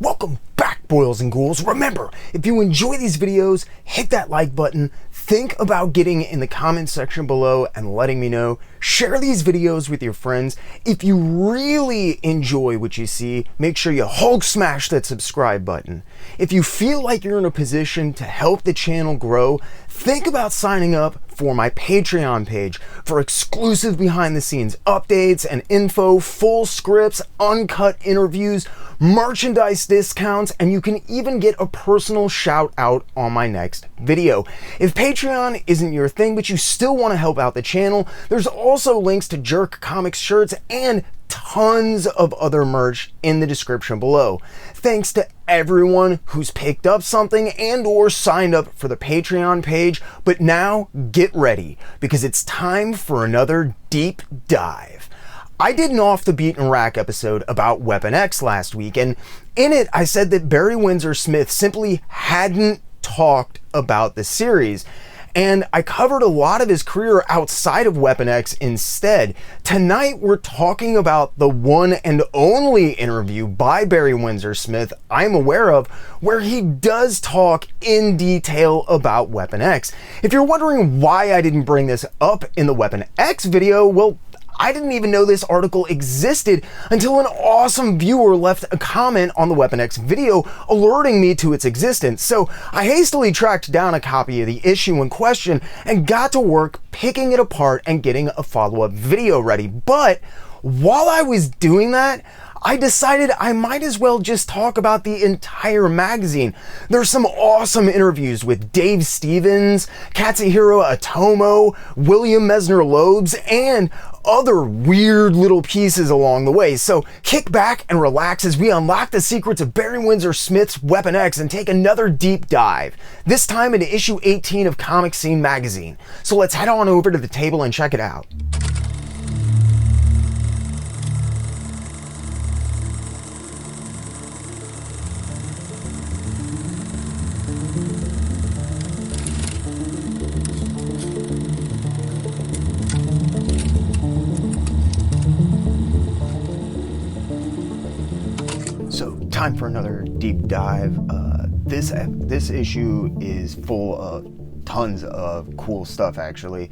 Welcome back, boils and ghouls. Remember, if you enjoy these videos, hit that like button. Think about getting in the comment section below and letting me know. Share these videos with your friends. If you really enjoy what you see, make sure you Hulk smash that subscribe button. If you feel like you're in a position to help the channel grow, think about signing up for my Patreon page for exclusive behind the scenes updates and info, full scripts, uncut interviews, merchandise discounts, and you can even get a personal shout out on my next video. If Patreon isn't your thing, but you still want to help out the channel, there's also links to JerkComic shirts and tons of other merch in the description below. Thanks to everyone who's picked up something and or signed up for the Patreon page, but now get ready because it's time for another deep dive. I did an off the beaten rack episode about Weapon X last week, and in it I said that Barry Windsor Smith simply hadn't talked about the series. And I covered a lot of his career outside of Weapon X instead. Tonight we're talking about the one and only interview by Barry Windsor Smith I'm aware of where he does talk in detail about Weapon X. If you're wondering why I didn't bring this up in the Weapon X video, well, I didn't even know this article existed until an awesome viewer left a comment on the Weapon X video alerting me to its existence. So I hastily tracked down a copy of the issue in question and got to work picking it apart and getting a follow-up video ready. But while I was doing that, I decided I might as well just talk about the entire magazine. There's some awesome interviews with Dave Stevens, Katsuhiro Otomo, William Messner-Loebs, and other weird little pieces along the way. So kick back and relax as we unlock the secrets of Barry Windsor Smith's Weapon X and take another deep dive, this time into issue 18 of Comic Scene magazine. So let's head on over to the table and check it out. Time for another deep dive. This issue is full of tons of cool stuff, actually.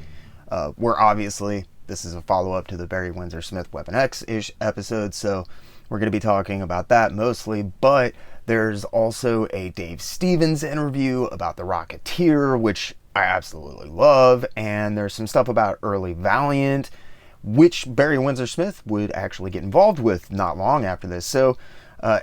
We're obviously, this is a follow-up to the Barry Windsor Smith Weapon X-ish episode, so we're going to be talking about that mostly, but there's also a Dave Stevens interview about the Rocketeer, which I absolutely love, and there's some stuff about early Valiant, which Barry Windsor Smith would actually get involved with not long after this. So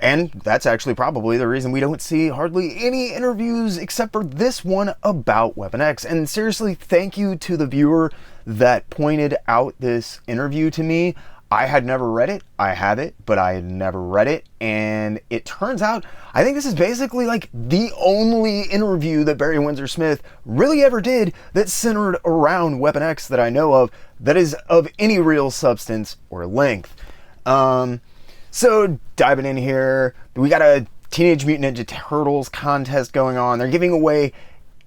and that's actually probably the reason we don't see hardly any interviews except for this one about Weapon X. And seriously, thank you to the viewer that pointed out this interview to me. I had never read it. I have it, but I had never read it. And it turns out, I think this is basically like the only interview that Barry Windsor Smith really ever did that's centered around Weapon X that I know of that is of any real substance or length. So diving in here, we got a Teenage Mutant Ninja Turtles contest going on. They're giving away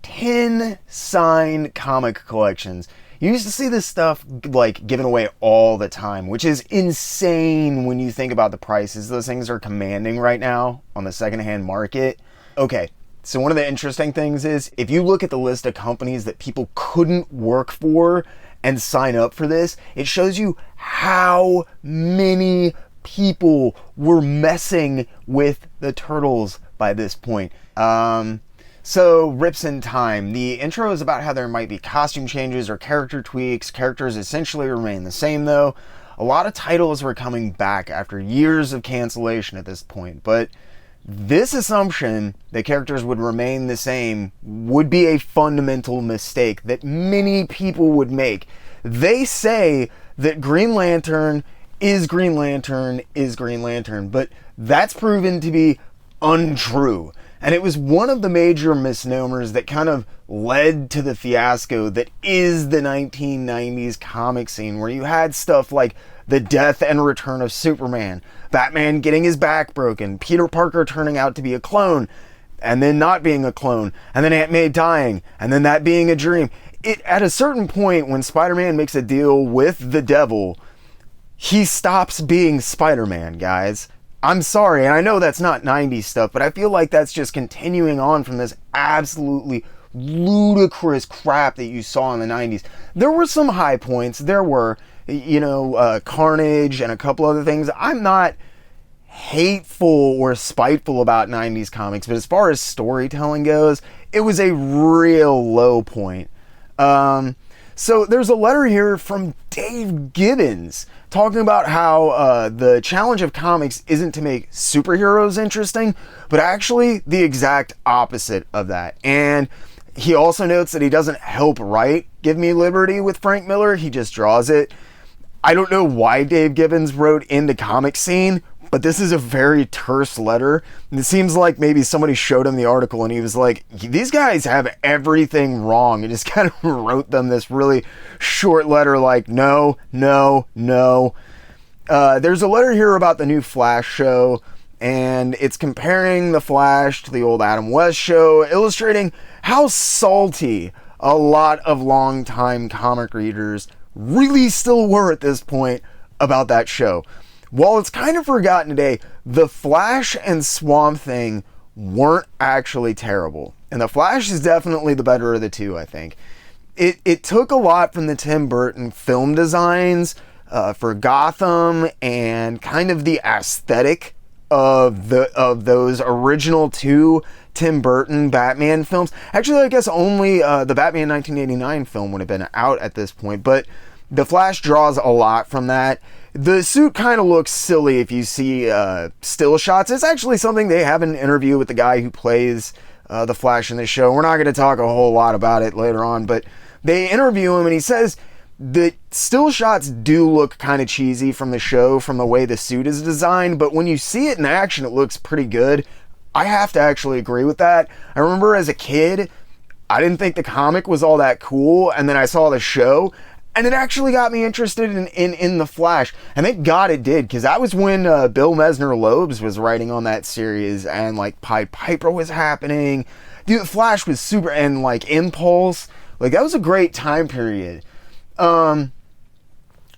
10 signed comic collections. You used to see this stuff like given away all the time, which is insane when you think about the prices those things are commanding right now on the secondhand market. Okay, so one of the interesting things is if you look at the list of companies that people couldn't work for and sign up for this, it shows you how many people were messing with the Turtles by this point. So rips in time. The intro is about how there might be costume changes or character tweaks. Characters essentially remain the same though. A lot of titles were coming back after years of cancellation at this point, but this assumption that characters would remain the same would be a fundamental mistake that many people would make. They say that Green Lantern is Green Lantern is Green Lantern, but that's proven to be untrue. And it was one of the major misnomers that kind of led to the fiasco that is the 1990s comic scene, where you had stuff like the death and return of Superman, Batman getting his back broken, Peter Parker turning out to be a clone, and then not being a clone, and then Aunt May dying, and then that being a dream. At a certain point, when Spider-Man makes a deal with the devil, he stops being Spider-Man, guys. I'm sorry, and I know that's not 90s stuff, but I feel like that's just continuing on from this absolutely ludicrous crap that you saw in the 90s. There were some high points. There were, Carnage and a couple other things. I'm not hateful or spiteful about 90s comics, but as far as storytelling goes, it was a real low point. So there's a letter here from Dave Gibbons talking about how the challenge of comics isn't to make superheroes interesting, but actually the exact opposite of that. And he also notes that he doesn't help write Give Me Liberty with Frank Miller, he just draws it. I don't know why Dave Gibbons wrote in the comic scene, but this is a very terse letter. And it seems like maybe somebody showed him the article and he was like, these guys have everything wrong. And just kind of wrote them this really short letter like, no, no, no. There's a letter here about the new Flash show, and it's comparing the Flash to the old Adam West show, illustrating how salty a lot of longtime comic readers really still were at this point about that show. While it's kind of forgotten today, the Flash and Swamp Thing weren't actually terrible. And the Flash is definitely the better of the two, I think. It took a lot from the Tim Burton film designs for Gotham and kind of the aesthetic of those original two Tim Burton Batman films. Actually, I guess only the Batman 1989 film would have been out at this point, but the Flash draws a lot from that. The suit kind of looks silly if you see still shots. It's actually something they have an interview with the guy who plays the Flash in the show. We're not going to talk a whole lot about it later on, but they interview him and he says the still shots do look kind of cheesy from the show, from the way the suit is designed, but when you see it in action, it looks pretty good. I have to actually agree with that. I remember as a kid, I didn't think the comic was all that cool, and then I saw the show, and it actually got me interested in the Flash. And thank God it did, because that was when Bill Messner-Loebs was writing on that series, and like Pied Piper was happening. Dude, the Flash was super, and like Impulse, like that was a great time period.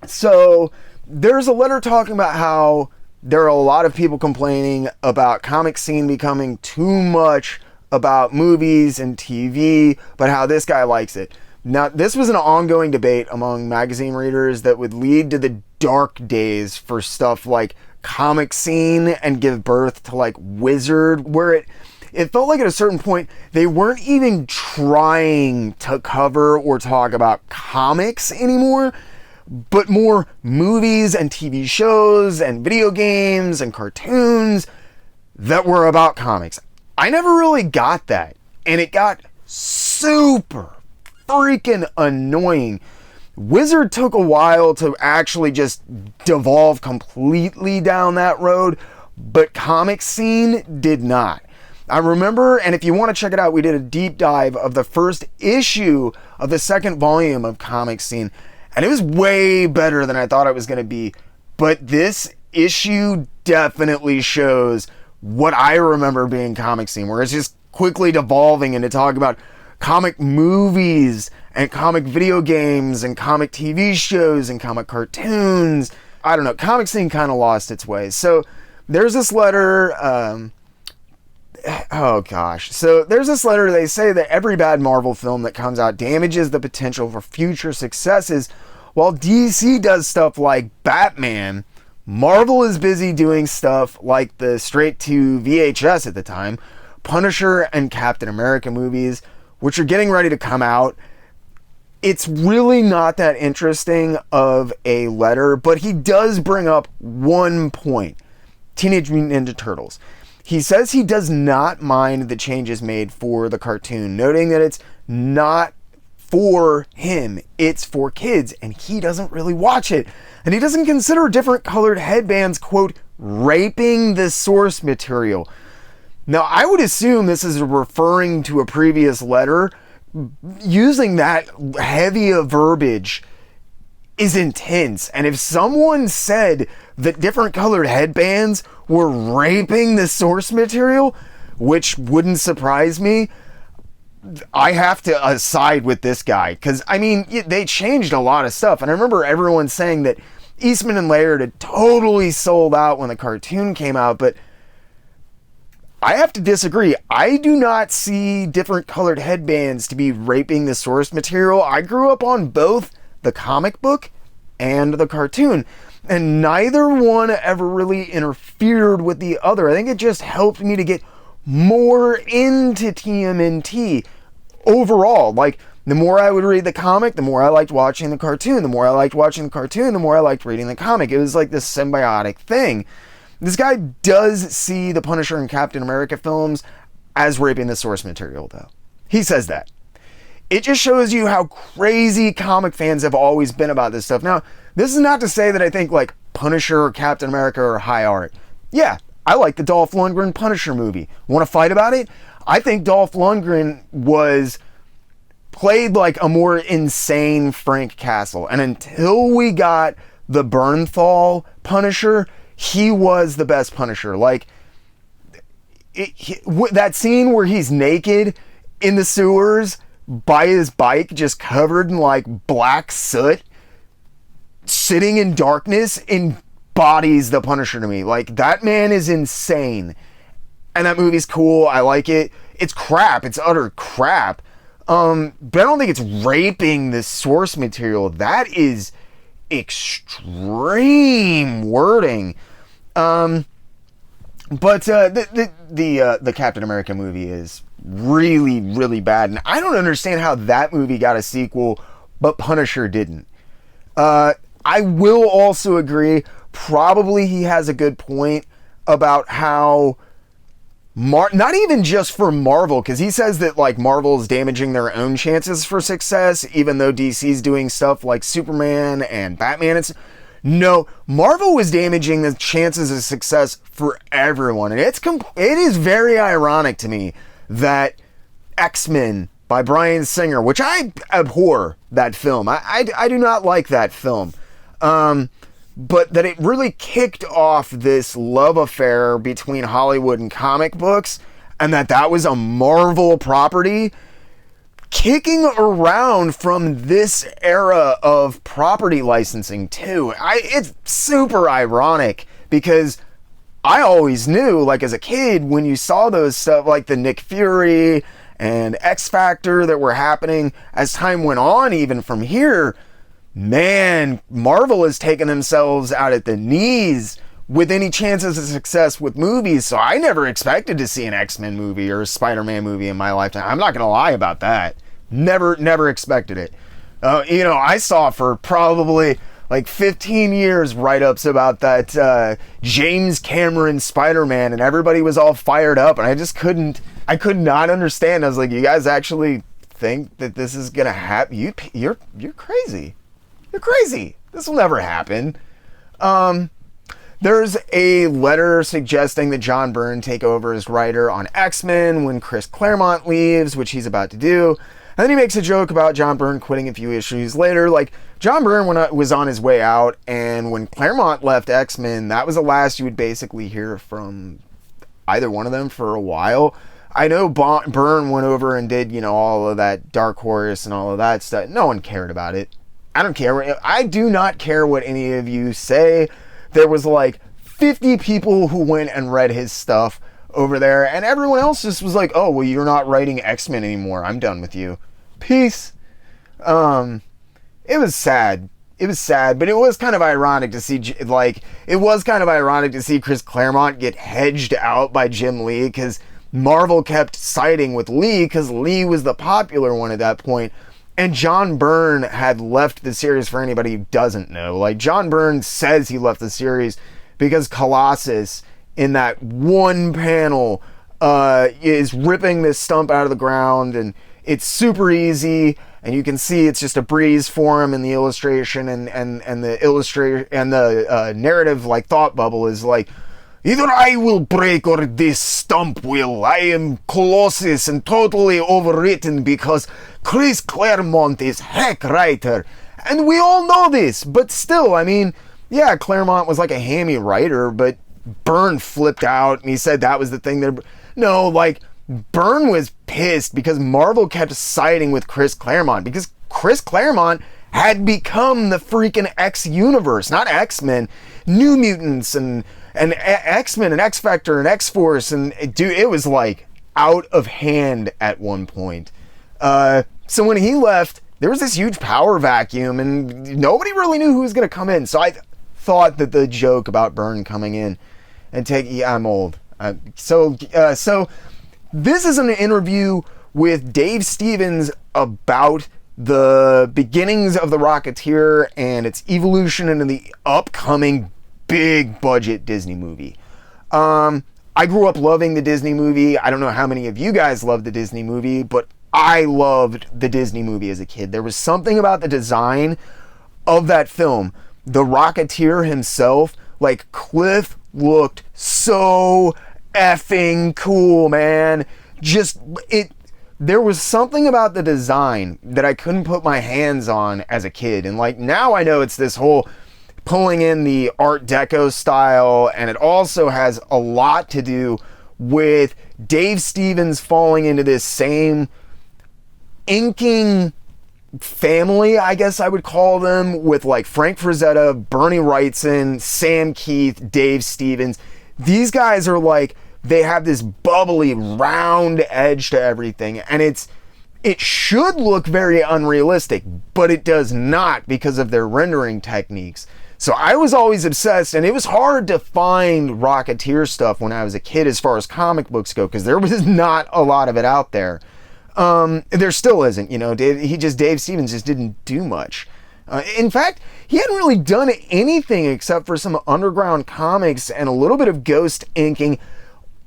So there's a letter talking about how there are a lot of people complaining about comic scene becoming too much about movies and TV, but how this guy likes it. Now, this was an ongoing debate among magazine readers that would lead to the dark days for stuff like comic scene and give birth to like Wizard, where it felt like at a certain point they weren't even trying to cover or talk about comics anymore, but more movies and TV shows and video games and cartoons that were about comics. I never really got that, and it got super freaking annoying. Wizard took a while to actually just devolve completely down that road, but comic scene did not. I remember, and if you want to check it out, we did a deep dive of the first issue of the second volume of Comic Scene, and it was way better than I thought it was going to be. But this issue definitely shows what I remember being Comic Scene, where it's just quickly devolving into talking about comic movies and comic video games and comic TV shows and comic cartoons. I don't know, Comic Scene kind of lost its way. So there's this letter, oh gosh. So there's this letter, they say that every bad Marvel film that comes out damages the potential for future successes, while DC does stuff like Batman. Marvel is busy doing stuff like the straight-to VHS at the time, Punisher and Captain America movies, which are getting ready to come out. It's really not that interesting of a letter, but he does bring up one point. Teenage Mutant Ninja Turtles. He says he does not mind the changes made for the cartoon, noting that it's not for him, it's for kids, and he doesn't really watch it. And he doesn't consider different colored headbands, quote, raping the source material. Now, I would assume this is referring to a previous letter. Using that heavy a verbiage is intense. And if someone said that different colored headbands were raping the source material, which wouldn't surprise me, I have to side with this guy. Because, I mean, they changed a lot of stuff. And I remember everyone saying that Eastman and Laird had totally sold out when the cartoon came out, but I have to disagree. I do not see different colored headbands to be raping the source material. I grew up on both the comic book and the cartoon, and neither one ever really interfered with the other. I think it just helped me to get more into TMNT overall. Like, the more I would read the comic, the more I liked watching the cartoon. The more I liked watching the cartoon, the more I liked reading the comic. It was like this symbiotic thing. This guy does see the Punisher and Captain America films as raping the source material, though. He says that. It just shows you how crazy comic fans have always been about this stuff. Now, this is not to say that I think, like, Punisher or Captain America are high art. Yeah, I like the Dolph Lundgren Punisher movie. Want to fight about it? I think Dolph Lundgren played like a more insane Frank Castle. And until we got the Bernthal Punisher, he was the best Punisher. Like, that scene where he's naked in the sewers by his bike, just covered in like black soot, sitting in darkness, embodies the Punisher to me. Like, that man is insane. And that movie's cool. I like it. It's crap. It's utter crap. But I don't think it's raping the source material. That is extreme wording. But the Captain America movie is really, really bad, and I don't understand how that movie got a sequel, but Punisher didn't. I will also agree, probably he has a good point about how not even just for Marvel, because he says that like Marvel is damaging their own chances for success, even though DC's doing stuff like Superman and Batman. No, Marvel was damaging the chances of success for everyone. And it is very ironic to me that X-Men by Bryan Singer, which I abhor that film. I do not like that film. But that it really kicked off this love affair between Hollywood and comic books, and that was a Marvel property kicking around from this era of property licensing too. It's super ironic, because I always knew, like as a kid, when you saw those stuff like the Nick Fury and X Factor that were happening as time went on, even from here, man, Marvel has taken themselves out at the knees with any chances of success with movies. So I never expected to see an X-Men movie or a Spider-Man movie in my lifetime. I'm not going to lie about that. Never expected it. I saw for probably like 15 years write-ups about that James Cameron Spider-Man, and everybody was all fired up, and I could not understand. I was like, you guys actually think that this is going to happen? You're crazy. You're crazy. This will never happen. There's a letter suggesting that John Byrne take over as writer on X-Men when Chris Claremont leaves, which he's about to do. And then he makes a joke about John Byrne quitting a few issues later. Like, John Byrne was on his way out, and when Claremont left X-Men, that was the last you would basically hear from either one of them for a while. I know Byrne went over and did, all of that Dark Horse and all of that stuff. No one cared about it. I don't care. I do not care what any of you say. There was like 50 people who went and read his stuff over there, and everyone else just was like, oh, well, you're not writing X-Men anymore. I'm done with you. Peace. It was sad. It was sad, but it was kind of ironic to see, Chris Claremont get hedged out by Jim Lee, because Marvel kept siding with Lee, because Lee was the popular one at that point. And John Byrne had left the series, for anybody who doesn't know. Like, John Byrne says he left the series because Colossus, in that one panel, is ripping this stump out of the ground, and it's super easy, and you can see it's just a breeze for him in the illustration, and the illustrator and the narrative like thought bubble is like, either I will break or this stump will. I am Colossus and totally overwritten because Chris Claremont is heck writer. And we all know this, but still, I mean, yeah, Claremont was like a hammy writer, but Byrne flipped out and he said that was the thing that... No, like, Byrne was pissed because Marvel kept siding with Chris Claremont, because Chris Claremont had become the freaking X universe, not X-Men, New Mutants and X-Men and X-Factor and X-Force, and dude, it was like out of hand at one point. So when he left, there was this huge power vacuum, and nobody really knew who was going to come in. So I thought that the joke about Byrne coming in and I'm old. So this is an interview with Dave Stevens about the beginnings of the Rocketeer and its evolution into the upcoming big budget Disney movie. I grew up loving the Disney movie. I don't know how many of you guys love the Disney movie, but I loved the Disney movie as a kid. There was something about the design of that film. The Rocketeer himself, like Cliff, looked so effing cool, man. There was something about the design that I couldn't put my hands on as a kid. And like now I know it's this whole pulling in the Art Deco style, and it also has a lot to do with Dave Stevens falling into this same inking family, I guess I would call them, with like Frank Frazetta, Bernie Wrightson, Sam Keith, Dave Stevens. These guys are like, they have this bubbly round edge to everything, and it should look very unrealistic, but it does not because of their rendering techniques. So I was always obsessed, and it was hard to find Rocketeer stuff when I was a kid as far as comic books go, because there was not a lot of it out there. There still isn't, you know. Dave Stevens just didn't do much. In fact, he hadn't really done anything except for some underground comics and a little bit of ghost inking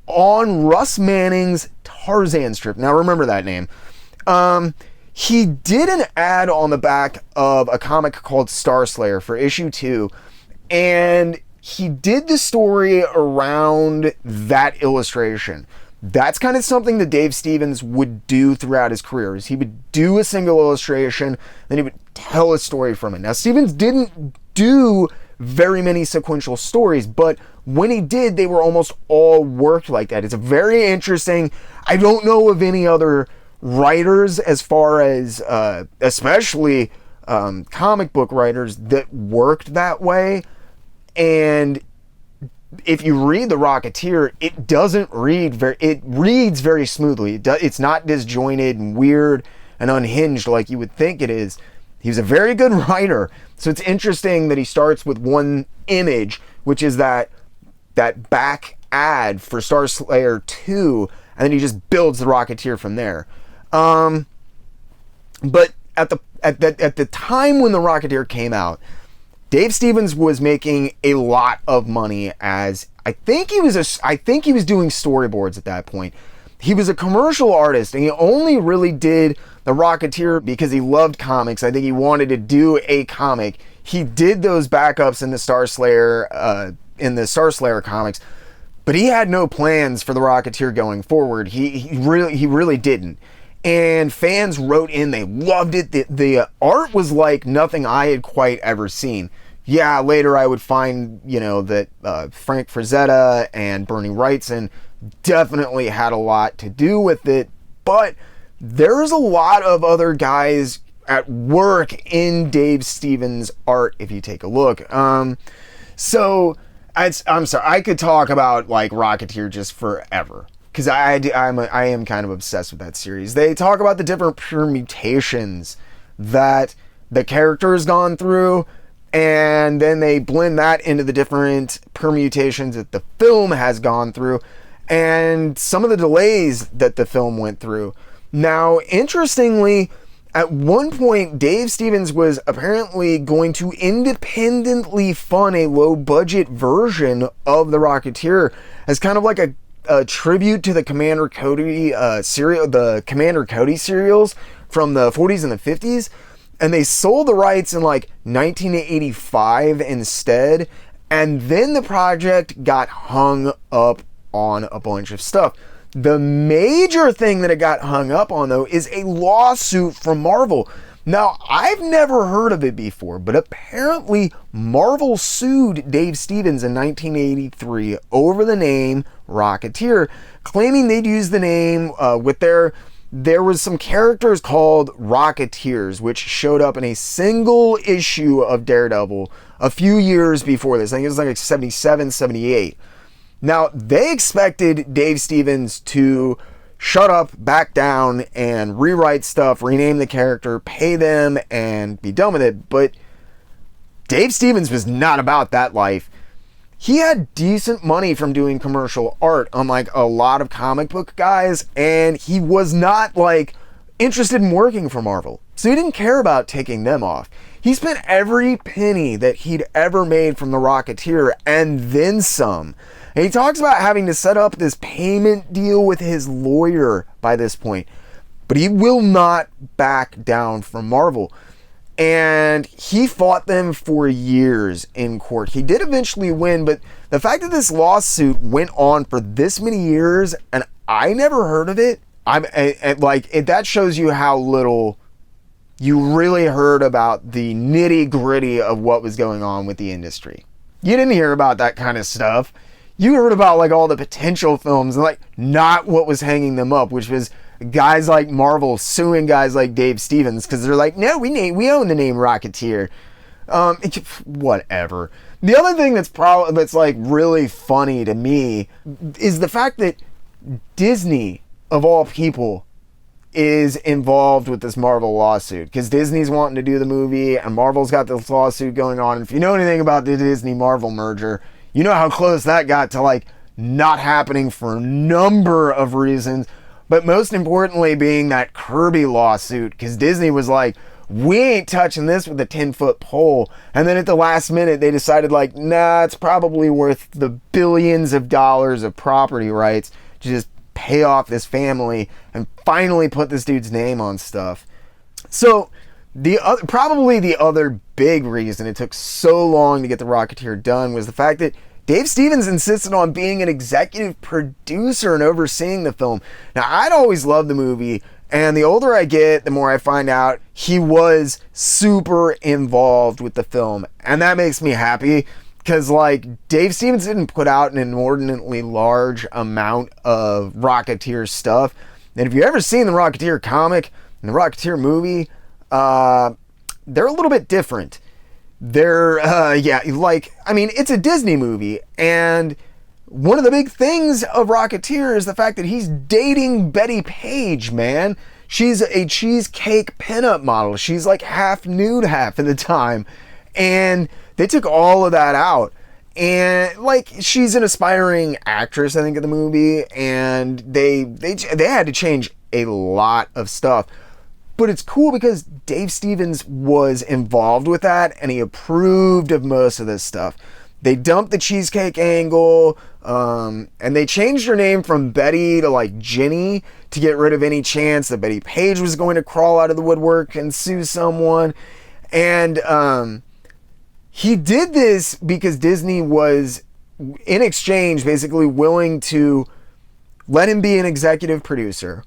on Russ Manning's Tarzan strip. Now remember that name. He did an ad on the back of a comic called Star Slayer for issue 2, and he did the story around that illustration. That's kind of something that Dave Stevens would do throughout his career. Is he would do a single illustration, then he would tell a story from it. Now, Stevens didn't do very many sequential stories, but when he did, they were almost all worked like that. It's a very interesting. I don't know of any other writers, as far as especially comic book writers, that worked that way. And if you read The Rocketeer, it doesn't read it reads very smoothly. It's not disjointed and weird and unhinged like you would think it is. He was a very good writer. So it's interesting that he starts with one image, which is that back ad for Star Slayer 2, and then he just builds The Rocketeer from there. But at the time when The Rocketeer came out, Dave Stevens was making a lot of money as I think he was doing storyboards at that point. He was a commercial artist, and he only really did The Rocketeer because he loved comics. I think he wanted to do a comic. He did those backups in the Star Slayer comics, but he had no plans for The Rocketeer going forward. He really didn't. And fans wrote in, they loved it. The art was like nothing I had quite ever seen. Yeah, later I would find, that Frank Frazetta and Bernie Wrightson definitely had a lot to do with it, but there's a lot of other guys at work in Dave Stevens' art if you take a look. So I'm sorry, I could talk about like Rocketeer just forever, because I am kind of obsessed with that series. They talk about the different permutations that the character has gone through, and then they blend that into the different permutations that the film has gone through, and some of the delays that the film went through. Now, interestingly, at one point, Dave Stevens was apparently going to independently fund a low-budget version of The Rocketeer as kind of like a tribute to the Commander Cody the Commander Cody serials from the 40s and the 50s. And they sold the rights in like 1985 instead. And then the project got hung up on a bunch of stuff. The major thing that it got hung up on, though, is a lawsuit from Marvel. Now, I've never heard of it before, but apparently Marvel sued Dave Stevens in 1983 over the name Rocketeer, claiming they'd used the name with their there was some characters called rocketeers, which showed up in a single issue of Daredevil a few years before this. I think it was like 77, 78. Now, they expected Dave Stevens to shut up, back down, and rewrite stuff, rename the character, pay them, and be done with it. But Dave Stevens was not about that life. He had decent money from doing commercial art, unlike a lot of comic book guys, and he was not, like, interested in working for Marvel. So he didn't care about taking them off. He spent every penny that he'd ever made from The Rocketeer, and then some. And he talks about having to set up this payment deal with his lawyer by this point. But he will not back down from Marvel. And he fought them for years in court. He did eventually win, but the fact that this lawsuit went on for this many years and I never heard of it, that shows you how little you really heard about the nitty-gritty of what was going on with the industry. You didn't hear about that kind of stuff. You heard about like all the potential films and like not what was hanging them up, which was guys like Marvel suing guys like Dave Stevens because they're like, no, we own the name Rocketeer. Whatever. The other thing that's like really funny to me is the fact that Disney, of all people, is involved with this Marvel lawsuit because Disney's wanting to do the movie and Marvel's got this lawsuit going on. And if you know anything about the Disney-Marvel merger, you know how close that got to like not happening for a number of reasons. But most importantly being that Kirby lawsuit, because Disney was like, we ain't touching this with a 10-foot pole. And then at the last minute, they decided like, nah, it's probably worth the billions of dollars of property rights to just pay off this family and finally put this dude's name on stuff. So probably the other big reason it took so long to get The Rocketeer done was the fact that Dave Stevens insisted on being an executive producer and overseeing the film. Now, I'd always loved the movie, and the older I get, the more I find out he was super involved with the film. And that makes me happy, because, like, Dave Stevens didn't put out an inordinately large amount of Rocketeer stuff. And if you've ever seen the Rocketeer comic and the Rocketeer movie, they're a little bit different. It's a Disney movie, and one of the big things of Rocketeer is the fact that he's dating Betty Page, man. She's a cheesecake pinup model. She's like half nude half of the time, and they took all of that out. And like, she's an aspiring actress, I think, in the movie, and they had to change a lot of stuff. But it's cool because Dave Stevens was involved with that and he approved of most of this stuff. They dumped the cheesecake angle, and they changed her name from Betty to like Jenny to get rid of any chance that Betty Page was going to crawl out of the woodwork and sue someone. And he did this because Disney was, in exchange, basically willing to let him be an executive producer.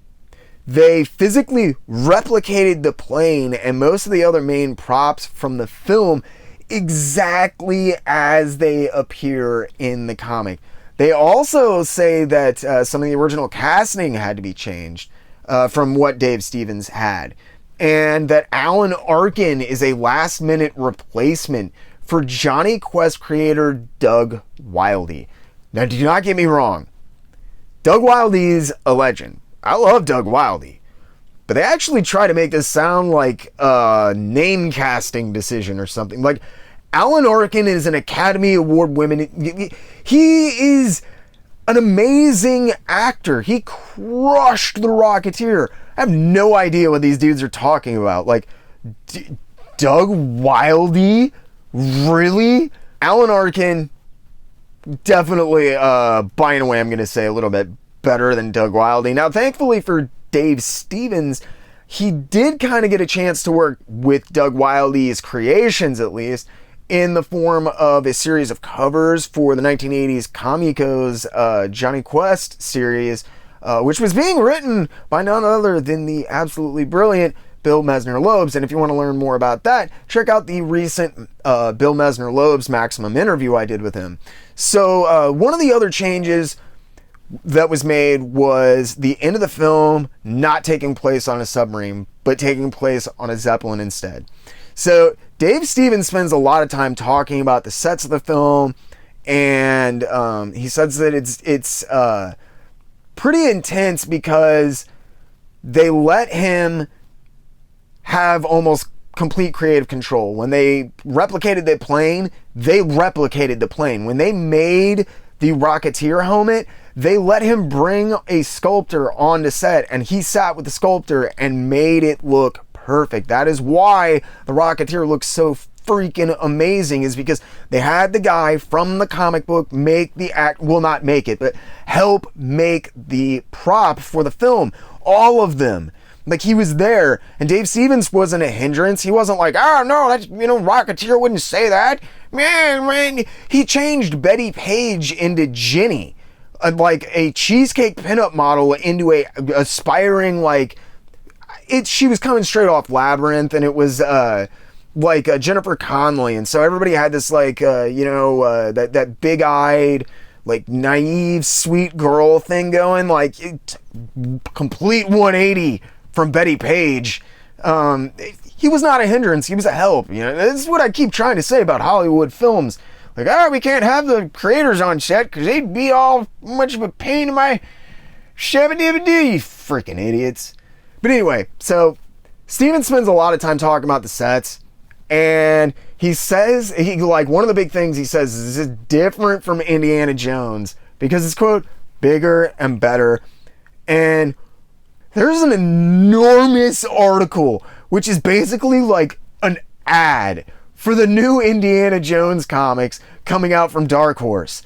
They physically replicated the plane and most of the other main props from the film exactly as they appear in the comic. They also say that some of the original casting had to be changed from what Dave Stevens had. And that Alan Arkin is a last-minute replacement for Johnny Quest creator Doug Wildey. Now, do not get me wrong. Doug Wildey's a legend. I love Doug Wildey, but they actually try to make this sound like a name casting decision or something. Like, Alan Arkin is an Academy Award winning. He is an amazing actor. He crushed The Rocketeer. I have no idea what these dudes are talking about. Like, Doug Wildey? Really? Alan Arkin, definitely, by and away, I'm going to say a little bit better than Doug Wildey. Now, thankfully for Dave Stevens, he did kind of get a chance to work with Doug Wildey's creations, at least, in the form of a series of covers for the 1980s Comico's Johnny Quest series, which was being written by none other than the absolutely brilliant Bill Messner-Loebs. And if you want to learn more about that, check out the recent Bill Messner-Loebs Maximum interview I did with him. So one of the other changes that was made was the end of the film not taking place on a submarine, but taking place on a Zeppelin instead. So Dave Stevens spends a lot of time talking about the sets of the film, and he says that it's pretty intense because they let him have almost complete creative control. When they replicated the plane, they replicated the plane. When they made the Rocketeer helmet, they let him bring a sculptor onto set, and he sat with the sculptor and made it look perfect. That is why the Rocketeer looks so freaking amazing, is because they had the guy from the comic book make the act, well, not make it, but help make the prop for the film. All of them. Like, he was there, and Dave Stevens wasn't a hindrance. He wasn't like, oh no, that's, Rocketeer wouldn't say that. Man. He changed Betty Page into Ginny, like a cheesecake pinup model into a aspiring, like, she was coming straight off Labyrinth, and it was like Jennifer Connelly, and so everybody had this like that big-eyed, like, naive sweet girl thing going, like complete 180 from Betty Page. He was not a hindrance, he was a help. This is what I keep trying to say about Hollywood films. Like, we can't have the creators on set because they'd be all much of a pain in my shabba-dibba-doo, you freaking idiots. But anyway, so Steven spends a lot of time talking about the sets, and he says, one of the big things he says is this is different from Indiana Jones because it's, quote, bigger and better. And there's an enormous article, which is basically like an ad for the new Indiana Jones comics coming out from Dark Horse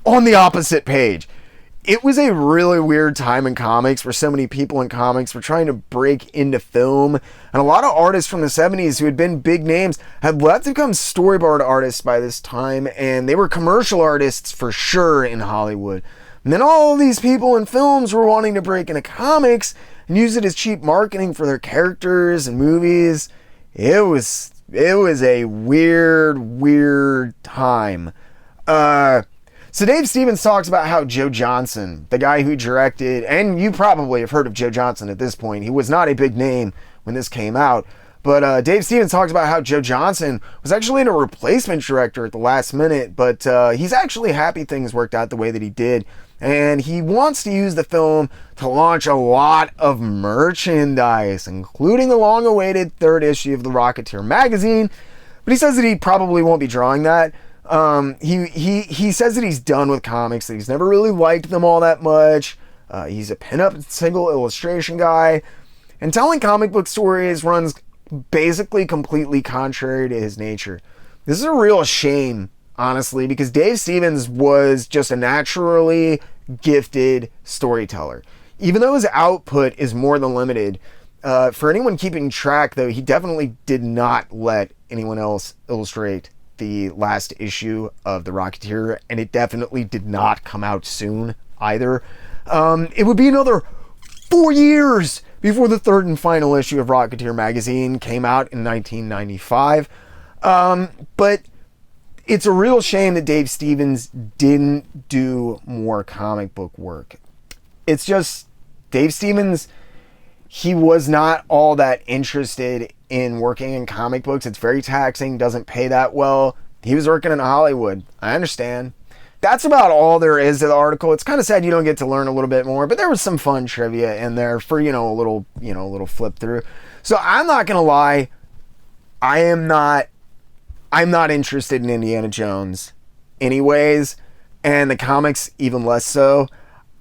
on the opposite page. It was a really weird time in comics where so many people in comics were trying to break into film, and a lot of artists from the 70s who had been big names had left to become storyboard artists by this time, and they were commercial artists for sure in Hollywood. And then all of these people in films were wanting to break into comics and use it as cheap marketing for their characters and movies. It was a weird time. So Dave Stevens talks about how Joe Johnston, the guy who directed, and you probably have heard of Joe Johnston at this point. He was not a big name when this came out. But Dave Stevens talks about how Joe Johnston was actually a replacement director at the last minute, but he's actually happy things worked out the way that he did. And he wants to use the film to launch a lot of merchandise, including the long-awaited third issue of the Rocketeer magazine. But he says that he probably won't be drawing that. He says that he's done with comics, that he's never really liked them all that much. He's a pinup single illustration guy. And telling comic book stories runs basically completely contrary to his nature. This is a real shame, honestly, because Dave Stevens was just a naturally gifted storyteller. Even though his output is more than limited, for anyone keeping track, though, he definitely did not let anyone else illustrate the last issue of The Rocketeer, and it definitely did not come out soon either. It would be another 4 years before the third and final issue of Rocketeer magazine came out in 1995. But it's a real shame that Dave Stevens didn't do more comic book work. It's just, Dave Stevens, he was not all that interested in working in comic books. It's very taxing, doesn't pay that well. He was working in Hollywood. I understand. That's about all there is to the article. It's kind of sad you don't get to learn a little bit more, but there was some fun trivia in there for, a little flip through. So I'm not going to lie. I'm not interested in Indiana Jones anyways, and the comics even less so.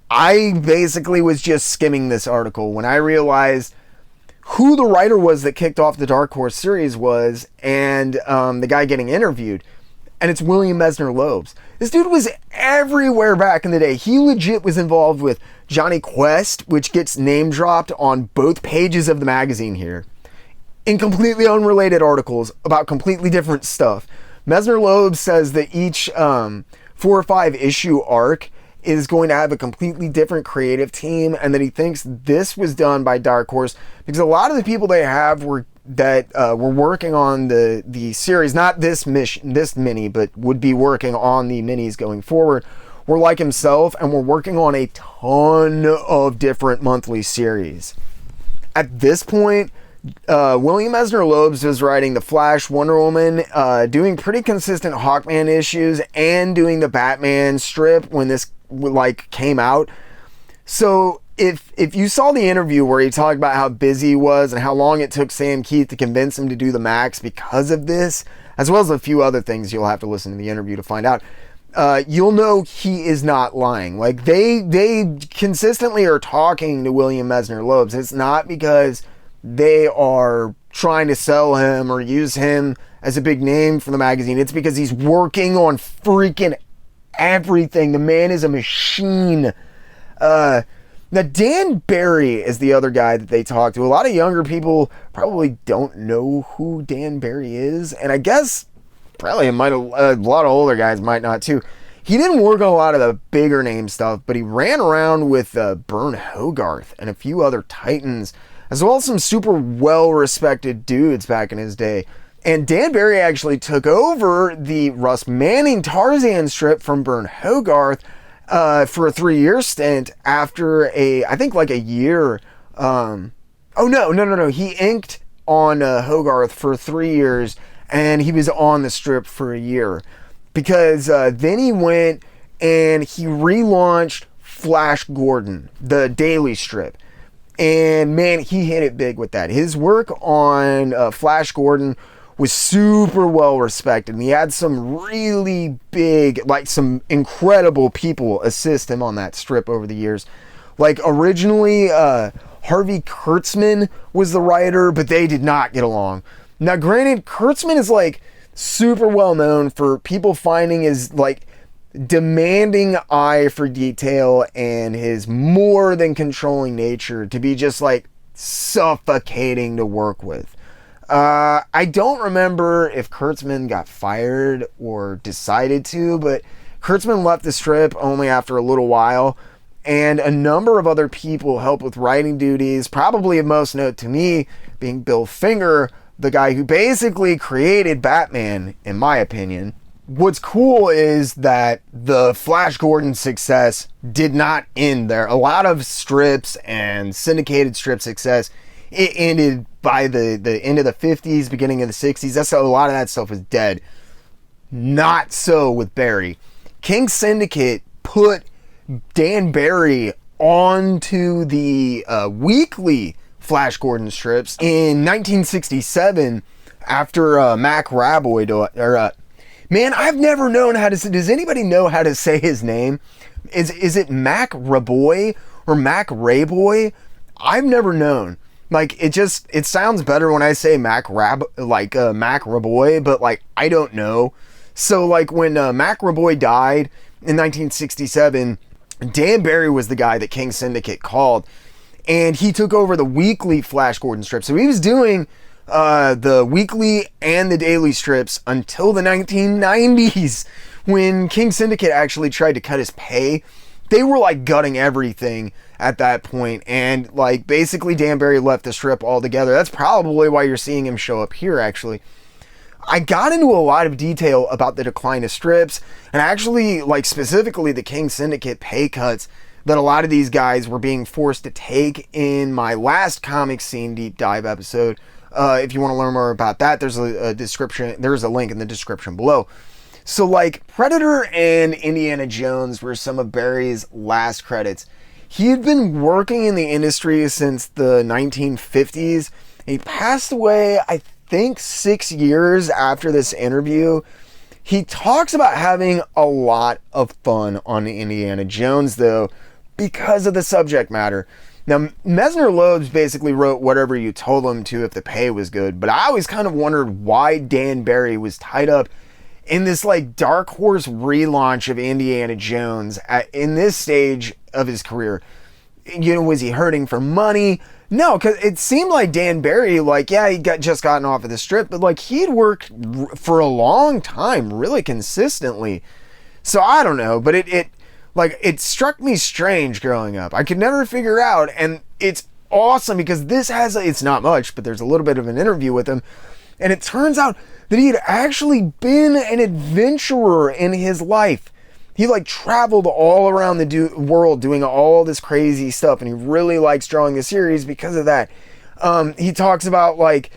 I basically was just skimming this article when I realized who the writer was that kicked off the Dark Horse series was, and the guy getting interviewed. And it's William Messner-Loebs. This dude was everywhere back in the day. He legit was involved with Johnny Quest, which gets name dropped on both pages of the magazine here, in completely unrelated articles about completely different stuff. Messner-Loebs says that each 4 or 5 issue arc is going to have a completely different creative team, and that he thinks this was done by Dark Horse because a lot of the people they have were working on the series, not this mini, but would be working on the minis going forward, were like himself and were working on a ton of different monthly series. At this point, William Messner-Loebs was writing The Flash, Wonder Woman, doing pretty consistent Hawkman issues, and doing the Batman strip when this came out. So if you saw the interview where he talked about how busy he was and how long it took Sam Keith to convince him to do the Max because of this, as well as a few other things, you'll have to listen to the interview to find out. You'll know he is not lying. Like, they consistently are talking to William Messner-Loebs. It's not because they are trying to sell him or use him as a big name for the magazine. It's because he's working on freaking everything. The man is a machine. Now, Dan Barry is the other guy that they talk to. A lot of younger people probably don't know who Dan Barry is, and I guess probably a lot of older guys might not too. He didn't work on a lot of the bigger name stuff, but he ran around with Byrne Hogarth and a few other titans, as well as some super well-respected dudes back in his day. And Dan Barry actually took over the Russ Manning Tarzan strip from Byrne Hogarth for a 3-year stint after I think a year. No. He inked on Hogarth for 3 years, and he was on the strip for a year. Because then he went and he relaunched Flash Gordon, the daily strip. And man, he hit it big with that. His work on Flash Gordon was super well respected, and he had some really big, some incredible people assist him on that strip over the years. Originally, Harvey Kurtzman was the writer, but they did not get along. Now, granted, Kurtzman is super well known for people finding his demanding eye for detail and his more than controlling nature to be just suffocating to work with. I don't remember if Kurtzman got fired or decided to, but Kurtzman left the strip only after a little while, and a number of other people helped with writing duties, probably of most note to me being Bill Finger, the guy who basically created Batman, in my opinion. What's cool is that the Flash Gordon success did not end there. A lot of strips and syndicated strip success, it ended by the end of the 50s, beginning of the 60s. That's a lot of that stuff was dead. Not so with Barry. King Syndicate put Dan Barry onto the weekly Flash Gordon strips in 1967 after Mac Raboy. Man, I've never known how to say. Does anybody know how to say his name? Is it Mac Raboy or Mac Rayboy? I've never known. It sounds better when I say Mac Raboy, but I don't know. So when Mac Raboy died in 1967, Dan Barry was the guy that King Syndicate called, and he took over the weekly Flash Gordon strip. So he was doing the weekly and the daily strips until the 1990s, when King Syndicate actually tried to cut his pay. They were gutting everything at that point, and basically Dan Barry left the strip altogether. That's probably why you're seeing him show up here, actually. I got into a lot of detail about the decline of strips, and actually specifically the King Syndicate pay cuts that a lot of these guys were being forced to take in my last comic scene deep dive episode. If you want to learn more about that, there's a description. There's a link in the description below. So Predator and Indiana Jones were some of Barry's last credits. He had been working in the industry since the 1950s. He passed away, I think, 6 years after this interview. He talks about having a lot of fun on Indiana Jones, though, because of the subject matter. Now, Messner-Loebs basically wrote whatever you told him to if the pay was good, but I always kind of wondered why Dan Barry was tied up in this Dark Horse relaunch of Indiana Jones in this stage of his career. Was he hurting for money? No, because it seemed like Dan Barry, he just gotten off of the strip, but he'd worked for a long time, really consistently. So I don't know, but it struck me strange growing up. I could never figure out, and it's awesome because it's not much, but there's a little bit of an interview with him, and it turns out that he had actually been an adventurer in his life. He like traveled all around the world doing all this crazy stuff, and he really likes drawing the series because of that. He talks about like,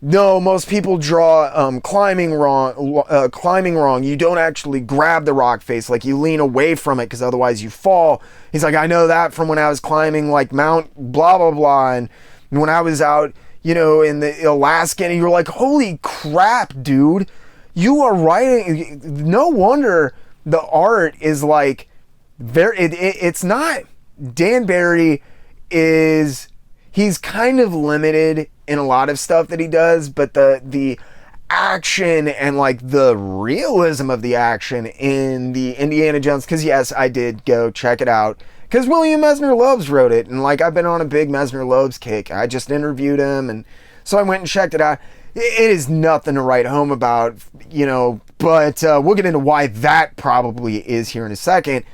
no, most people draw climbing wrong. You don't actually grab the rock face, like you lean away from it because otherwise you fall. He's like, I know that from when I was climbing like Mount blah blah blah, and when I was out, you know, in the Alaska, and you're like, holy crap, dude, you are writing. No wonder the art is like it's not. Dan Barry is, he's kind of limited in a lot of stuff that he does, but the action and like the realism of the action in the Indiana Jones, because yes, I did go check it out because William Messner-Loebs wrote it, and like I've been on a big Messner-Loebs kick. I just interviewed him, and so I went and checked it out. It is nothing to write home about, you know, but we'll get into why that probably is here in a second.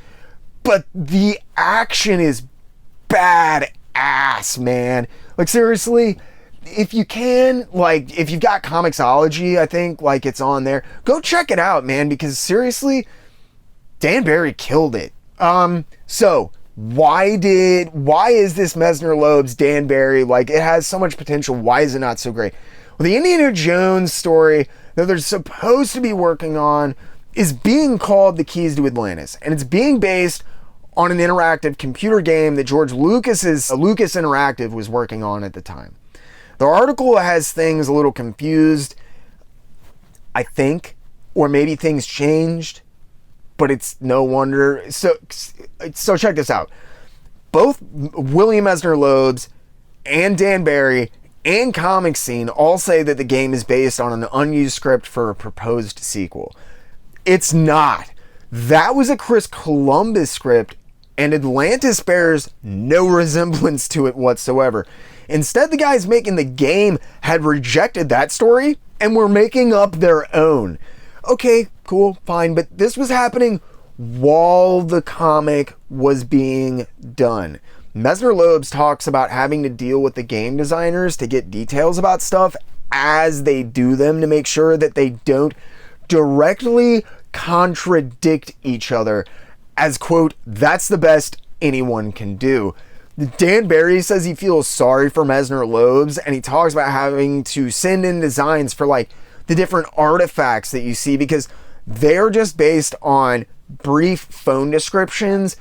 But the action is badass, man. Like seriously, if you can, like, if you've got Comixology, I think, like, it's on there. Go check it out, man, because seriously, Dan Barry killed it. So, why is this Messner-Loebs, Dan Barry, like, it has so much potential, why is it not so great? Well, the Indiana Jones story that they're supposed to be working on is being called The Keys to Atlantis, and it's being based on an interactive computer game that George Lucas Interactive was working on at the time. The article has things a little confused, I think, or maybe things changed, but it's no wonder. So check this out. Both William Messner-Loebs and Dan Barry and Comic Scene all say that the game is based on an unused script for a proposed sequel. It's not. That was a Chris Columbus script, and Atlantis bears no resemblance to it whatsoever. Instead, the guys making the game had rejected that story and were making up their own. Okay, cool, fine, but this was happening while the comic was being done. Messner-Loebs talks about having to deal with the game designers to get details about stuff as they do them to make sure that they don't directly contradict each other as, quote, that's the best anyone can do. Dan Barry says he feels sorry for Messner-Loebs, and he talks about having to send in designs for like the different artifacts that you see because they're just based on brief phone descriptions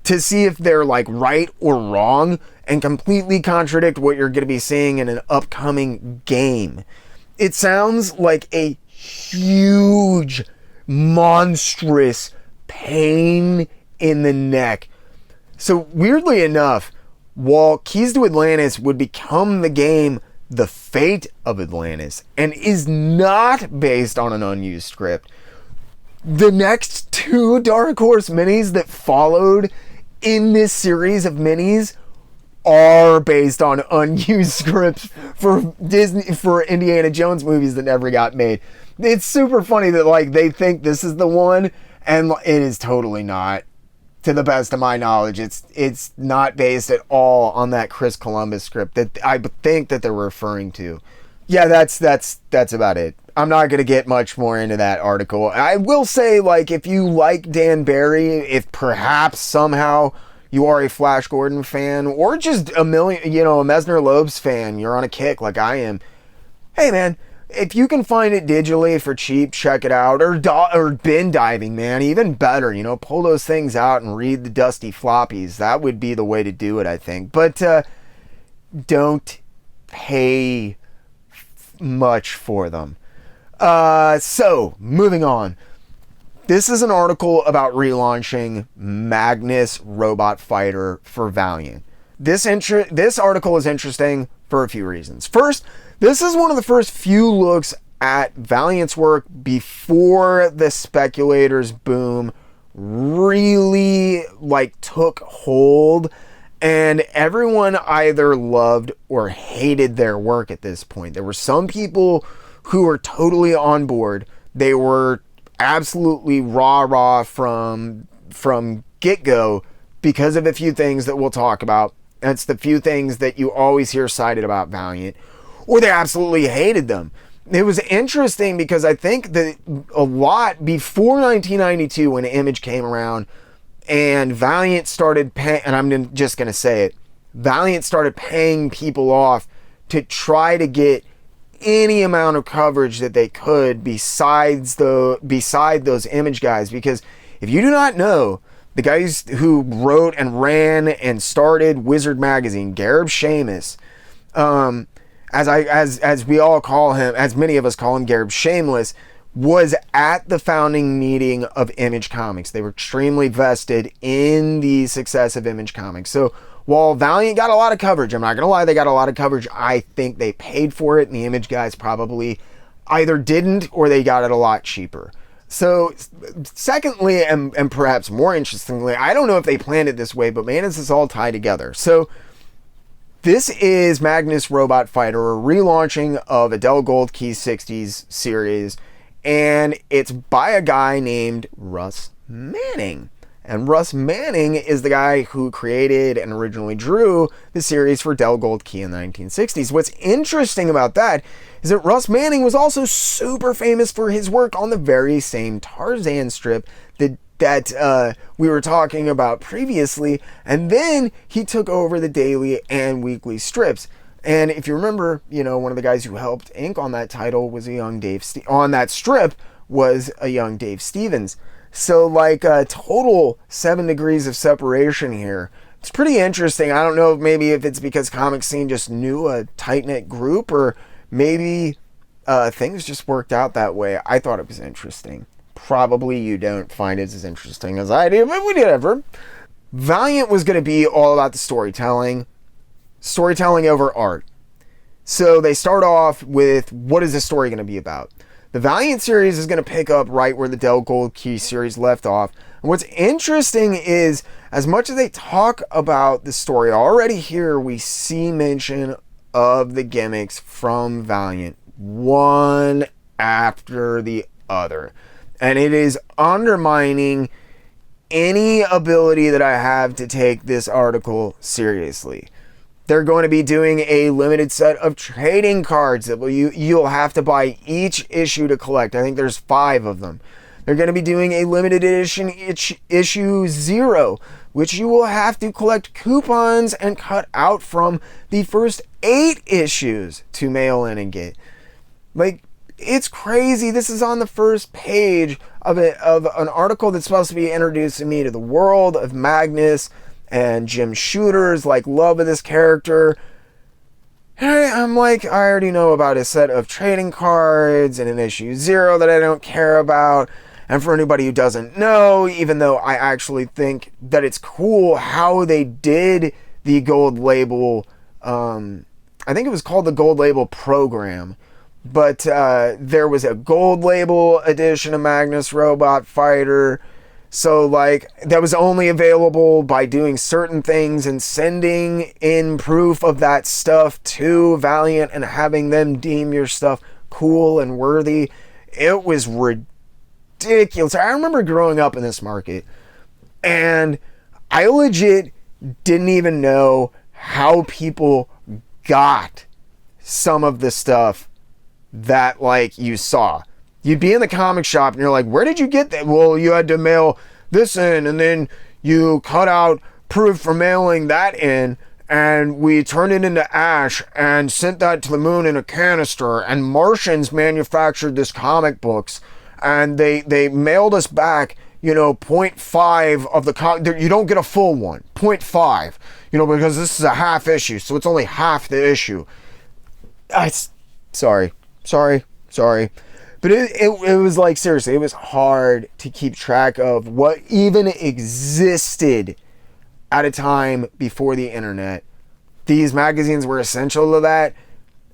to see if they're like right or wrong and completely contradict what you're going to be seeing in an upcoming game. It sounds like a huge, monstrous pain in the neck. So weirdly enough, while Keys to Atlantis would become the game The Fate of Atlantis and is not based on an unused script, the next two Dark Horse minis that followed in this series of minis are based on unused scripts for Indiana Jones movies that never got made. It's super funny that like they think this is the one, and it is totally not. To the best of my knowledge, it's not based at all on that Chris Columbus script that I think that they're referring to. Yeah, that's about it. I'm not going to get much more into that article. I will say, like, if you like Dan Barry, if perhaps somehow you are a Flash Gordon fan, or just a Messner-Loebs fan, you're on a kick like I am, hey man, if you can find it digitally for cheap, check it out. Or bin diving, man, even better. You know, pull those things out and read the dusty floppies. That would be the way to do it, I think. But don't pay much for them. So, moving on. This is an article about relaunching Magnus Robot Fighter for Valiant. This article is interesting for a few reasons. First, this is one of the first few looks at Valiant's work before the speculators boom really like took hold, and everyone either loved or hated their work at this point. There were some people who were totally on board. They were absolutely rah-rah from get-go because of a few things that we'll talk about. That's the few things that you always hear cited about Valiant. Or they absolutely hated them. it was interesting because I think that a lot before 1992 when Image came around and Valiant started paying, and I'm just going to say it, Valiant started paying people off to try to get any amount of coverage that they could beside those Image guys. Because if you do not know, the guys who wrote and ran and started Wizard Magazine, Gareb Shamus, as we all call him, as many of us call him, Gareb Shameless, was at the founding meeting of Image Comics. They were extremely vested in the success of Image Comics. So while Valiant got a lot of coverage, I'm not going to lie, they got a lot of coverage. I think they paid for it, and the Image guys probably either didn't or they got it a lot cheaper. So secondly, and perhaps more interestingly, I don't know if they planned it this way, but man, is this all tied together. So this is Magnus Robot Fighter, a relaunching of a Del Gold Key 60s series, and it's by a guy named Russ Manning. And Russ Manning is the guy who created and originally drew the series for Del Gold Key in the 1960s. What's interesting about that is that Russ Manning was also super famous for his work on the very same Tarzan strip that we were talking about previously, and then he took over the daily and weekly strips. And if you remember, one of the guys who helped ink on that title was a young on that strip was a young Dave Stevens. So like a total 7 degrees of separation here. It's pretty interesting. I don't know maybe if it's because Comic Scene just knew a tight-knit group, or maybe things just worked out that way. I thought it was interesting. Probably you don't find it as interesting as I do, but whatever. Valiant was going to be all about the storytelling over art. So they start off with, what is the story going to be about? The Valiant series is going to pick up right where the Del Gold Key series left off. And what's interesting is, as much as they talk about the story, already here we see mention of the gimmicks from Valiant, one after the other. And it is undermining any ability that I have to take this article seriously. They're going to be doing a limited set of trading cards that you'll have to buy each issue to collect. I think there's 5 of them. They're going to be doing a limited edition issue 0, which you will have to collect coupons and cut out from the first 8 issues to mail in and get. Like, it's crazy. This is on the first page of an article that's supposed to be introducing me to the world of Magnus and Jim Shooter's love of this character. I'm like, I already know about a set of trading cards and an issue 0 that I don't care about. And for anybody who doesn't know, even though I actually think that it's cool how they did the gold label, I think it was called the gold label program, but there was a gold label edition of Magnus Robot Fighter. So that was only available by doing certain things and sending in proof of that stuff to Valiant and having them deem your stuff cool and worthy. It was ridiculous. I remember growing up in this market, and I legit didn't even know how people got some of the stuff that you saw. You'd be in the comic shop and you're like, where did you get that? Well, you had to mail this in, and then you cut out proof for mailing that in, and we turned it into ash and sent that to the moon in a canister, and Martians manufactured this comic books, and they mailed us back, 0.5 of the you don't get a full one, 0.5, because this is a half issue, so it's only half the issue. Sorry. But it was seriously, it was hard to keep track of what even existed at a time before the internet. These magazines were essential to that.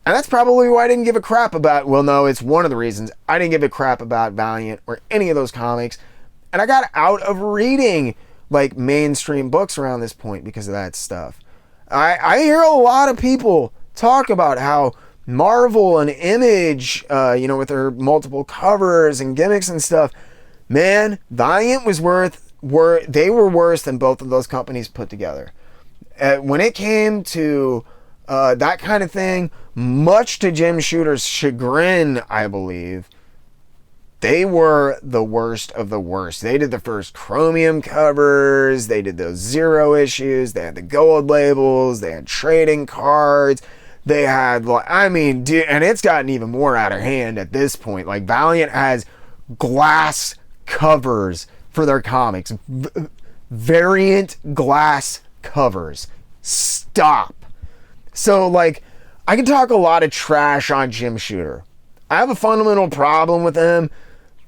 And that's probably why I didn't give a crap about, well, no, it's one of the reasons I didn't give a crap about Valiant or any of those comics. And I got out of reading mainstream books around this point because of that stuff. I hear a lot of people talk about how Marvel and Image, with their multiple covers and gimmicks and stuff, man, Valiant was they were worse than both of those companies put together. When it came to that kind of thing. Much to Jim Shooter's chagrin, I believe, they were the worst of the worst. They did the first chromium covers. They did those zero issues. They had the gold labels. They had trading cards. They had, dude, and it's gotten even more out of hand at this point. Like, Valiant has glass covers for their comics. Variant glass covers. Stop. So, like, I can talk a lot of trash on Jim Shooter. I have a fundamental problem with him.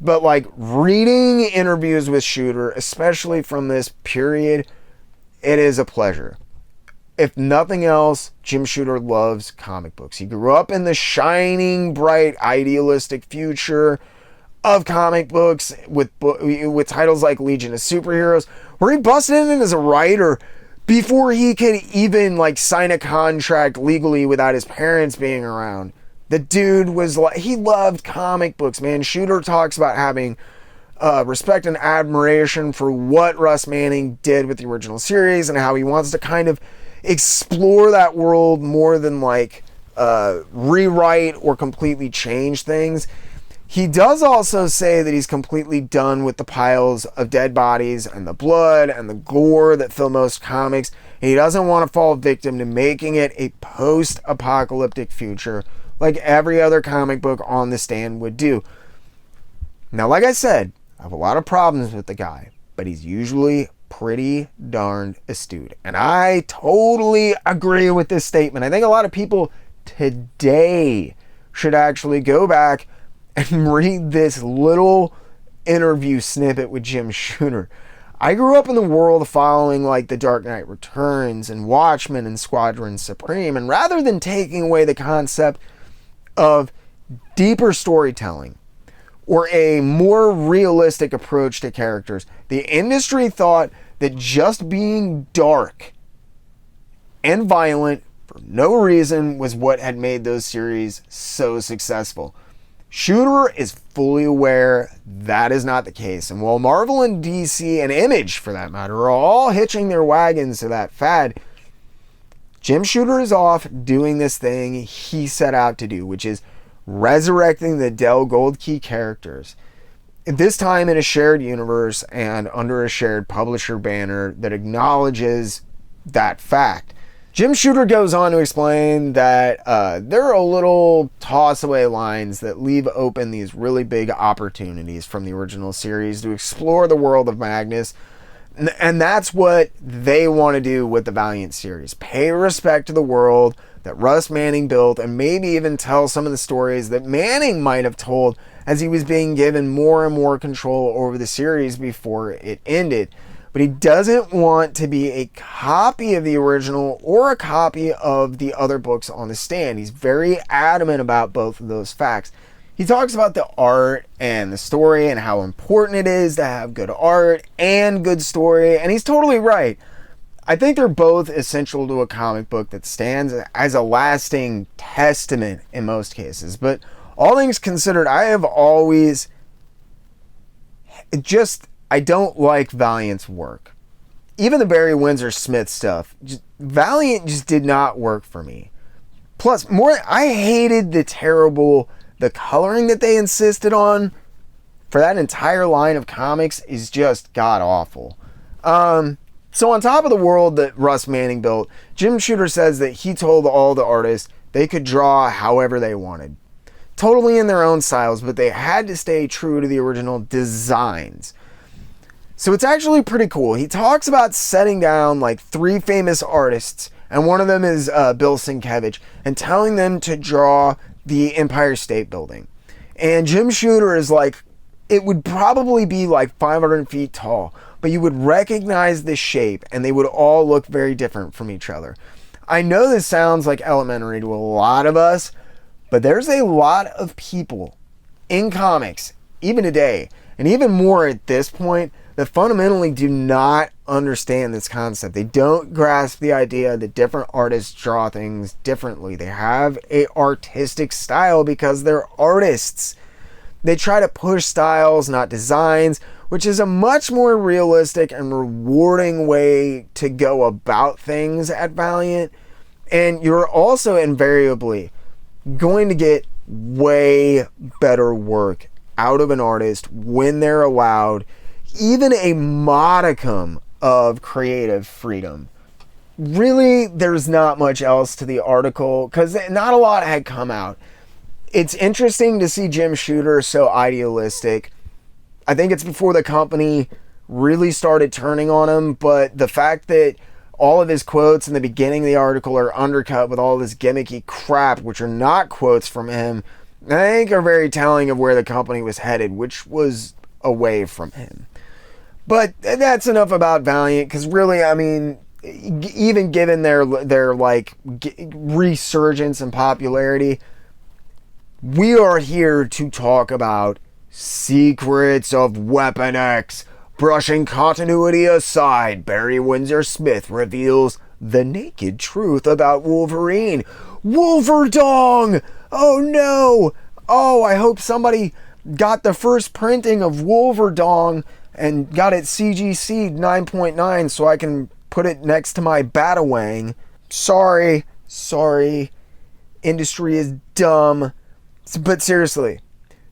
But, like, reading interviews with Shooter, especially from this period, it is a pleasure. If nothing else, Jim Shooter loves comic books. He grew up in the shining, bright, idealistic future of comic books with titles like Legion of Superheroes, where he busted in as a writer before he could even, like, sign a contract legally without his parents being around. The dude was like, he loved comic books, man. Shooter talks about having respect and admiration for what Russ Manning did with the original series and how he wants to kind of explore that world more than like rewrite or completely change things. He does also say that he's completely done with the piles of dead bodies and the blood and the gore that fill most comics. And he doesn't want to fall victim to making it a post-apocalyptic future like every other comic book on the stand would do. Now, like I said, I have a lot of problems with the guy, but he's usually pretty darn astute. And I totally agree with this statement. I think a lot of people today should actually go back and read this little interview snippet with Jim Shooter. I grew up in the world following like The Dark Knight Returns and Watchmen and Squadron Supreme, and rather than taking away the concept of deeper storytelling or a more realistic approach to characters, the industry thought that just being dark and violent for no reason was what had made those series so successful. Shooter is fully aware that is not the case, and while Marvel and DC and Image, for that matter, are all hitching their wagons to that fad, Jim Shooter is off doing this thing he set out to do, which is resurrecting the Del Gold Key characters. This time in a shared universe and under a shared publisher banner that acknowledges that fact. Jim Shooter goes on to explain that there are little toss-away lines that leave open these really big opportunities from the original series to explore the world of Magnus. And that's what they want to do with the Valiant series. Pay respect to the world that Russ Manning built, and maybe even tell some of the stories that Manning might have told as he was being given more and more control over the series before it ended. But he doesn't want to be a copy of the original or a copy of the other books on the stand. He's very adamant about both of those facts. He talks about the art and the story and how important it is to have good art and good story, and he's totally right. I think they're both essential to a comic book that stands as a lasting testament in most cases. But all things considered, I have always I don't like Valiant's work. Even the Barry Windsor Smith stuff, Valiant just did not work for me. Plus, I hated the coloring that they insisted on for that entire line of comics is just god-awful. So on top of the world that Russ Manning built, Jim Shooter says that he told all the artists they could draw however they wanted. Totally in their own styles, but they had to stay true to the original designs. So it's actually pretty cool. He talks about setting down like 3 famous artists, and one of them is Bill Sienkiewicz, and telling them to draw the Empire State Building. And Jim Shooter is like, it would probably be like 500 feet tall, but you would recognize the shape and they would all look very different from each other. I know this sounds like elementary to a lot of us, but there's a lot of people in comics, even today, and even more at this point, that fundamentally do not understand this concept. They don't grasp the idea that different artists draw things differently. They have an artistic style because they're artists. They try to push styles, not designs, which is a much more realistic and rewarding way to go about things at Valiant. And you're also invariably going to get way better work out of an artist when they're allowed even a modicum of creative freedom. Really, there's not much else to the article because not a lot had come out. It's interesting to see Jim Shooter so idealistic. I think it's before the company really started turning on him, but the fact that all of his quotes in the beginning of the article are undercut with all this gimmicky crap, which are not quotes from him, I think are very telling of where the company was headed, which was away from him. But that's enough about Valiant, because really, I mean, even given their like resurgence in popularity, we are here to talk about Secrets of Weapon X. Brushing continuity aside, Barry Windsor-Smith reveals the naked truth about Wolverine. Wolverdong! Oh no! Oh, I hope somebody got the first printing of Wolverdong and got it CGC'd 9.9 so I can put it next to my Batawang. Sorry. Industry is dumb. But seriously,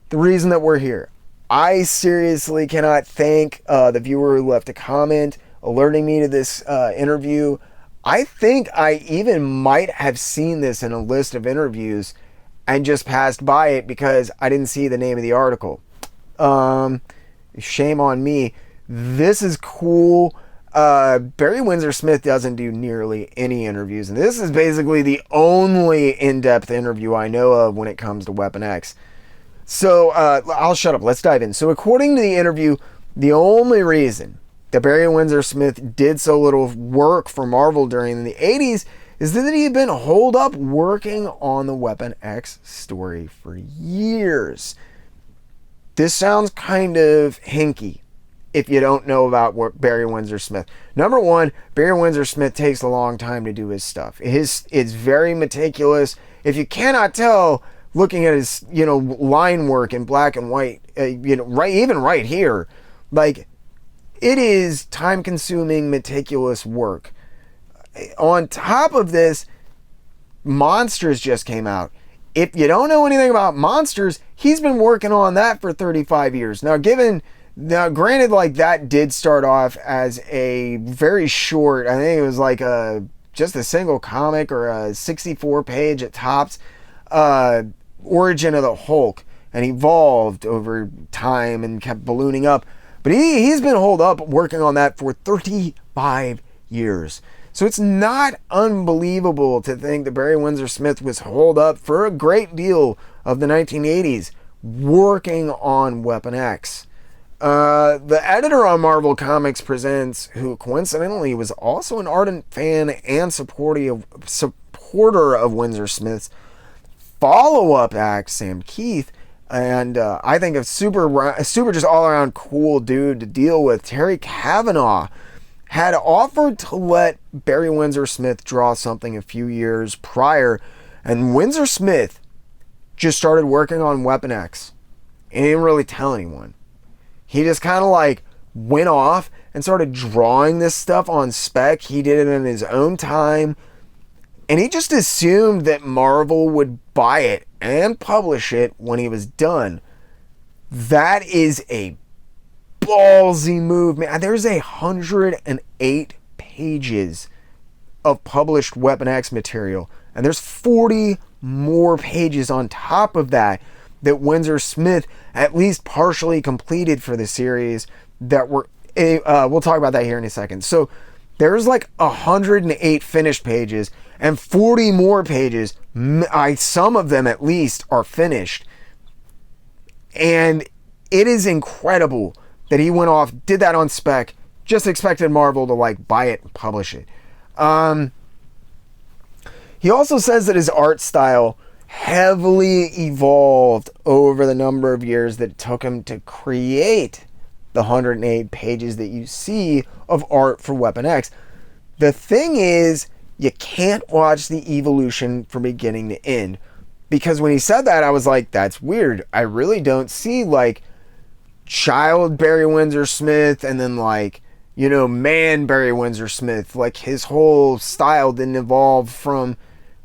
the reason that we're here, I seriously cannot thank the viewer who left a comment alerting me to this interview. I think I even might have seen this in a list of interviews and just passed by it because I didn't see the name of the article. Shame on me. This is cool. Barry Windsor-Smith doesn't do nearly any interviews, and this is basically the only in-depth interview I know of when it comes to Weapon X. So, I'll shut up. Let's dive in. So, according to the interview, the only reason that Barry Windsor-Smith did so little work for Marvel during the 80s is that he had been holed up working on the Weapon X story for years. This sounds kind of hinky if you don't know about Barry Windsor-Smith. Number one, Barry Windsor-Smith takes a long time to do his stuff. It's very meticulous. If you cannot tell, looking at his, line work in black and white, right here, like, it is time-consuming, meticulous work. On top of this, Monsters just came out. If you don't know anything about Monsters, he's been working on that for 35 years. Now, granted, like, that did start off as a very short, I think it was like just a single comic or a 64-page at tops, origin of the Hulk, and evolved over time and kept ballooning up. But he's been holed up working on that for 35 years. So it's not unbelievable to think that Barry Windsor-Smith was holed up for a great deal of the 1980s working on Weapon X. The editor on Marvel Comics Presents, who coincidentally was also an ardent fan and supporter of Windsor-Smith's follow-up act, Sam Keith, and I think a super just all-around cool dude to deal with, Terry Kavanagh, had offered to let Barry Windsor-Smith draw something a few years prior, and Windsor-Smith just started working on Weapon X. He didn't really tell anyone. He just kind of like went off and started drawing this stuff on spec. He did it in his own time, and he just assumed that Marvel would buy it and publish it when he was done. That is a ballsy move, man. There's 108 pages of published Weapon X material, and there's 40 more pages on top of that Windsor-Smith at least partially completed for the series that were, we'll talk about that here in a second. So there's like 108 finished pages and 40 more pages, some of them at least, are finished. And it is incredible that he went off, did that on spec, just expected Marvel to like buy it and publish it. He also says that his art style heavily evolved over the number of years that it took him to create the 108 pages that you see of art for Weapon X. The thing is, you can't watch the evolution from beginning to end. Because when he said that, I was like, that's weird. I really don't see like child Barry Windsor-Smith and then like, man Barry Windsor Smith. Like, his whole style didn't evolve from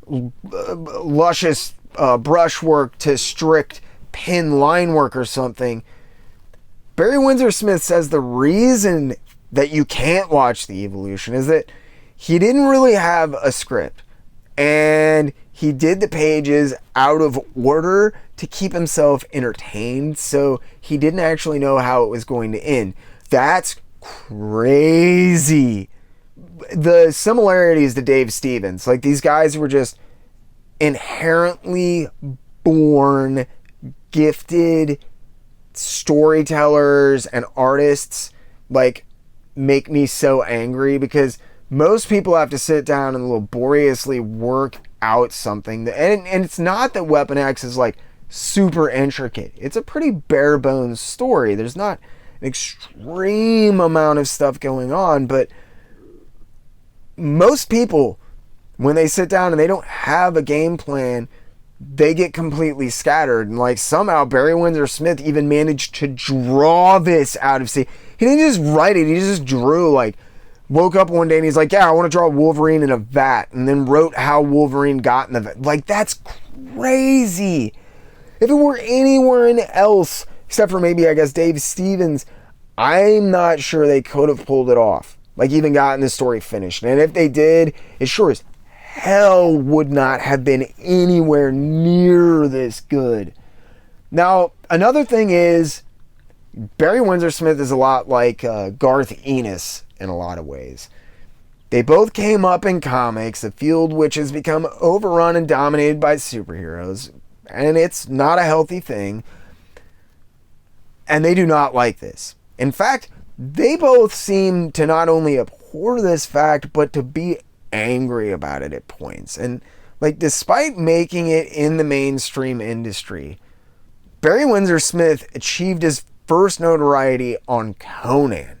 luscious brushwork to strict pin line work or something. Barry Windsor Smith says the reason that you can't watch the evolution is that he didn't really have a script, and he did the pages out of order to keep himself entertained, so he didn't actually know how it was going to end. That's crazy. The similarities to Dave Stevens, like, these guys were just inherently born gifted storytellers and artists, like, make me so angry, because most people have to sit down and laboriously work out something. And it's not that Weapon X is, like, super intricate. It's a pretty bare bones story. There's not an extreme amount of stuff going on, but most people, when they sit down and they don't have a game plan, they get completely scattered. And, like, somehow Barry Windsor Smith even managed to draw this out of sea. He didn't just write it, he just drew, like, woke up one day and he's like, yeah, I want to draw Wolverine in a vat, and then wrote how Wolverine got in the vat. Like, that's crazy. If it were anyone else, except for maybe, I guess, Dave Stevens, I'm not sure they could have pulled it off. Like, even gotten the story finished. And if they did, it sure as hell would not have been anywhere near this good. Now, another thing is, Barry Windsor Smith is a lot like Garth Ennis in a lot of ways. They both came up in comics, a field which has become overrun and dominated by superheroes, and it's not a healthy thing, and they do not like this. In fact, they both seem to not only abhor this fact, but to be angry about it at points. And, like, despite making it in the mainstream industry, Barry Windsor Smith achieved his first notoriety on Conan.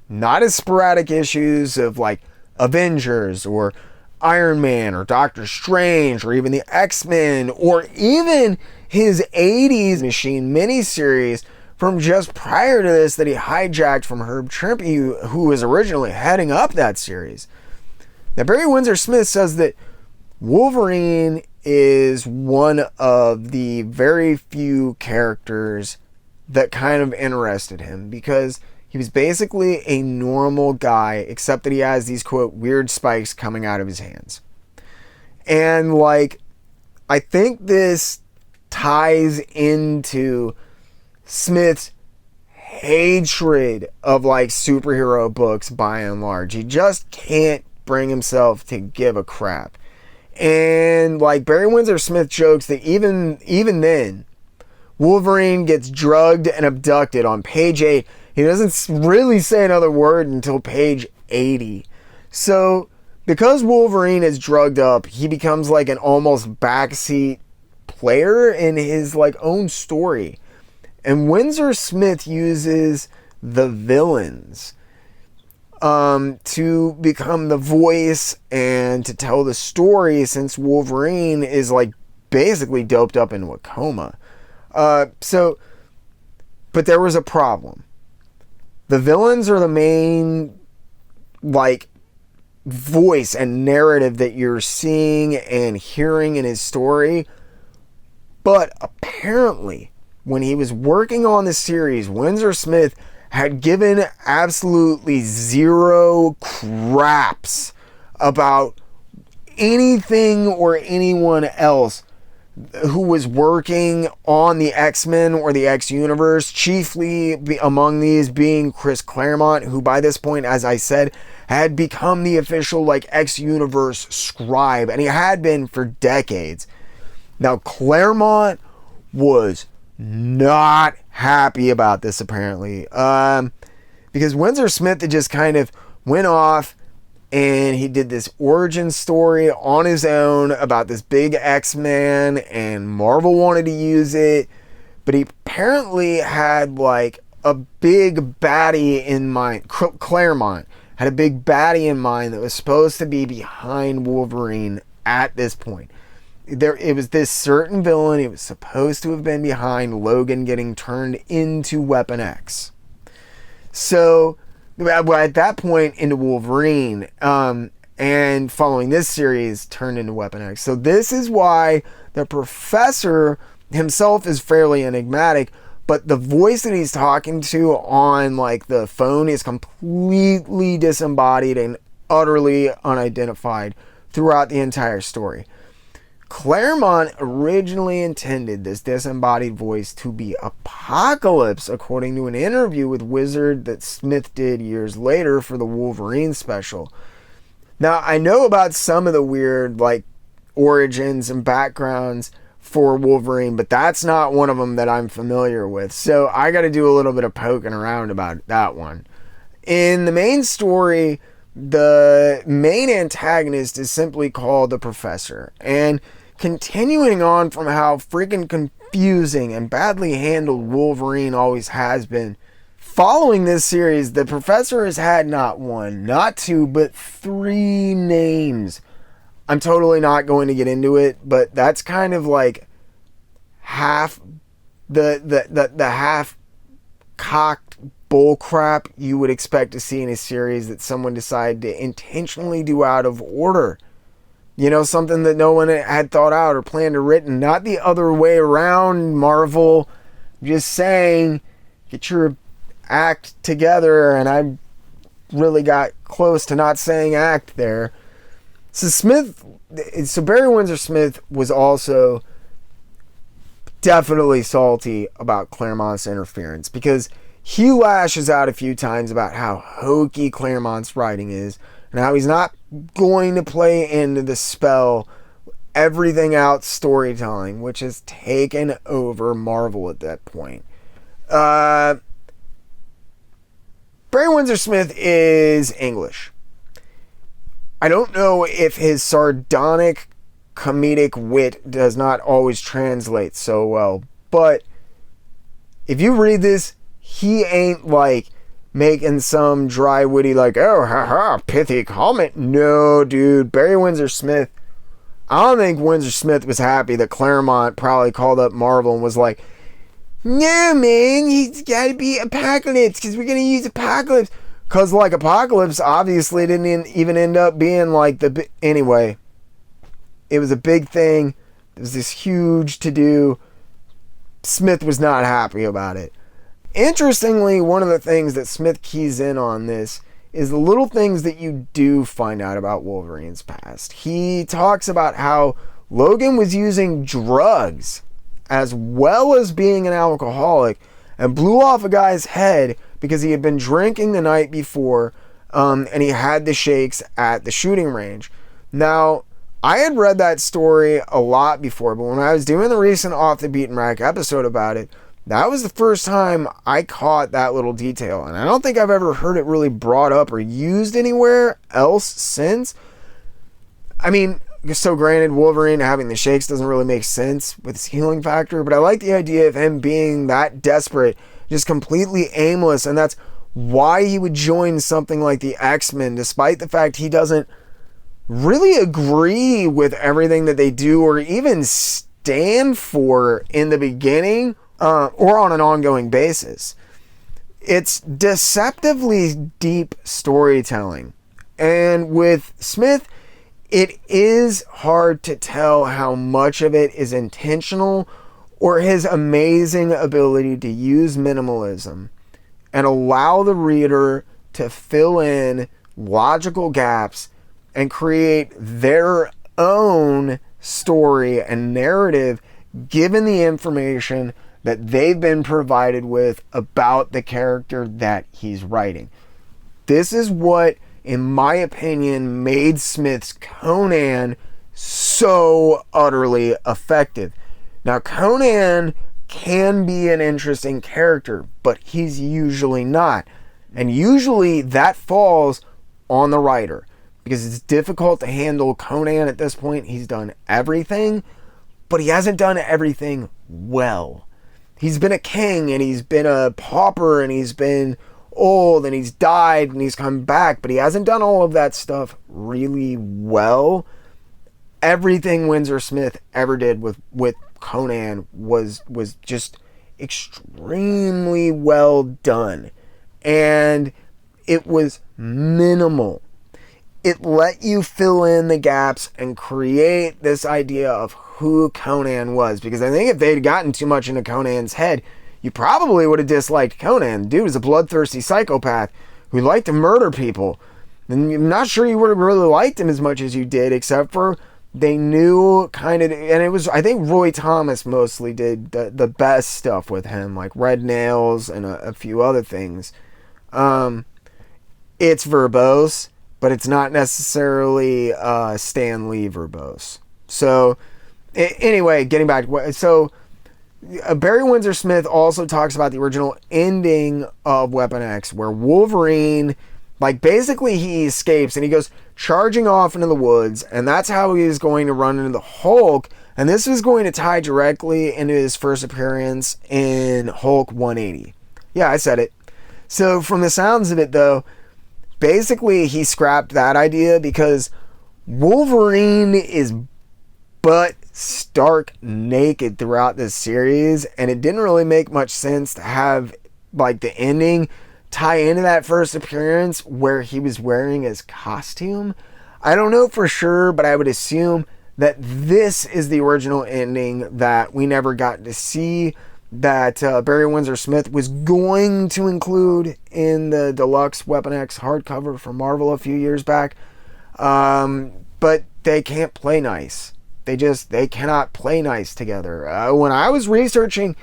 Not as sporadic issues of, like, Avengers or Iron Man or Doctor Strange or even the X-Men or even his 80s Machine miniseries from just prior to this that he hijacked from Herb Trimpe, who was originally heading up that series. Now, Barry Windsor Smith says that Wolverine is one of the very few characters that kind of interested him, because he was basically a normal guy, except that he has these, quote, weird spikes coming out of his hands. And, like, I think this ties into Smith's hatred of, like, superhero books by and large. He just can't bring himself to give a crap. And, like, Barry Windsor Smith jokes that even then, Wolverine gets drugged and abducted on page 8. He doesn't really say another word until page 80. So, because Wolverine is drugged up, he becomes like an almost backseat player in his, like, own story. And Windsor Smith uses the villains to become the voice and to tell the story, since Wolverine is, like, basically doped up into a coma. But there was a problem. The villains are the main, like, voice and narrative that you're seeing and hearing in his story. But apparently, when he was working on the series, Windsor Smith had given absolutely zero craps about anything or anyone else who was working on the X-Men or the X-Universe, chiefly among these being Chris Claremont, who by this point, as I said, had become the official, like, X-Universe scribe, and he had been for decades. Now, Claremont was not happy about this, apparently, because Windsor Smith had just kind of went off and he did this origin story on his own about this big X-Man, and Marvel wanted to use it, but he apparently had, like, a big baddie in mind. Claremont had a big baddie in mind that was supposed to be behind Wolverine at this point. It was this certain villain. It was supposed to have been behind Logan getting turned into Weapon X. So at that point into Wolverine, and following this series turned into Weapon X. So this is why the Professor himself is fairly enigmatic, but the voice that he's talking to on like the phone is completely disembodied and utterly unidentified throughout the entire story. Claremont originally intended this disembodied voice to be Apocalypse, according to an interview with Wizard that Smith did years later for the Wolverine special. Now, I know about some of the weird like origins and backgrounds for Wolverine, but that's not one of them that I'm familiar with. So I got to do a little bit of poking around about that one. In the main story, the main antagonist is simply called the Professor. And continuing on from how freaking confusing and badly handled Wolverine always has been, following this series, the Professor has had not one, not two, but 3 names. I'm totally not going to get into it, but that's kind of like half the half cocked bullcrap you would expect to see in a series that someone decided to intentionally do out of order. You know, something that no one had thought out or planned or written. Not the other way around, Marvel. Just saying, get your act together, and I really got close to not saying act there. So Barry Windsor Smith was also definitely salty about Claremont's interference, because he lashes out a few times about how hokey Claremont's writing is and how he's not going to play into the spell everything out storytelling, which has taken over Marvel at that point. Barry Windsor Smith is English. I don't know if his sardonic comedic wit does not always translate so well, but if you read this, he ain't like making some dry witty like, oh haha, pithy comment. No, dude, Barry Windsor Smith, I don't think Windsor Smith was happy that Claremont probably called up Marvel and was like, no man, he's gotta be Apocalypse because we're gonna use Apocalypse. Because like Apocalypse obviously didn't even end up being like anyway, it was a big thing. It was this huge to-do. Smith was not happy about it. Interestingly, one of the things that Smith keys in on this is the little things that you do find out about Wolverine's past. He talks about how Logan was using drugs as well as being an alcoholic and blew off a guy's head because he had been drinking the night before, and he had the shakes at the shooting range. Now, I had read that story a lot before, but when I was doing the recent Off the Beaten Rack episode about it, that was the first time I caught that little detail. And I don't think I've ever heard it really brought up or used anywhere else since. I mean, so granted, Wolverine having the shakes doesn't really make sense with his healing factor, but I like the idea of him being that desperate, just completely aimless, and that's why he would join something like the X-Men, despite the fact he doesn't really agree with everything that they do or even stand for in the beginning or on an ongoing basis. It's deceptively deep storytelling, and with Smith, it is hard to tell how much of it is intentional or his amazing ability to use minimalism and allow the reader to fill in logical gaps and create their own story and narrative given the information that they've been provided with about the character that he's writing. This is what, in my opinion, made Smith's Conan so utterly effective. Now, Conan can be an interesting character, but he's usually not. And usually that falls on the writer, because it's difficult to handle Conan at this point. He's done everything, but he hasn't done everything well. He's been a king, and he's been a pauper, and he's been old, and he's died, and he's come back, but he hasn't done all of that stuff really well. Everything Windsor Smith ever did with Conan was just extremely well done. And it was minimal. It let you fill in the gaps and create this idea of who Conan was. Because I think if they'd gotten too much into Conan's head, you probably would have disliked Conan. Dude was a bloodthirsty psychopath who liked to murder people. And I'm not sure you would have really liked him as much as you did, except for they knew kind of, and it was, I think Roy Thomas mostly did the best stuff with him, like Red Nails and a few other things. It's verbose, but it's not necessarily Stan Lee verbose. So, anyway, getting back to so Barry Windsor Smith also talks about the original ending of Weapon X, where Wolverine, like, basically he escapes and he goes charging off into the woods, and that's how he is going to run into the Hulk. And this is going to tie directly into his first appearance in Hulk 180. Yeah, I said it. So from the sounds of it, though, basically he scrapped that idea because Wolverine is butt stark naked throughout this series, and it didn't really make much sense to have, like, the ending tie into that first appearance where he was wearing his costume. I don't know for sure, but I would assume that this is the original ending that we never got to see, that Barry Windsor Smith was going to include in the deluxe Weapon X hardcover from Marvel a few years back. But they can't play nice. They cannot play nice together. When I was researching,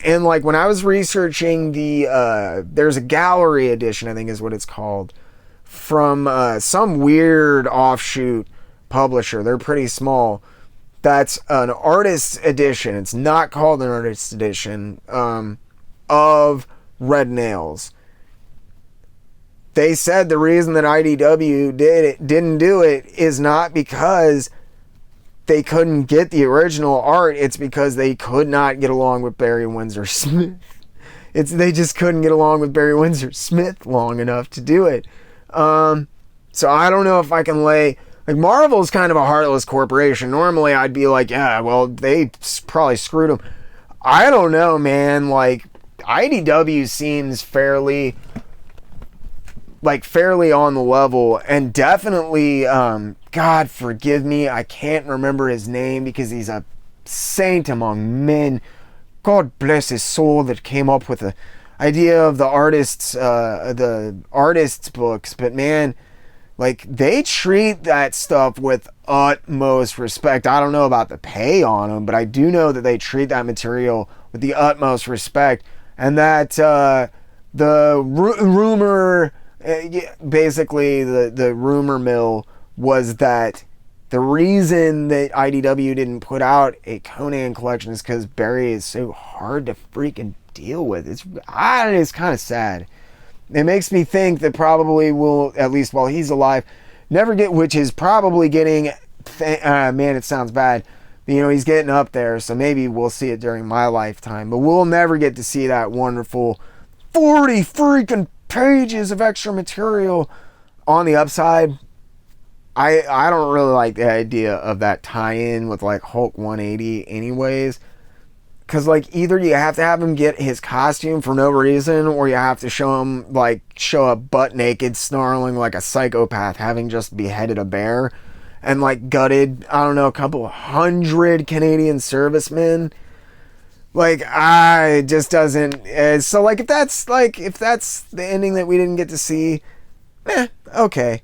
there's a gallery edition, I think is what it's called, from some weird offshoot publisher. They're pretty small. That's an artist's edition. It's not called an artist's edition of Red Nails. They said the reason that IDW didn't do it is not because they couldn't get the original art. It's because they could not get along with Barry Windsor Smith. They just couldn't get along with Barry Windsor Smith long enough to do it. So I don't know if I can lay... Like, Marvel's kind of a heartless corporation. Normally I'd be like, yeah, well, they probably screwed them. I don't know, man. Like, IDW seems fairly on the level, and definitely, God forgive me, I can't remember his name because he's a saint among men. God bless his soul that came up with the idea of the artists books. But man, like, they treat that stuff with utmost respect. I don't know about the pay on them, but I do know that they treat that material with the utmost respect. And that the rumor, basically the rumor mill was that the reason that IDW didn't put out a Conan collection is because Barry is so hard to freaking deal with. It's kind of sad. It makes me think that probably will, at least while he's alive, never get, which is probably getting, man, it sounds bad. You know, he's getting up there, so maybe we'll see it during my lifetime. But we'll never get to see that wonderful 40 freaking pages of extra material. On the upside, I don't really like the idea of that tie-in with, like, Hulk 180 anyways. Because, like, either you have to have him get his costume for no reason, or you have to show up butt naked, snarling like a psychopath, having just beheaded a bear, and, like, gutted, I don't know, a couple 100 Canadian servicemen. Like, it just doesn't... So, like, if that's the ending that we didn't get to see, okay.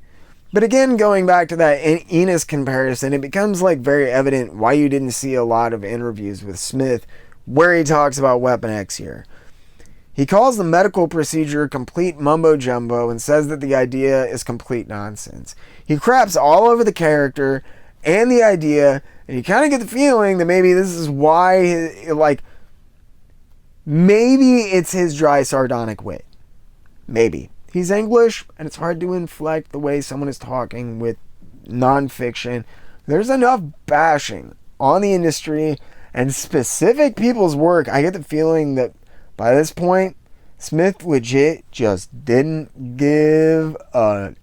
But again, going back to that Enos comparison, it becomes, like, very evident why you didn't see a lot of interviews with Smith where he talks about Weapon X here. He calls the medical procedure complete mumbo-jumbo and says that the idea is complete nonsense. He craps all over the character and the idea, and you kind of get the feeling that maybe this is why, like, maybe it's his dry, sardonic wit. Maybe. He's English, and it's hard to inflect the way someone is talking with nonfiction. There's enough bashing on the industry and specific people's work. I get the feeling that by this point, Smith legit just didn't give a...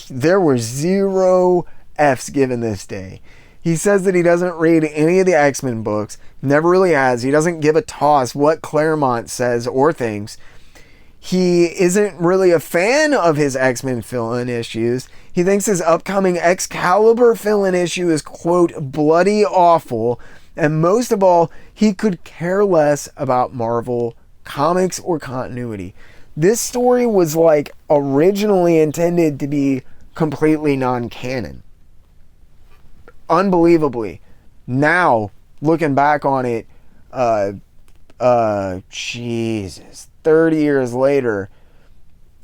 There were 0 F's given this day. He says that he doesn't read any of the X-Men books. Never really has. He doesn't give a toss what Claremont says or thinks. He isn't really a fan of his X-Men fill-in issues. He thinks his upcoming Excalibur fill-in issue is, quote, bloody awful. And most of all, he could care less about Marvel comics or continuity. This story was like originally intended to be completely non-canon. Unbelievably. Now, looking back on it, Jesus, 30 years later,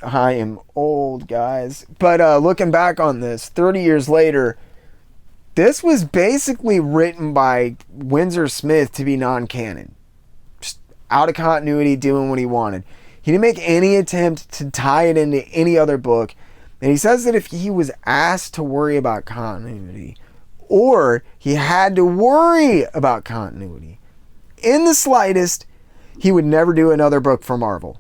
I am old, guys. But looking back on this, 30 years later, this was basically written by Windsor Smith to be non-canon. Just out of continuity, doing what he wanted. He didn't make any attempt to tie it into any other book. And he says that if he was asked to worry about continuity, or he had to worry about continuity, in the slightest, he would never do another book for Marvel.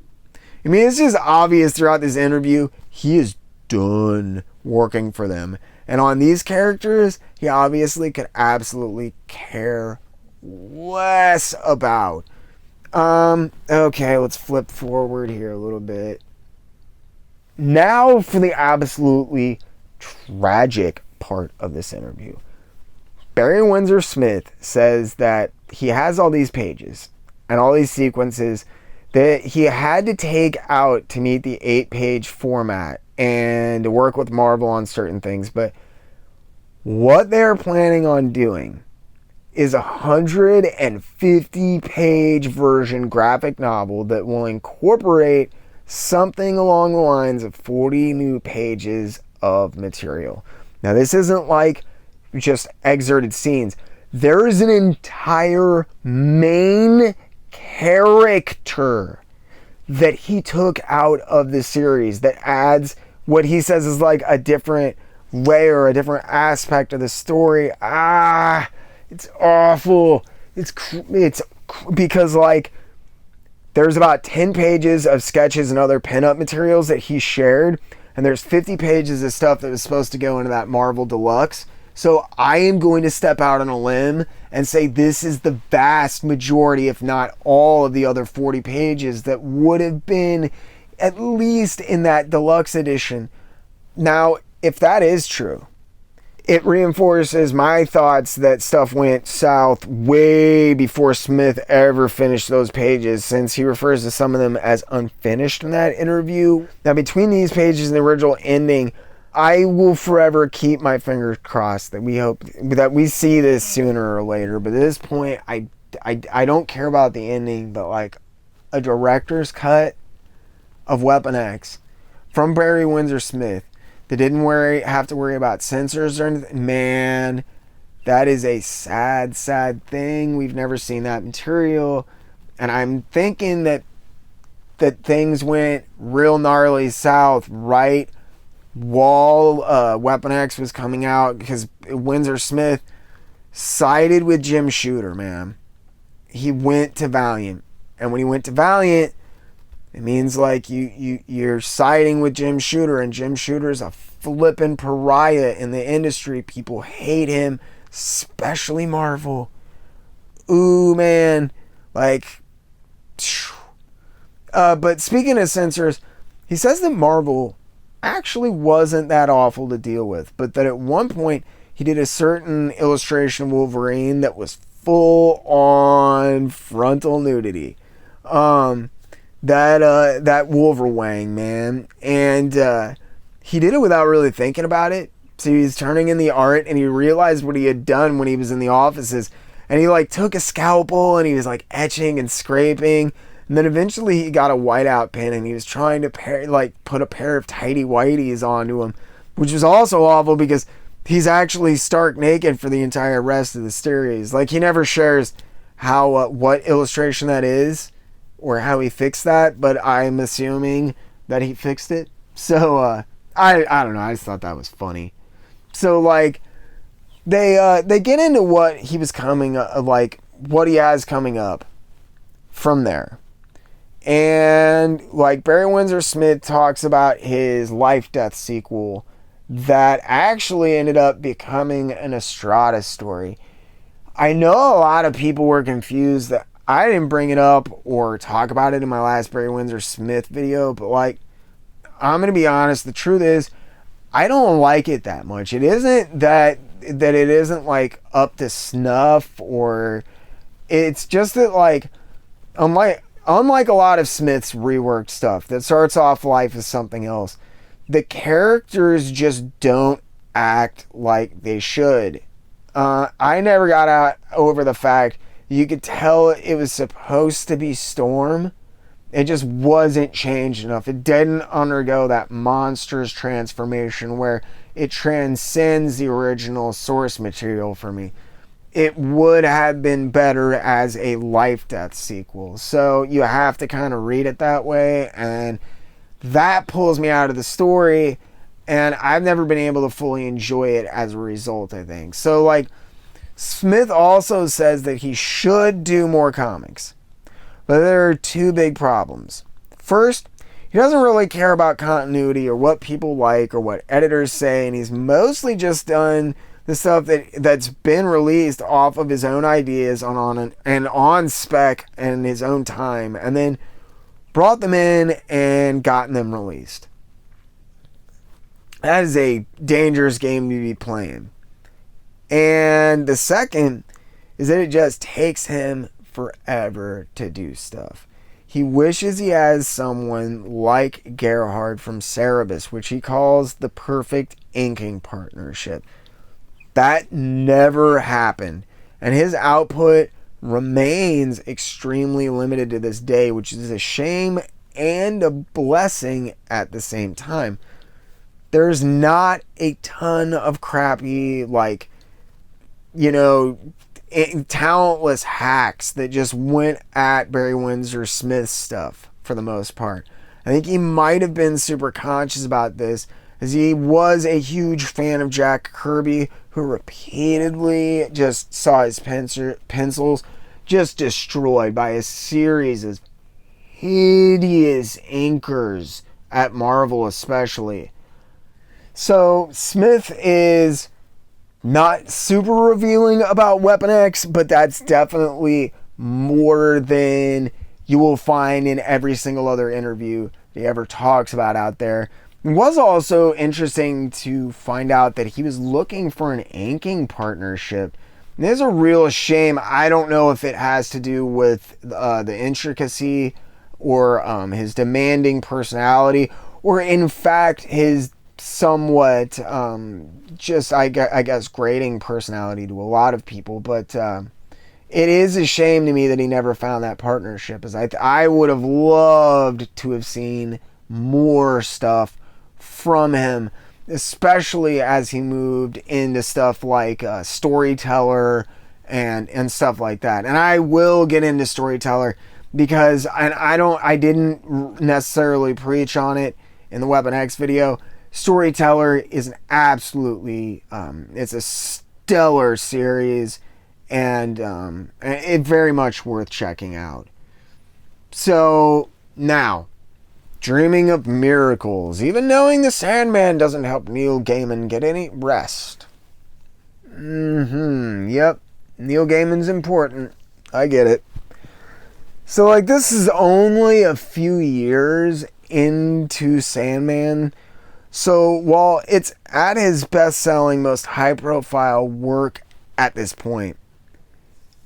I mean, it's just obvious throughout this interview, he is done working for them. And on these characters, he obviously could absolutely care less about. Okay, let's flip forward here a little bit. Now for the absolutely tragic part of this interview. Barry Windsor Smith says that he has all these pages and all these sequences that he had to take out to meet the 8-page format and to work with Marvel on certain things. But what they're planning on doing is a 150-page version graphic novel that will incorporate something along the lines of 40 new pages of material. Now, this isn't like just excerpted scenes. There is an entire main character that he took out of the series that adds what he says is like a different layer, a different aspect of the story. It's awful. It's because like there's about 10 pages of sketches and other pinup materials that he shared, and there's 50 pages of stuff that was supposed to go into that Marvel Deluxe. So I am going to step out on a limb and say this is the vast majority, if not all, of the other 40 pages that would have been at least in that deluxe edition. Now, if that is true, it reinforces my thoughts that stuff went south way before Smith ever finished those pages, since he refers to some of them as unfinished in that interview. Now, between these pages and the original ending, I will forever keep my fingers crossed that we hope that we see this sooner or later. But at this point, I don't care about the ending, but like a director's cut of Weapon X from Barry Windsor Smith that didn't have to worry about censors or anything. Man, that is a sad, sad thing. We've never seen that material. And I'm thinking that things went real gnarly south right while Weapon X was coming out, because Windsor Smith sided with Jim Shooter, man. He went to Valiant. And when he went to Valiant, it means like you're siding with Jim Shooter, and Jim Shooter's a flippin' pariah in the industry. People hate him, especially Marvel. Ooh, man. Like, but speaking of censors, he says that Marvel actually wasn't that awful to deal with, but that at one point he did a certain illustration of Wolverine that was full on frontal nudity. That Wolverwang, man. And he did it without really thinking about it. So he was turning in the art, and he realized what he had done when he was in the offices, and he like took a scalpel and he was like etching and scraping. And then eventually he got a whiteout pen, and he was trying to put a pair of tighty whities onto him, which was also awful because he's actually stark naked for the entire rest of the series. Like, he never shares how what illustration that is or how he fixed that, but I'm assuming that he fixed it. So I don't know. I just thought that was funny. So like they get into what he was what he has coming up from there. And like Barry Windsor Smith talks about his Life Death sequel that actually ended up becoming an Estrada story. I know a lot of people were confused that I didn't bring it up or talk about it in my last Barry Windsor Smith video, but like, I'm going to be honest, the truth is, I don't like it that much. It isn't that it isn't like up to snuff, or it's just that like, unlike a lot of Smith's reworked stuff that starts off life as something else, the characters just don't act like they should. I never got over the fact you could tell it was supposed to be Storm. It just wasn't changed enough. It didn't undergo that monster's transformation where it transcends the original source material for me. It would have been better as a Life Death sequel. So you have to kind of read it that way, and that pulls me out of the story, and I've never been able to fully enjoy it as a result, I think. So like, Smith also says that he should do more comics. But there are two big problems. First, he doesn't really care about continuity or what people like or what editors say, and he's mostly just done the stuff that's been released off of his own ideas on spec and his own time, and then brought them in and gotten them released. That is a dangerous game to be playing. And the second is that it just takes him forever to do stuff. He wishes he has someone like Gerhard from Cerebus, which he calls the perfect inking partnership. That never happened, and his output remains extremely limited to this day, which is a shame and a blessing at the same time. There's not a ton of crappy, like, you know, talentless hacks that just went at Barry Windsor Smith's stuff for the most part. I think he might have been super conscious about this, as he was a huge fan of Jack Kirby, who repeatedly just saw his pencils just destroyed by a series of hideous inkers at Marvel especially. So Smith is not super revealing about Weapon X, but that's definitely more than you will find in every single other interview he ever talks about out there. It was also interesting to find out that he was looking for an inking partnership. And this is a real shame. I don't know if it has to do with the intricacy or his demanding personality, or in fact his somewhat just I guess grating personality to a lot of people, but it is a shame to me that he never found that partnership, as I would have loved to have seen more stuff from him, especially as he moved into stuff like Storyteller and stuff like that. And I will get into Storyteller because I didn't necessarily preach on it in the Weapon X video. Storyteller is an absolutely it's a stellar series, and it very much worth checking out. So now, dreaming of miracles, even knowing the Sandman doesn't help Neil Gaiman get any rest. Yep, Neil Gaiman's important. I get it. So like, this is only a few years into Sandman. So while it's at his best-selling, most high-profile work at this point,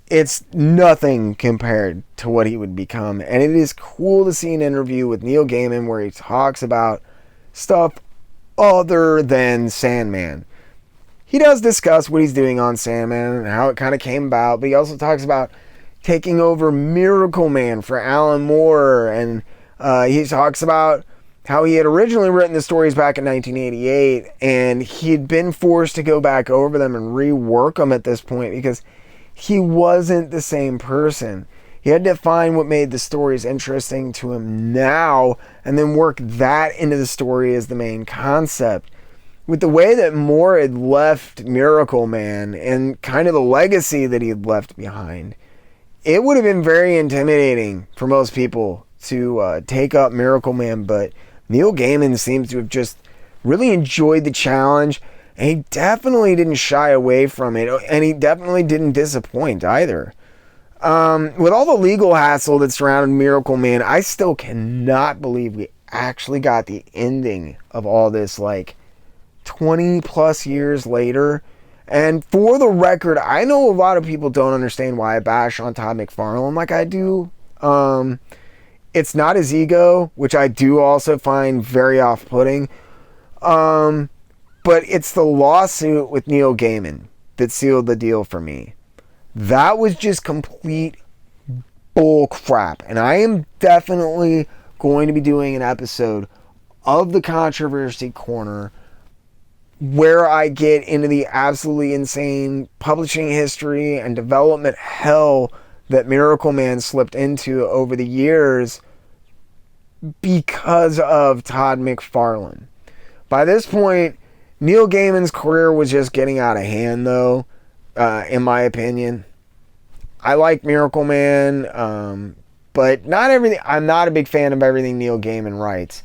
it's nothing compared to what he would become. And it is cool to see an interview with Neil Gaiman where he talks about stuff other than Sandman. He does discuss what he's doing on Sandman and how it kind of came about, but he also talks about taking over Miracle Man for Alan Moore, and he talks about how he had originally written the stories back in 1988, and he'd been forced to go back over them and rework them at this point because he wasn't the same person. He had to find what made the stories interesting to him now and then work that into the story as the main concept. With the way that Moore had left Miracle Man and kind of the legacy that he had left behind, it would have been very intimidating for most people to take up Miracle Man, but Neil Gaiman seems to have just really enjoyed the challenge, and he definitely didn't shy away from it, and he definitely didn't disappoint either. With all the legal hassle that surrounded Miracle Man, I still cannot believe we actually got the ending of all this, like, 20 plus years later. And for the record, I know a lot of people don't understand why I bash on Todd McFarlane like I do. It's not his ego, which I do also find very off-putting. But it's the lawsuit with Neil Gaiman that sealed the deal for me. That was just complete bull crap. And I am definitely going to be doing an episode of the Controversy Corner where I get into the absolutely insane publishing history and development hell that Miracle Man slipped into over the years because of Todd McFarlane. By this point, Neil Gaiman's career was just getting out of hand, though, in my opinion. I like Miracle Man, but not everything. I'm not a big fan of everything Neil Gaiman writes.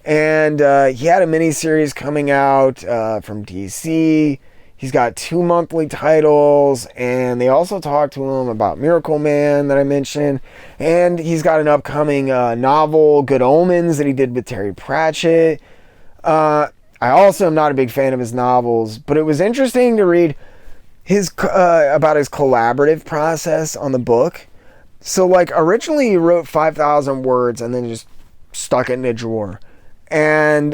And he had a miniseries coming out from DC. He's got 2 monthly titles, and they also talked to him about Miracle Man that I mentioned. And he's got an upcoming novel, Good Omens, that he did with Terry Pratchett. I also am not a big fan of his novels, but it was interesting to read his about his collaborative process on the book. So, like, originally he wrote 5,000 words and then just stuck it in a drawer. And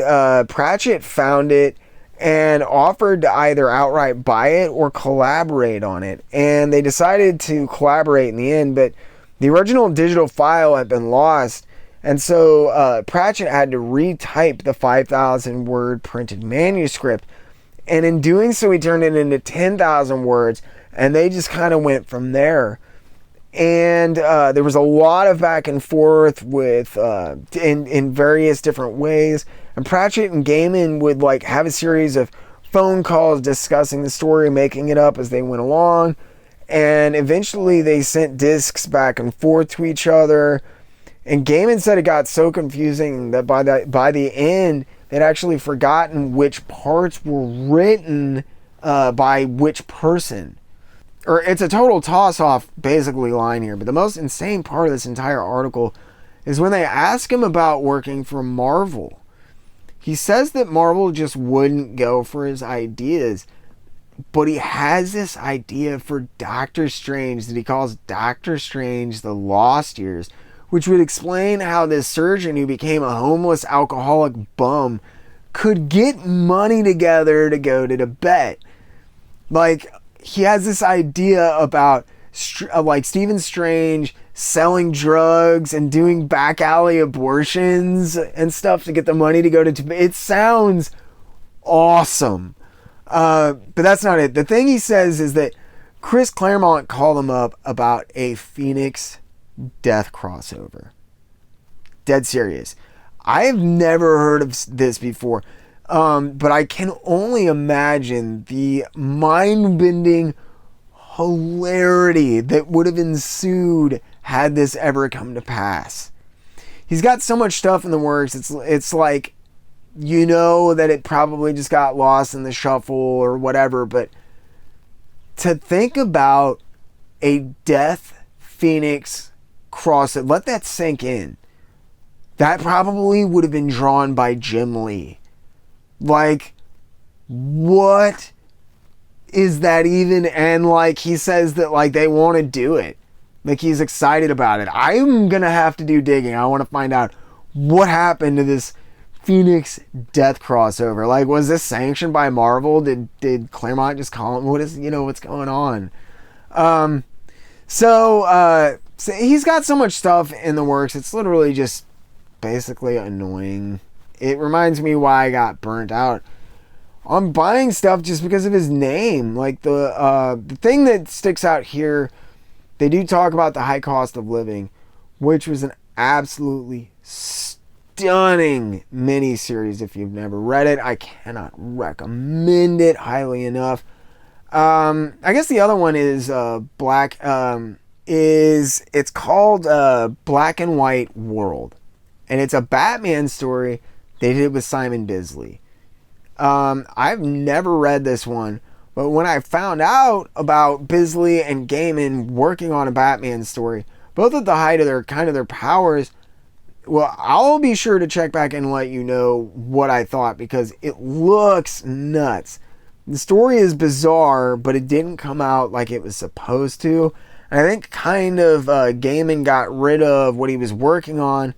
Pratchett found it and offered to either outright buy it or collaborate on it. And they decided to collaborate in the end, but the original digital file had been lost. And so Pratchett had to retype the 5,000 word printed manuscript. And in doing so, he turned it into 10,000 words. And they just kind of went from there. And there was a lot of back and forth with in various different ways. And Pratchett and Gaiman would like have a series of phone calls discussing the story, making it up as they went along. And eventually they sent discs back and forth to each other. And Gaiman said it got so confusing that by the end, they'd actually forgotten which parts were written by which person. Or it's a total toss-off, basically, line here. But the most insane part of this entire article is when they ask him about working for Marvel. He says that Marvel just wouldn't go for his ideas. But he has this idea for Doctor Strange that he calls Doctor Strange the Lost Years, which would explain how this surgeon who became a homeless alcoholic bum could get money together to go to Tibet. Like, he has this idea about like Stephen Strange selling drugs and doing back alley abortions and stuff to get the money to go to Tibet. It sounds awesome. But that's not it. The thing he says is that Chris Claremont called him up about a Phoenix Death crossover. Dead serious. I've never heard of this before. But I can only imagine the mind-bending hilarity that would have ensued had this ever come to pass. He's got so much stuff in the works. It's like, you know, that it probably just got lost in the shuffle or whatever. But to think about a Death Phoenix cross, let that sink in. That probably would have been drawn by Jim Lee. Like, what is that even? And like, he says that like they want to do it. Like, he's excited about it. I'm gonna have to do digging. I want to find out what happened to this Phoenix Death crossover. Like, was this sanctioned by Marvel? Did Claremont just call him? What's going on? So he's got so much stuff in the works. It's literally just basically annoying. It reminds me why I got burnt out on buying stuff just because of his name. Like, the thing that sticks out here, they do talk about the high cost of living, which was an absolutely stunning miniseries. If you've never read it, I cannot recommend it highly enough. I guess the other one is it's called Black and White World, and it's a Batman story they did with Simon Bisley. I've never read this one, But when I found out about Bisley and Gaiman working on a Batman story, both at the height of their powers, well, I'll be sure to check back and let you know what I thought, because it looks nuts. The story is bizarre, but it didn't come out like it was supposed to. And I think Gaiman got rid of what he was working on,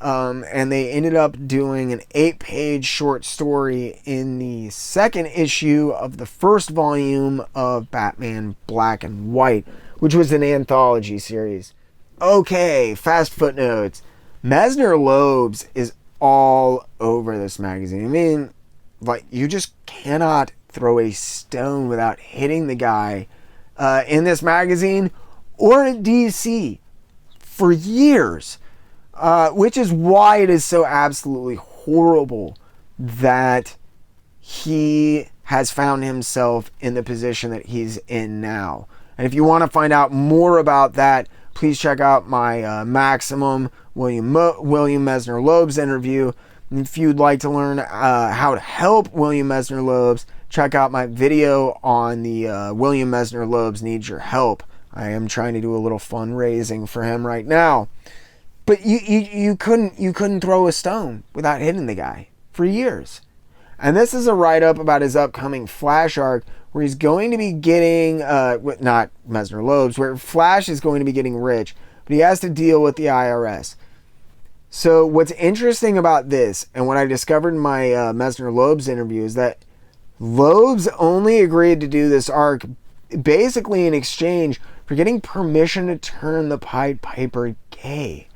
and they ended up doing an 8-page short story in the second issue of the first volume of Batman Black and White, which was an anthology series. Okay, fast footnotes. Messner-Loebs is all over this magazine. I mean, like, you just cannot throw a stone without hitting the guy in this magazine or at DC for years, which is why it is so absolutely horrible that he has found himself in the position that he's in now. And if you want to find out more about that, please check out my Maximum William Messner-Loebs interview. And if you'd like to learn how to help William Messner-Loebs, check out my video on the William Messner-Loebs Needs Your Help. I am trying to do a little fundraising for him right now. But you couldn't throw a stone without hitting the guy for years. And this is a write-up about his upcoming Flash arc, where he's going to be getting, not Messner-Loebs, where Flash is going to be getting rich, but he has to deal with the IRS. So what's interesting about this, and what I discovered in my Messner-Loebs interview, is that Loebs only agreed to do this arc basically in exchange for getting permission to turn the Pied Piper gay.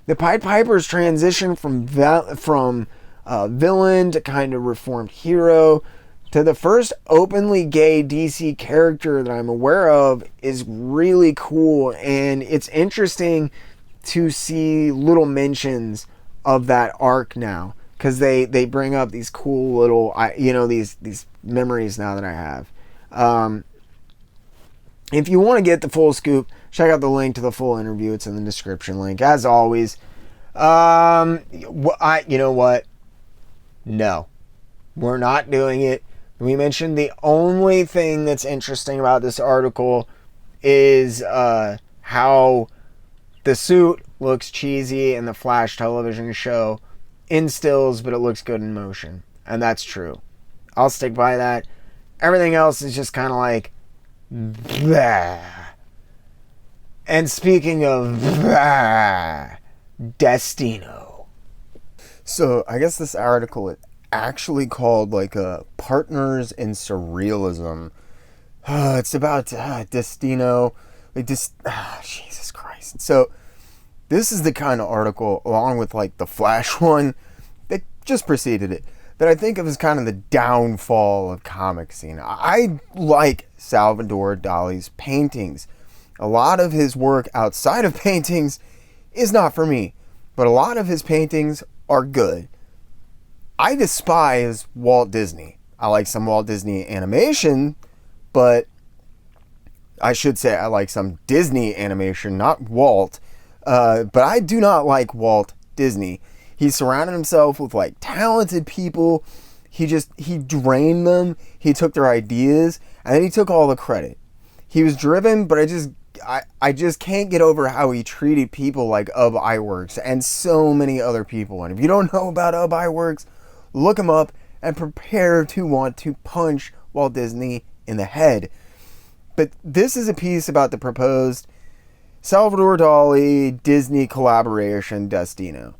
The Pied Piper's transition from villain to kind of reformed hero to the first openly gay DC character that I'm aware of is really cool, and it's interesting to see little mentions of that arc now, because they bring up these cool little, these memories now that I have. If you want to get the full scoop, check out the link to the full interview. It's in the description link, as always. You know what? No, we're not doing it. We mentioned the only thing that's interesting about this article is how the suit looks cheesy in the Flash television show in stills, but it looks good in motion. And that's true. I'll stick by that. Everything else is just kind of like, bah. And speaking of bah, Destino. So I guess this article is actually called like Partners in Surrealism. It's about Destino. Jesus Christ. So this is the kind of article, along with like the Flash one that just preceded it, that I think of as kind of the downfall of comic scene. I like Salvador Dali's paintings. A lot of his work outside of paintings is not for me, but a lot of his paintings are good. I despise Walt Disney. I like some Walt Disney animation, but I should say I like some Disney animation, not Walt. But I do not like Walt Disney. He surrounded himself with like talented people. He drained them. He took their ideas, and then he took all the credit. He was driven, but I just can't get over how he treated people like Ub Iwerks and so many other people. And if you don't know about Ub Iwerks, look him up and prepare to want to punch Walt Disney in the head. But this is a piece about the proposed Salvador Dali Disney collaboration, Destino.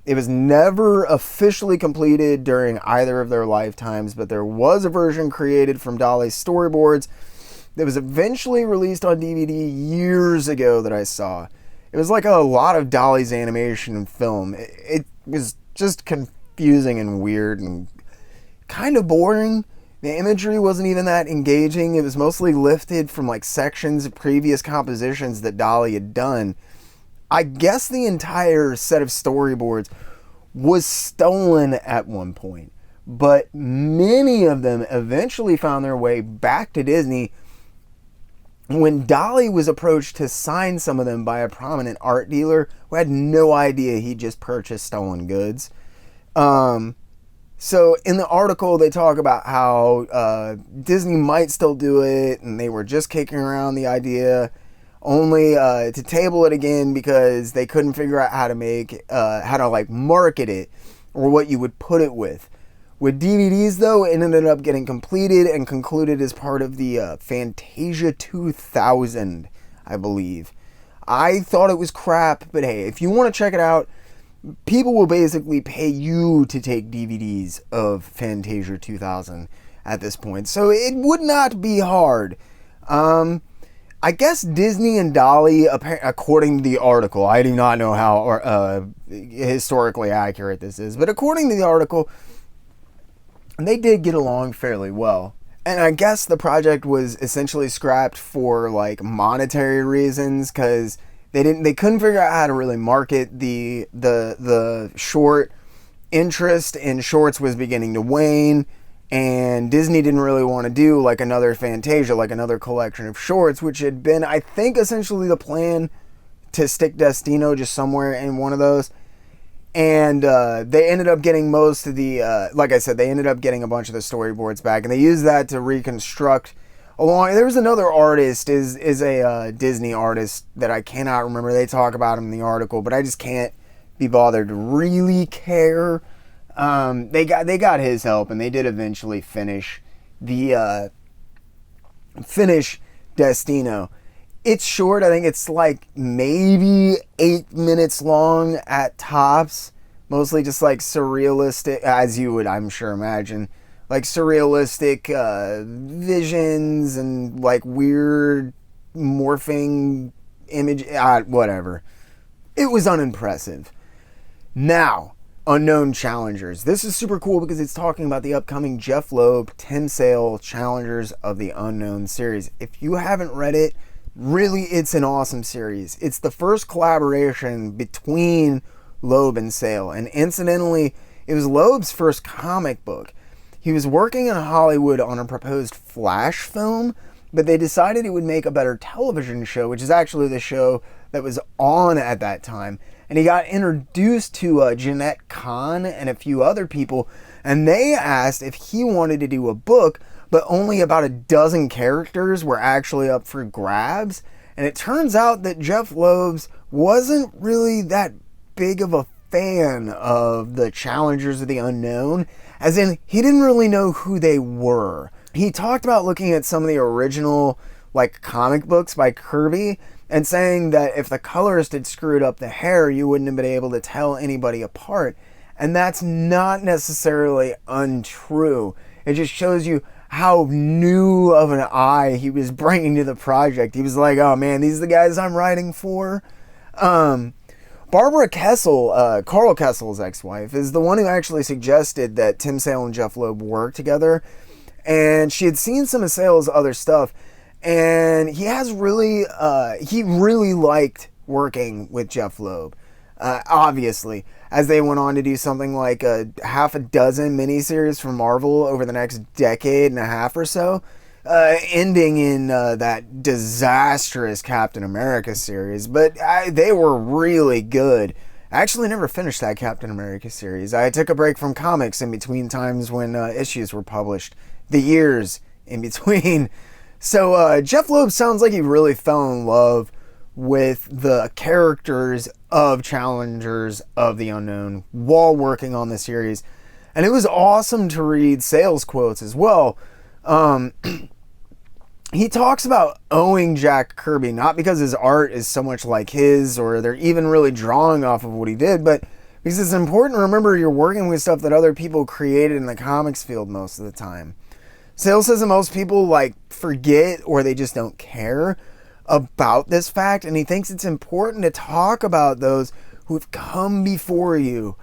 It was never officially completed during either of their lifetimes, but there was a version created from Dali's storyboards that was eventually released on DVD years ago that I saw. It was like a lot of Dali's animation and film. It was just confusing and weird and kind of boring. The imagery wasn't even that engaging. It was mostly lifted from like sections of previous compositions that Dali had done. I guess the entire set of storyboards was stolen at one point, but many of them eventually found their way back to Disney when Dali was approached to sign some of them by a prominent art dealer who had no idea he just purchased stolen goods. So in the article, they talk about how Disney might still do it, and they were just kicking around the idea, only to table it again because they couldn't figure out how to like market it or what you would put it with. With DVDs, though, it ended up getting completed and concluded as part of the Fantasia 2000, I believe. I thought it was crap, but hey, if you want to check it out, people will basically pay you to take DVDs of Fantasia 2000 at this point. So it would not be hard. I guess Disney and Dolly, according to the article, I do not know how historically accurate this is, but according to the article, they did get along fairly well. And I guess the project was essentially scrapped for like monetary reasons because they couldn't figure out how to really market the short. Interest in shorts was beginning to wane, and Disney didn't really want to do like another Fantasia, like another collection of shorts, which had been, I think, essentially the plan to stick Destino just somewhere in one of those. And they ended up getting most of the, like I said, they ended up getting a bunch of the storyboards back, and they used that to reconstruct along. There was another artist, is a Disney artist that I cannot remember. They talk about him in the article, but I just can't be bothered to really care. They got his help, and they did eventually finish Destino. It's short. I think it's like maybe 8 minutes long at tops. Mostly just like surrealistic, as you would, I'm sure, imagine. Like surrealistic visions and like weird morphing image, whatever. It was unimpressive. Now, Unknown Challengers. This is super cool because it's talking about the upcoming Jeff Loeb, Tim Sale Challengers of the Unknown series. If you haven't read it, really, it's an awesome series. It's the first collaboration between Loeb and Sale, and incidentally, it was Loeb's first comic book. He was working in Hollywood on a proposed Flash film, but they decided it would make a better television show, which is actually the show that was on at that time. And he got introduced to Jeanette Kahn and a few other people, and they asked if he wanted to do a book, but only about a dozen characters were actually up for grabs. And it turns out that Jeff Loebs wasn't really that big of a fan of the Challengers of the Unknown, as in he didn't really know who they were. He talked about looking at some of the original like comic books by Kirby and saying that if the colorist had screwed up the hair, you wouldn't have been able to tell anybody apart. And that's not necessarily untrue. It just shows you how new of an eye he was bringing to the project. He was like, oh man, these are the guys I'm writing for. Barbara Kessel, Carl Kessel's ex-wife, is the one who actually suggested that Tim Sale and Jeff Loeb work together. And she had seen some of Sale's other stuff, and he really liked working with Jeff Loeb. Obviously, as they went on to do something like a half a dozen miniseries for Marvel over the next decade and a half or so, ending in that disastrous Captain America series. But they were really good. I actually never finished that Captain America series. I took a break from comics in between times when issues were published. The years in between. So Jeff Loeb sounds like he really fell in love with the characters of Challengers of the Unknown while working on the series. And it was awesome to read Sale's quotes as well. He talks about owing Jack Kirby, not because his art is so much like his or they're even really drawing off of what he did, but because it's important to remember you're working with stuff that other people created in the comics field most of the time. Sale says that most people like forget or they just don't care about this fact, and he thinks it's important to talk about those who've come before you.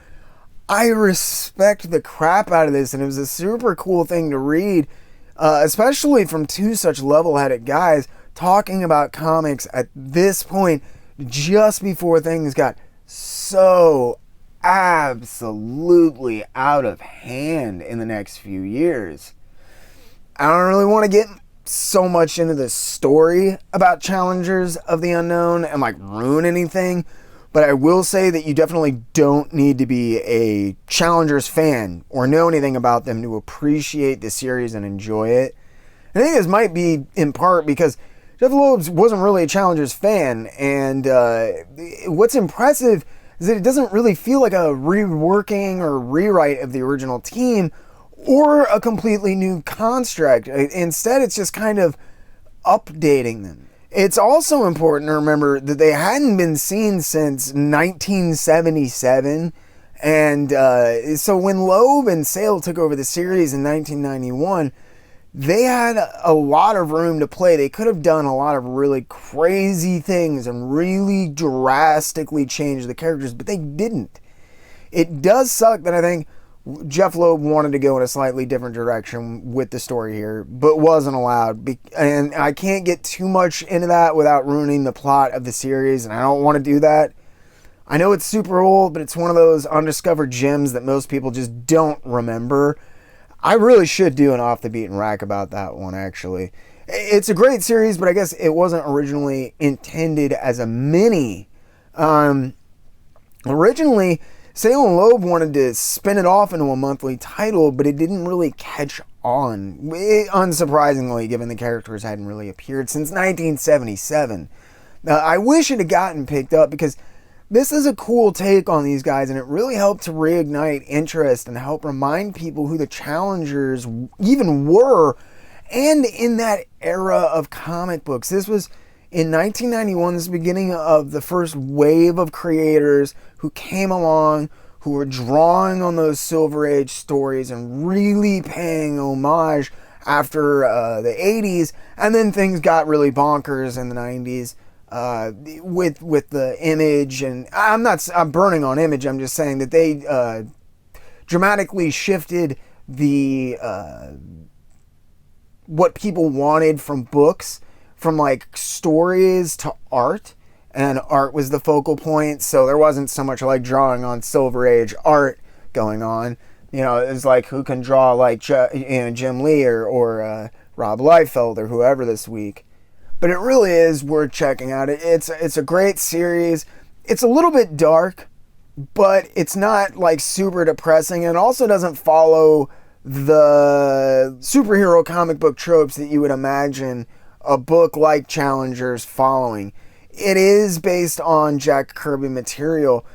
I respect the crap out of this, and it was a super cool thing to read, especially from two such level-headed guys talking about comics at this point, just before things got so absolutely out of hand in the next few years. I don't really want to get so much into the story about Challengers of the Unknown and like ruin anything, But I will say that you definitely don't need to be a Challengers fan or know anything about them to appreciate the series and enjoy it. I think this might be in part because Jeff Loebs wasn't really a Challengers fan, and what's impressive is that it doesn't really feel like a reworking or rewrite of the original team or a completely new construct. Instead, it's just kind of updating them. It's also important to remember that they hadn't been seen since 1977, and so when Loeb and Sale took over the series in 1991, they had a lot of room to play. They could have done a lot of really crazy things and really drastically changed the characters, but they didn't. It does suck that I think Jeff Loeb wanted to go in a slightly different direction with the story here, but wasn't allowed. And I can't get too much into that without ruining the plot of the series, and I don't want to do that. I know it's super old, but it's one of those undiscovered gems that most people just don't remember. I really should do an Off the Beaten Rack about that one, actually. It's a great series, but I guess it wasn't originally intended as a mini. Originally, Sale and Loeb wanted to spin it off into a monthly title, but it didn't really catch on. Unsurprisingly, given the characters hadn't really appeared since 1977. I wish it had gotten picked up because this is a cool take on these guys, and it really helped to reignite interest and help remind people who the Challengers even were, and in that era of comic books. This was in 1991, this is the beginning of the first wave of creators who came along, who were drawing on those Silver Age stories and really paying homage after the 80s, and then things got really bonkers in the 90s. With the Image, and I'm burning on Image. I'm just saying that they dramatically shifted the what people wanted from books, from like stories to art, and art was the focal point. So there wasn't so much like drawing on Silver Age art going on. You know, it was like who can draw like Jim Lee or Rob Liefeld or whoever this week. But it really is worth checking out. It's a great series. It's a little bit dark, but it's not like super depressing. And it also doesn't follow the superhero comic book tropes that you would imagine a book like Challengers following. It is based on Jack Kirby material,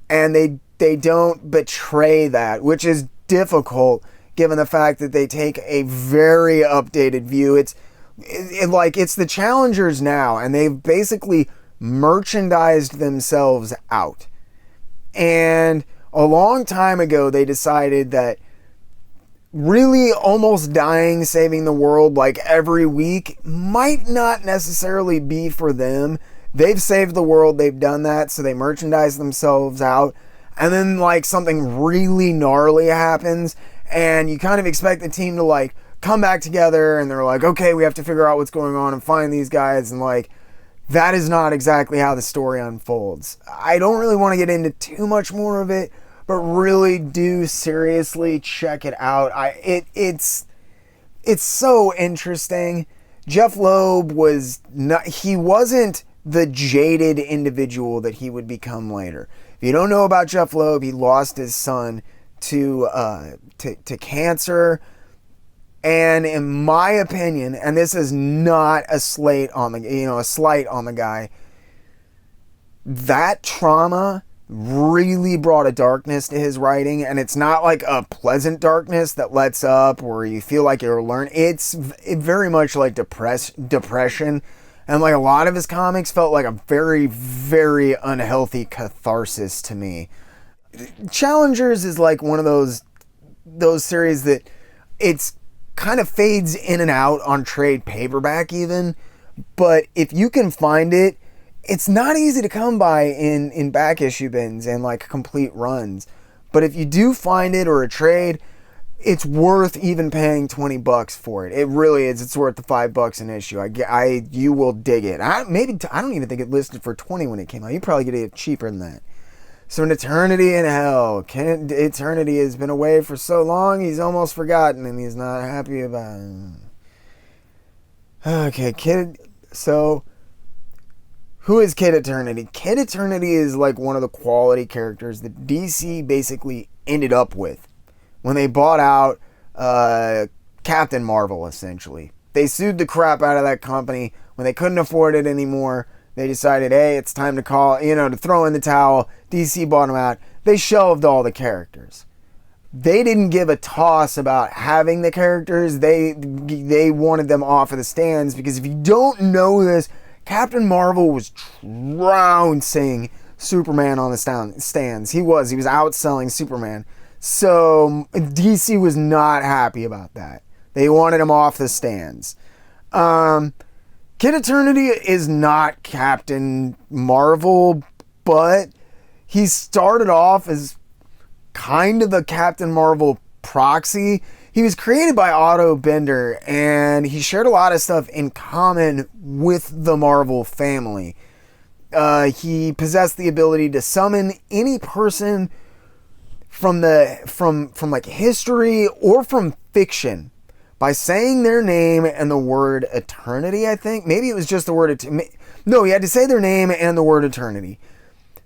and they don't betray that, which is difficult given the fact that they take a very updated view. It's the Challengers now, and they've basically merchandised themselves out. And a long time ago, they decided that really almost dying, saving the world like every week might not necessarily be for them. They've saved the world, they've done that, so they merchandise themselves out. And then like something really gnarly happens, and you kind of expect the team to like come back together, and they're like, okay, we have to figure out what's going on and find these guys, and like that is not exactly how the story unfolds. I don't really want to get into too much more of it, but really do seriously check it out. It's so interesting. Jeff Loeb wasn't the jaded individual that he would become later. If you don't know about Jeff Loeb, he lost his son to cancer. And in my opinion, and this is not a slight on the guy, that trauma really brought a darkness to his writing, and it's not like a pleasant darkness that lets up or you feel like you're learning. It's very much like depression, and like a lot of his comics felt like a very, very unhealthy catharsis to me. Challengers is like one of those series that it's kind of fades in and out on trade paperback even, but if you can find it, it's not easy to come by in back issue bins and like complete runs. But if you do find it or a trade, it's worth even paying $20 for it. It really is. It's worth the $5 an issue. You will dig it. I don't even think it listed for $20 when it came out. You probably get it cheaper than that. So an Eternity in Hell. Eternity has been away for so long, he's almost forgotten, and he's not happy about it. Okay, kid. So, who is Kid Eternity? Kid Eternity is like one of the quality characters that DC basically ended up with when they bought out Captain Marvel, essentially. They sued the crap out of that company. When they couldn't afford it anymore, they decided, hey, it's time to to throw in the towel. DC bought them out. They shelved all the characters. They didn't give a toss about having the characters. They wanted them off of the stands, because if you don't know this, Captain Marvel was trouncing Superman on the stands. He was outselling Superman. So DC was not happy about that. They wanted him off the stands. Kid Eternity is not Captain Marvel, but he started off as kind of the Captain Marvel proxy. He was created by Otto Bender, and he shared a lot of stuff in common with the Marvel family. He possessed the ability to summon any person from like history or from fiction by saying their name and the word eternity, I think. Maybe it was just the word no, he had to say their name and the word eternity.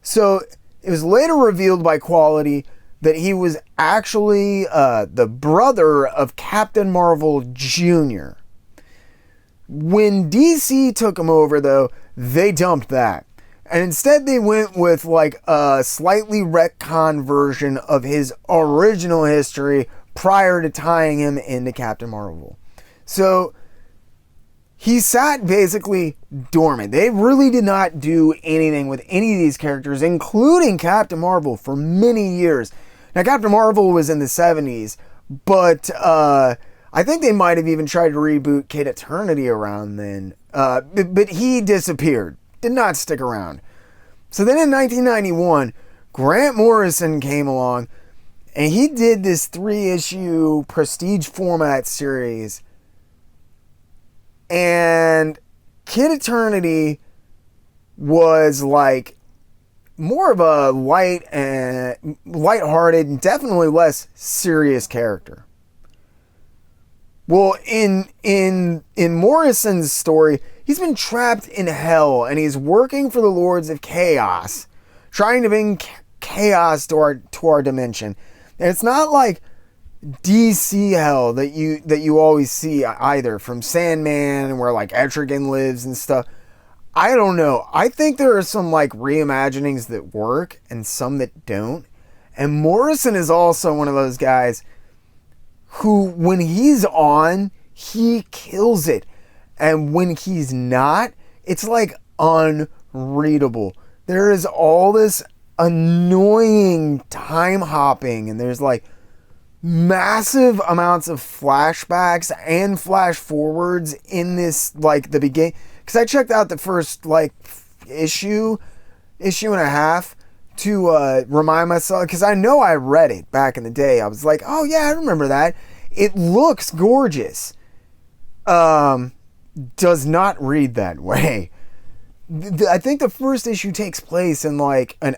So it was later revealed by Quality that he was actually the brother of Captain Marvel Jr. When DC took him over, though, they dumped that. And instead they went with like a slightly retcon version of his original history prior to tying him into Captain Marvel. So he sat basically dormant. They really did not do anything with any of these characters, including Captain Marvel, for many years. Now, Captain Marvel was in the 70s, but I think they might have even tried to reboot Kid Eternity around then. But he disappeared. Did not stick around. So then in 1991, Grant Morrison came along, and he did this 3-issue prestige format series. And Kid Eternity was like more of a lighthearted and definitely less serious character. Well, in Morrison's story, he's been trapped in hell, and he's working for the Lords of Chaos, trying to bring chaos to our dimension. And it's not like DC hell that you always see either, from Sandman, where like Etrigan lives and stuff. I don't know. I think there are some like reimaginings that work and some that don't. And Morrison is also one of those guys who, when he's on, he kills it. And when he's not, it's like unreadable. There is all this annoying time hopping, and there's like massive amounts of flashbacks and flash forwards in this, like the beginning. Because I checked out the first like issue and a half to remind myself, because I know I read it back in the day. I was like, oh yeah, I remember that. It looks gorgeous. Does not read that way. I think the first issue takes place in like an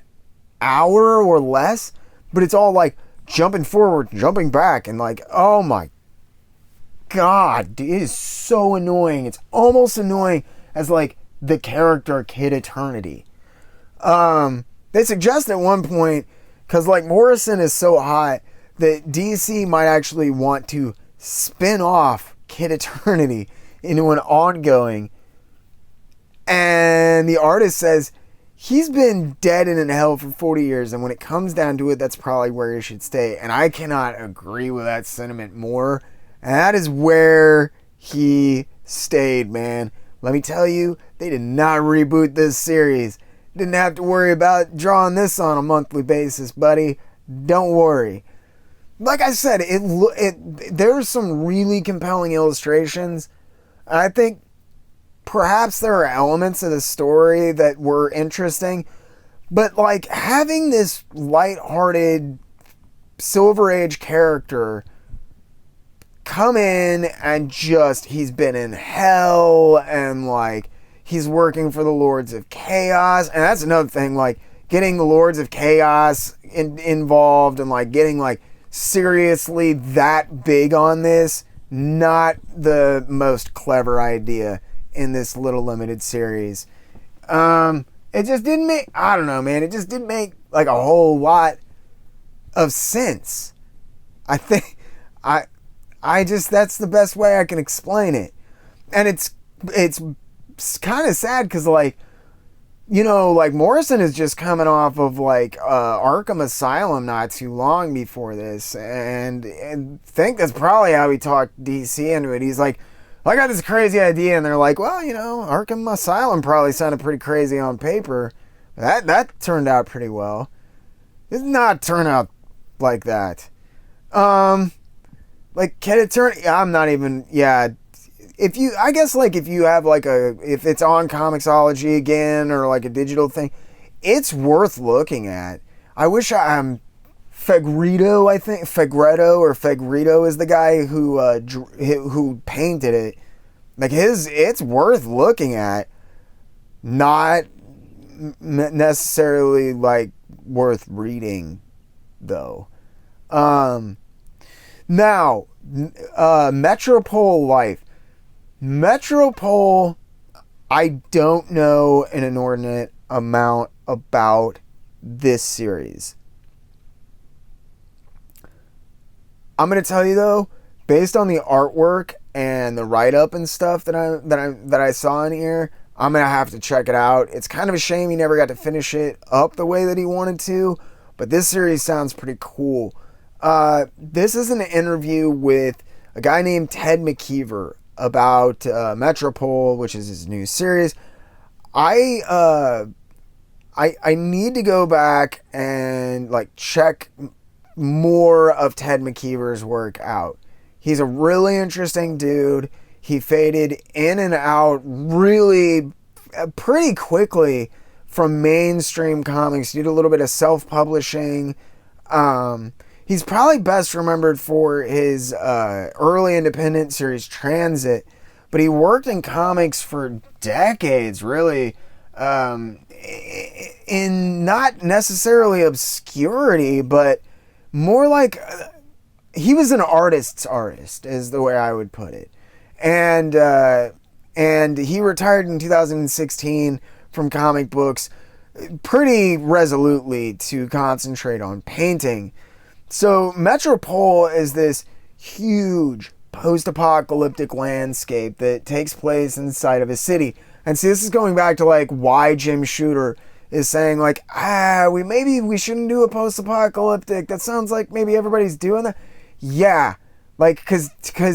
hour or less, but it's all like jumping forward, jumping back, and like, oh my god, it is so annoying. It's almost annoying as like the character Kid Eternity. They suggest at one point, because like Morrison is so hot, that DC might actually want to spin off Kid Eternity into an ongoing. And the artist says he's been dead and in hell for 40 years, and when it comes down to it, that's probably where he should stay. And I cannot agree with that sentiment more. And that is where he stayed, man. Let me tell you, they did not reboot this series. Didn't have to worry about drawing this on a monthly basis, buddy. Don't worry. Like I said, there's some really compelling illustrations. I think perhaps there are elements of the story that were interesting, but like having this lighthearted Silver Age character come in and just, he's been in hell, and like he's working for the Lords of Chaos. And that's another thing, like getting the Lords of Chaos involved and like getting like seriously that big on this, not the most clever idea in this little limited series. It just didn't make, I don't know, man. It just didn't make like a whole lot of sense. I think, I just, that's the best way I can explain it. And it's kind of sad because, like, you know, like Morrison is just coming off of like Arkham Asylum not too long before this, and I think that's probably how he talked DC into it. He's like, I got this crazy idea, and they're like, well, you know, Arkham Asylum probably sounded pretty crazy on paper. That turned out pretty well. It did not turn out like that. Like, can it turn? I'm not even. Yeah. If you, I guess, like, if you have, like, if it's on Comixology again, or, like, a digital thing, it's worth looking at. I wish Fegredo, I think, Fegredo is the guy who painted it. Like, it's worth looking at. Not necessarily, like, worth reading, though. Now, Metropole Life. Metropole, I don't know an inordinate amount about this series. I'm going to tell you though, based on the artwork and the write-up and stuff that I saw in here, I'm going to have to check it out. It's kind of a shame he never got to finish it up the way that he wanted to, but this series sounds pretty cool. This is an interview with a guy named Ted McKeever about Metropole, which is his new series. I need to go back and like check more of Ted McKeever's work out. He's a really interesting dude. He faded in and out really pretty quickly from mainstream comics. He did a little bit of self-publishing. He's probably best remembered for his early independent series Transit, but he worked in comics for decades, really, in not necessarily obscurity, but more like he was an artist's artist, is the way I would put it. And he retired in 2016 from comic books pretty resolutely to concentrate on painting. So Metropole is this huge post-apocalyptic landscape that takes place inside of a city. And see, this is going back to like why Jim Shooter is saying like, maybe we shouldn't do a post-apocalyptic. That sounds like maybe everybody's doing that. Yeah, like because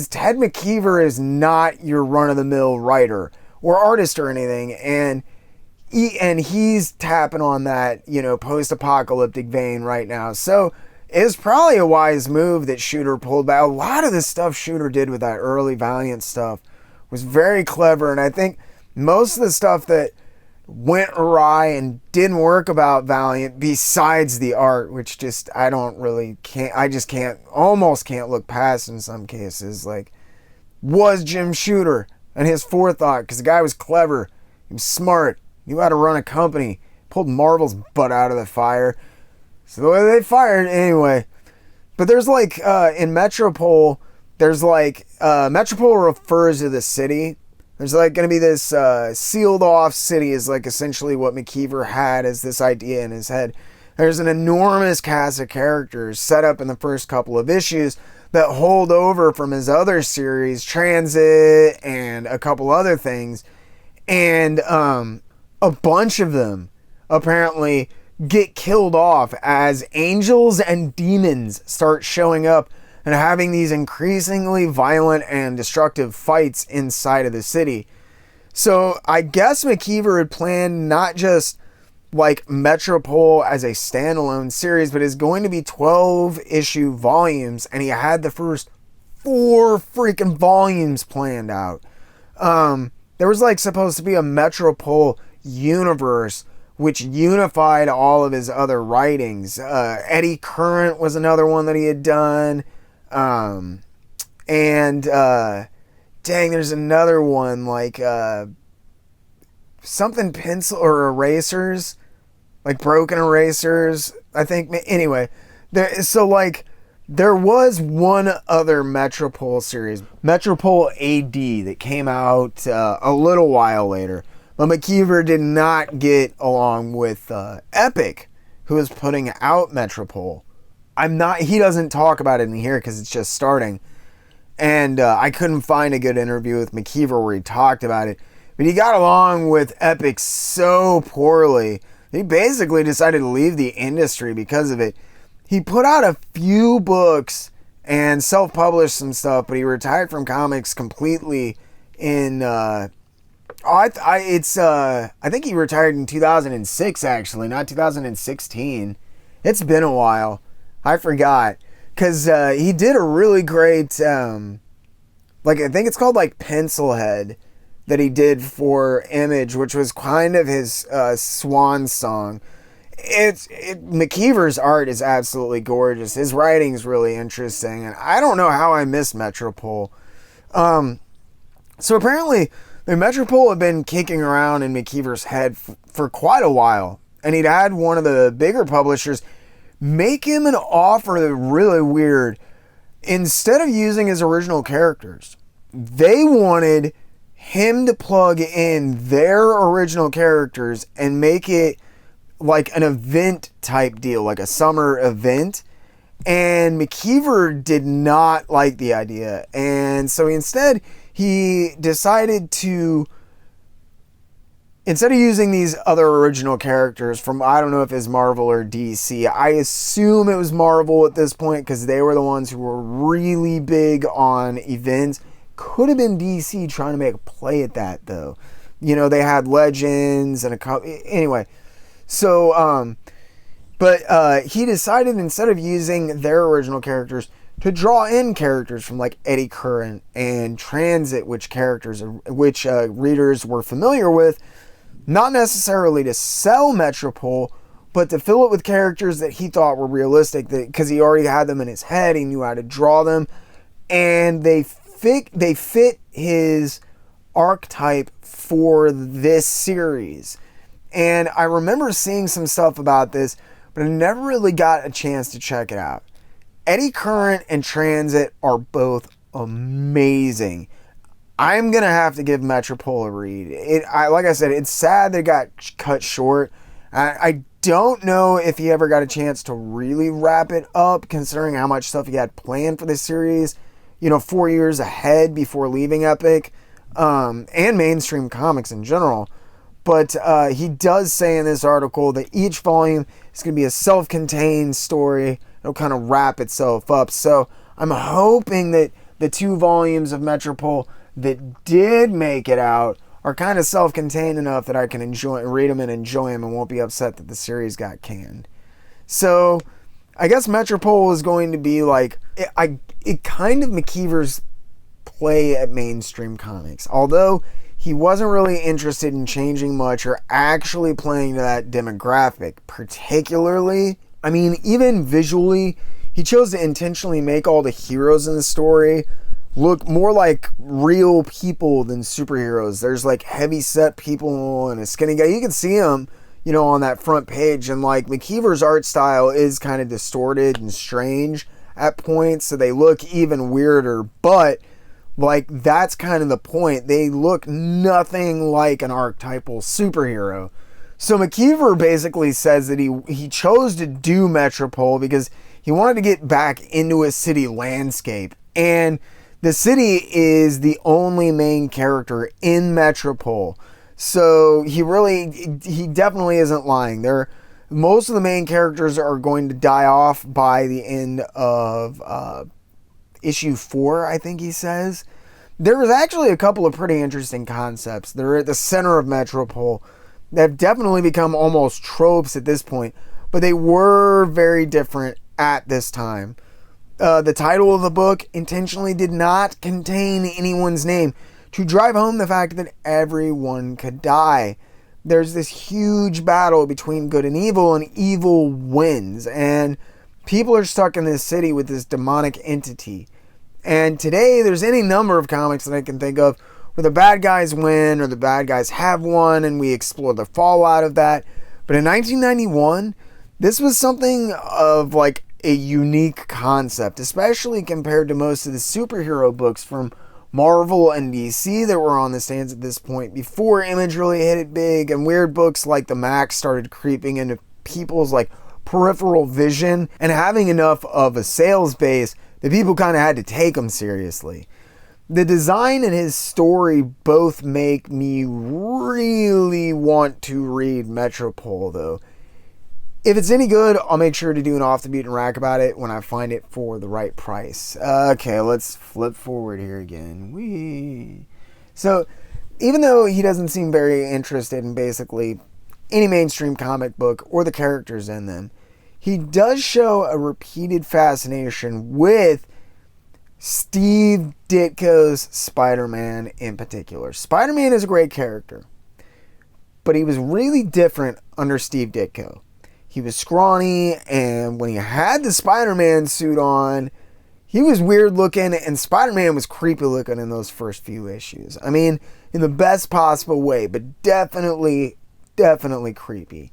Ted McKeever is not your run-of-the-mill writer or artist or anything, and he's tapping on that, you know, post-apocalyptic vein right now. So it's probably a wise move that Shooter pulled back. A lot of the stuff Shooter did with that early Valiant stuff was very clever, and I think most of the stuff that went awry and didn't work about Valiant, besides the art, which just almost can't look past in some cases, like, was Jim Shooter and his forethought, because the guy was clever, he was smart, knew how to run a company, pulled Marvel's butt out of the fire. So the way they fired, anyway. But there's like, in Metropole, there's like, Metropole refers to the city. There's like going to be this sealed off city is like essentially what McKeever had as this idea in his head. There's an enormous cast of characters set up in the first couple of issues that hold over from his other series, Transit and a couple other things. And a bunch of them apparently get killed off as angels and demons start showing up and having these increasingly violent and destructive fights inside of the city. So I guess McKeever had planned not just like Metropole as a standalone series, but is going to be 12-issue volumes, and he had the first 4 freaking volumes planned out. There was like supposed to be a Metropole universe which unified all of his other writings. Eddie Current was another one that he had done. There's another one like something pencil or erasers, like broken erasers, I think. Anyway, there was one other Metropole series, Metropole AD, that came out a little while later. But McKeever did not get along with Epic, who was putting out Metropole. He doesn't talk about it in here because it's just starting. And I couldn't find a good interview with McKeever where he talked about it. But he got along with Epic so poorly, he basically decided to leave the industry because of it. He put out a few books and self-published some stuff, but he retired from comics completely in... I think he retired in 2006, actually, not 2016. It's been a while. I forgot. Because he did a really great, I think it's called, Pencilhead, that he did for Image, which was kind of his swan song. McKeever's art is absolutely gorgeous. His writing's really interesting, and I don't know how I missed Metropole. So apparently, the Metropole had been kicking around in McKeever's head for quite a while, and he'd had one of the bigger publishers make him an offer that really weird. Instead of using his original characters, they wanted him to plug in their original characters and make it like an event type deal, like a summer event. And McKeever did not like the idea. And so he decided to, instead of using these other original characters from, I don't know if it's Marvel or DC, I assume it was Marvel at this point because they were the ones who were really big on events. Could have been DC trying to make a play at that, though. You know, they had Legends and anyway. So, but he decided, instead of using their original characters, to draw in characters from like Eddy Current and Transit, which readers were familiar with. Not necessarily to sell Metropole, but to fill it with characters that he thought were realistic, because he already had them in his head. He knew how to draw them, and they fit his archetype for this series. And I remember seeing some stuff about this, but I never really got a chance to check it out. Eddy Current and Transit are both amazing. I'm going to have to give Metropole a read. Like I said, it's sad that it got cut short. I don't know if he ever got a chance to really wrap it up, considering how much stuff he had planned for this series, 4 years ahead before leaving Epic, and mainstream comics in general. But he does say in this article that each volume is going to be a self-contained story. It'll kind of wrap itself up. So I'm hoping that the 2 volumes of Metropole that did make it out are kind of self-contained enough that I can read them and enjoy them and won't be upset that the series got canned. So I guess Metropole is going to be like it kind of McKeever's play at mainstream comics. Although he wasn't really interested in changing much or actually playing to that demographic particularly. I mean, even visually, he chose to intentionally make all the heroes in the story look more like real people than superheroes. There's like heavy set people and a skinny guy. You can see him, on that front page. And like McKeever's art style is kind of distorted and strange at points, so they look even weirder. But like that's kind of the point. They look nothing like an archetypal superhero. So McKeever basically says that he chose to do Metropole because he wanted to get back into a city landscape. And the city is the only main character in Metropole. So he definitely isn't lying. Most of the main characters are going to die off by the end of issue 4, I think he says. There was actually a couple of pretty interesting concepts. They're at the center of Metropole. They've definitely become almost tropes at this point, but they were very different at this time. The title of the book intentionally did not contain anyone's name to drive home the fact that everyone could die. There's this huge battle between good and evil wins, and people are stuck in this city with this demonic entity. And today, there's any number of comics that I can think of where the bad guys win or the bad guys have won, and we explore the fallout of that. But in 1991, this was something of like a unique concept, especially compared to most of the superhero books from Marvel and DC that were on the stands at this point before Image really hit it big, and weird books like the Max started creeping into people's like peripheral vision and having enough of a sales base that people kind of had to take him seriously. The design and his story both make me really want to read Metropole, though. If it's any good, I'll make sure to do an off the beaten rack about it when I find it for the right price. Okay, let's flip forward here again. So, even though he doesn't seem very interested in basically any mainstream comic book or the characters in them, he does show a repeated fascination with Steve Ditko's Spider-Man in particular. Spider-Man is a great character, but he was really different under Steve Ditko. He was scrawny, and when he had the Spider-Man suit on, he was weird looking, and Spider-Man was creepy looking in those first few issues. I mean, in the best possible way, but definitely creepy.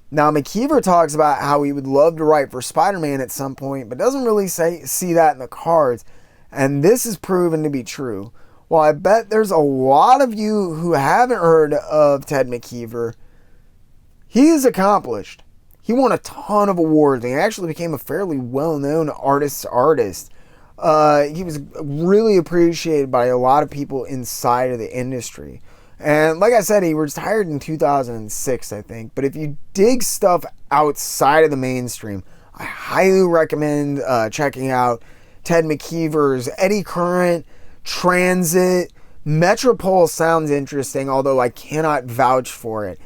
Now, McKeever talks about how he would love to write for Spider-Man at some point, but doesn't really see that in the cards, and this is proven to be true. While I bet there's a lot of you who haven't heard of Ted McKeever, he is accomplished. He won a ton of awards, and he actually became a fairly well-known artist. He was really appreciated by a lot of people inside of the industry. And like I said, he retired in 2006, I think. But if you dig stuff outside of the mainstream, I highly recommend checking out Ted McKeever's Eddy Current, Transit. Metropole sounds interesting, although I cannot vouch for it.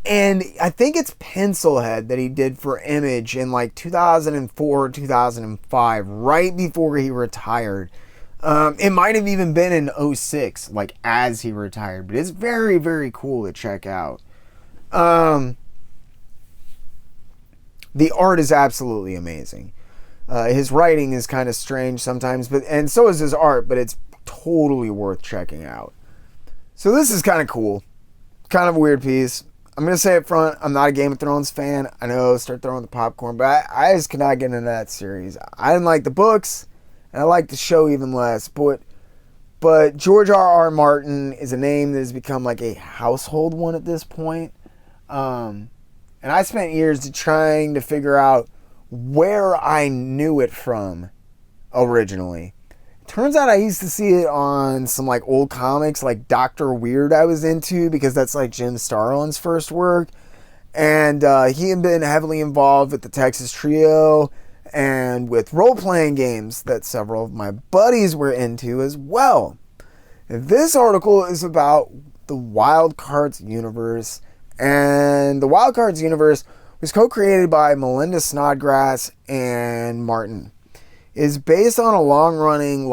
And I think it's Pencilhead that he did for Image in like 2004, 2005, right before he retired. It might have even been in 2006, like as he retired, but it's very, very cool to check out. The art is absolutely amazing. His writing is kind of strange sometimes, and so is his art, but it's totally worth checking out. So this is kind of cool. Kind of a weird piece. I'm going to say up front, I'm not a Game of Thrones fan. I know, start throwing the popcorn, but I just cannot get into that series. I didn't like the books, and I like the show even less. But George R.R. Martin is a name that has become like a household one at this point. And I spent years trying to figure out where I knew it from originally. Turns out I used to see it on some like old comics like Dr. Weird I was into, because that's like Jim Starlin's first work. And he had been heavily involved with the Texas Trio and with role-playing games that several of my buddies were into as well. And this article is about the Wild Cards universe. And the Wild Cards universe was co-created by Melinda Snodgrass and Martin. Is based on a long-running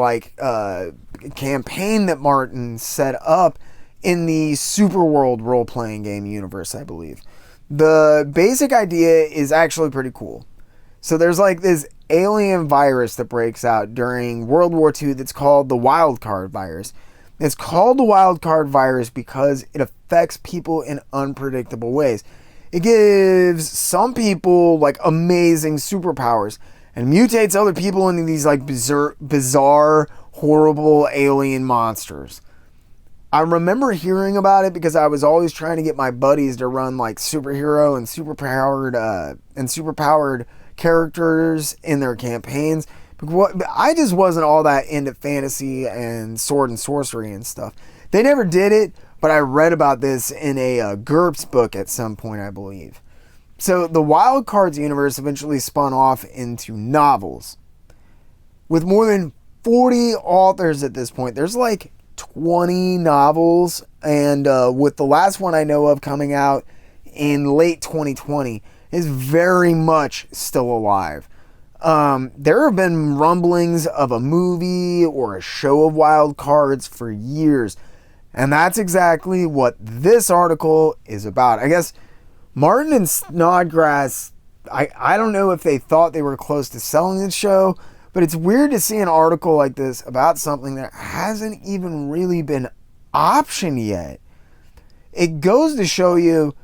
campaign that Martin set up in the Superworld role-playing game universe, I believe. The basic idea is actually pretty cool. So there's like this alien virus that breaks out during World War II that's called the wild card virus. It's called the wild card virus because it affects people in unpredictable ways. It gives some people like amazing superpowers and mutates other people into these like bizarre, horrible alien monsters. I remember hearing about it because I was always trying to get my buddies to run like superhero and superpowered characters in their campaigns. But I just wasn't all that into fantasy and sword and sorcery and stuff. They never did it, but I read about this in a GURPS book at some point, I believe. So the Wild Cards universe eventually spun off into novels. With more than 40 authors at this point. There's like 20 novels, and with the last one I know of coming out in late 2020, is very much still alive. There have been rumblings of a movie or a show of Wild Cards for years, and that's exactly what this article is about. I guess Martin and Snodgrass, I don't know if they thought they were close to selling the show, but it's weird to see an article like this about something that hasn't even really been optioned yet. It goes to show you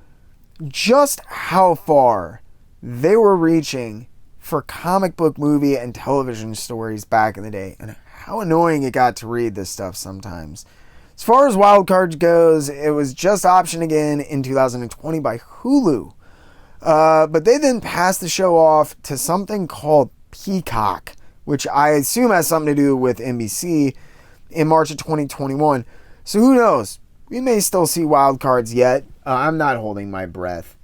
just how far they were reaching for comic book movie and television stories back in the day, and how annoying it got to read this stuff sometimes. As far as Wild Cards goes, it was just optioned again in 2020 by Hulu. But they then passed the show off to something called Peacock, which I assume has something to do with NBC, in March of 2021. So who knows? We may still see Wild Cards yet. I'm not holding my breath.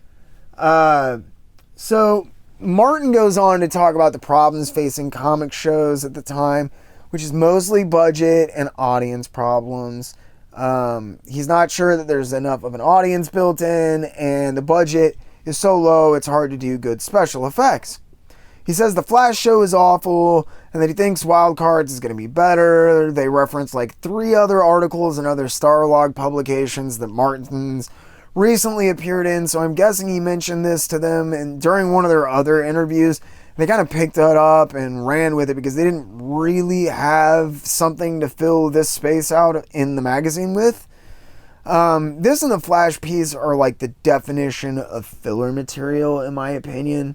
So Martin goes on to talk about the problems facing comic shows at the time, which is mostly budget and audience problems. He's not sure that there's enough of an audience built in, and the budget is so low it's hard to do good special effects. He says the Flash show is awful and that he thinks Wild Cards is going to be better. They reference like 3 other articles and other Starlog publications that Martin's recently appeared in, so I'm guessing he mentioned this to them and during one of their other interviews. They kind of picked that up and ran with it because they didn't really have something to fill this space out in the magazine with. This and the Flash piece are like the definition of filler material, in my opinion.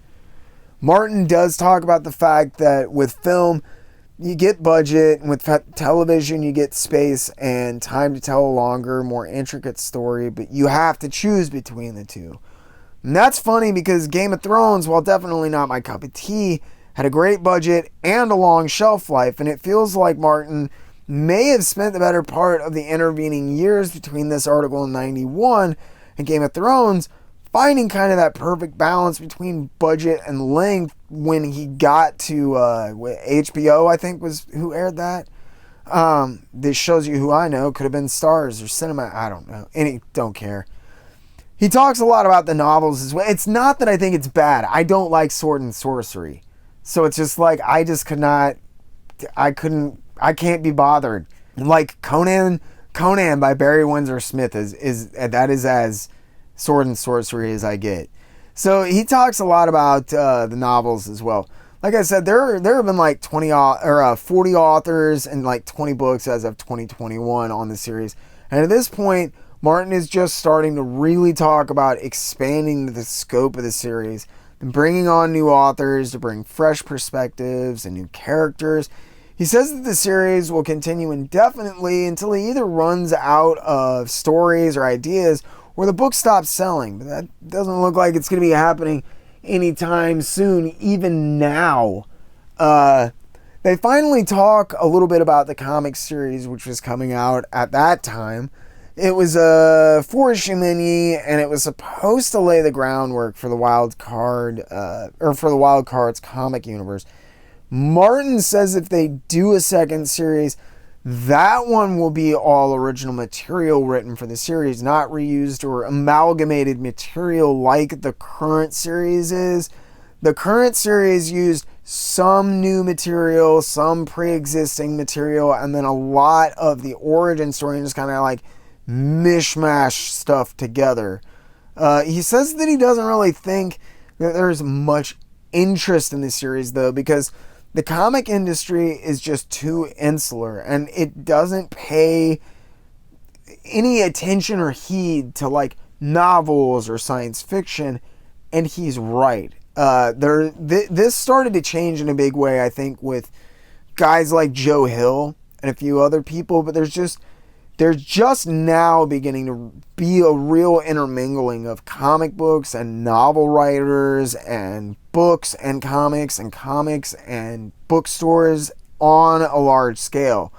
Martin does talk about the fact that with film, you get budget, and with television, you get space and time to tell a longer, more intricate story, but you have to choose between the two. And that's funny because Game of Thrones, while definitely not my cup of tea, had a great budget and a long shelf life, and it feels like Martin may have spent the better part of the intervening years between this article in 91 and Game of Thrones finding kind of that perfect balance between budget and length when he got to HBO, I think was who aired that. This shows you who I know. Could have been Stars or Cinema. I don't know. Don't care. He talks a lot about the novels as well. It's not that I think it's bad. I don't like sword and sorcery. So it's just like I can't be bothered. Like Conan by Barry Windsor Smith is as sword and sorcery as I get. So he talks a lot about the novels as well. Like I said, there have been like 40 authors and like 20 books as of 2021 on the series. And at this point, Martin is just starting to really talk about expanding the scope of the series and bringing on new authors to bring fresh perspectives and new characters. He says that the series will continue indefinitely until he either runs out of stories or ideas or the book stops selling. But that doesn't look like it's going to be happening anytime soon, even now. They finally talk a little bit about the comic series, which was coming out at that time. It was a 4-issue mini, and it was supposed to lay the groundwork for the Wild Cards comic universe. Martin says if they do a second series, that one will be all original material written for the series, not reused or amalgamated material like the current series is. The current series used some new material, some pre-existing material, and then a lot of the origin story and just kind of like mishmash stuff together. He says that he doesn't really think that there's much interest in the series though, because the comic industry is just too insular and it doesn't pay any attention or heed to like novels or science fiction, and he's right. This started to change in a big way, I think, with guys like Joe Hill and a few other people, but there's just now beginning to be a real intermingling of comic books and novel writers and books and comics and bookstores on a large scale.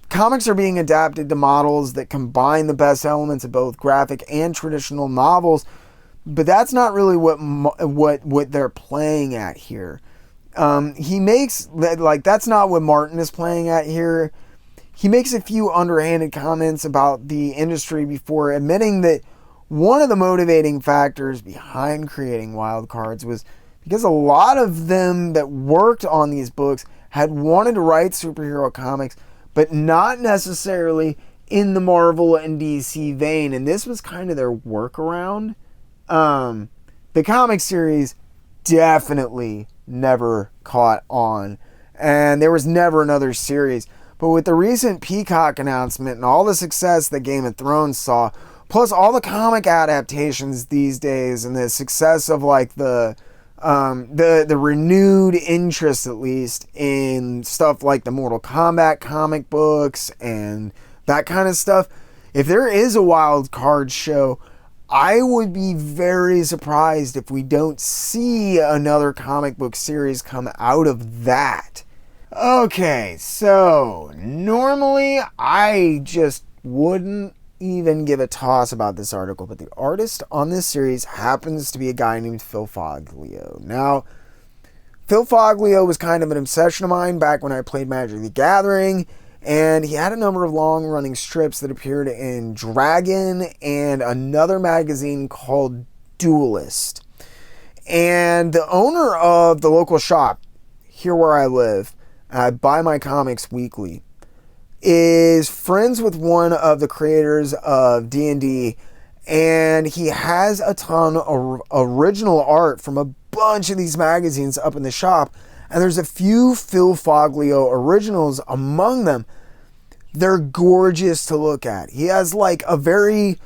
Comics are being adapted to models that combine the best elements of both graphic and traditional novels, but that's not really what they're playing at here. That's not what Martin is playing at here. He makes a few underhanded comments about the industry before admitting that one of the motivating factors behind creating Wild Cards was because a lot of them that worked on these books had wanted to write superhero comics, but not necessarily in the Marvel and DC vein, and this was kind of their workaround. The comic series definitely never caught on, and there was never another series. But with the recent Peacock announcement and all the success that Game of Thrones saw, plus all the comic adaptations these days and the success of like the The renewed interest, at least, in stuff like the Mortal Kombat comic books and that kind of stuff. If there is a wild card show, I would be very surprised if we don't see another comic book series come out of that. Okay, so normally I just wouldn't even give a toss about this article, but the artist on this series happens to be a guy named Phil Foglio. Now, Phil Foglio was kind of an obsession of mine back when I played Magic the Gathering, and he had a number of long-running strips that appeared in Dragon and another magazine called Duelist. And the owner of the local shop, here where I live, I buy my comics weekly, is friends with one of the creators of D&D, and he has a ton of original art from a bunch of these magazines up in the shop, and there's a few Phil Foglio originals among them. They're gorgeous to look at. He has like a very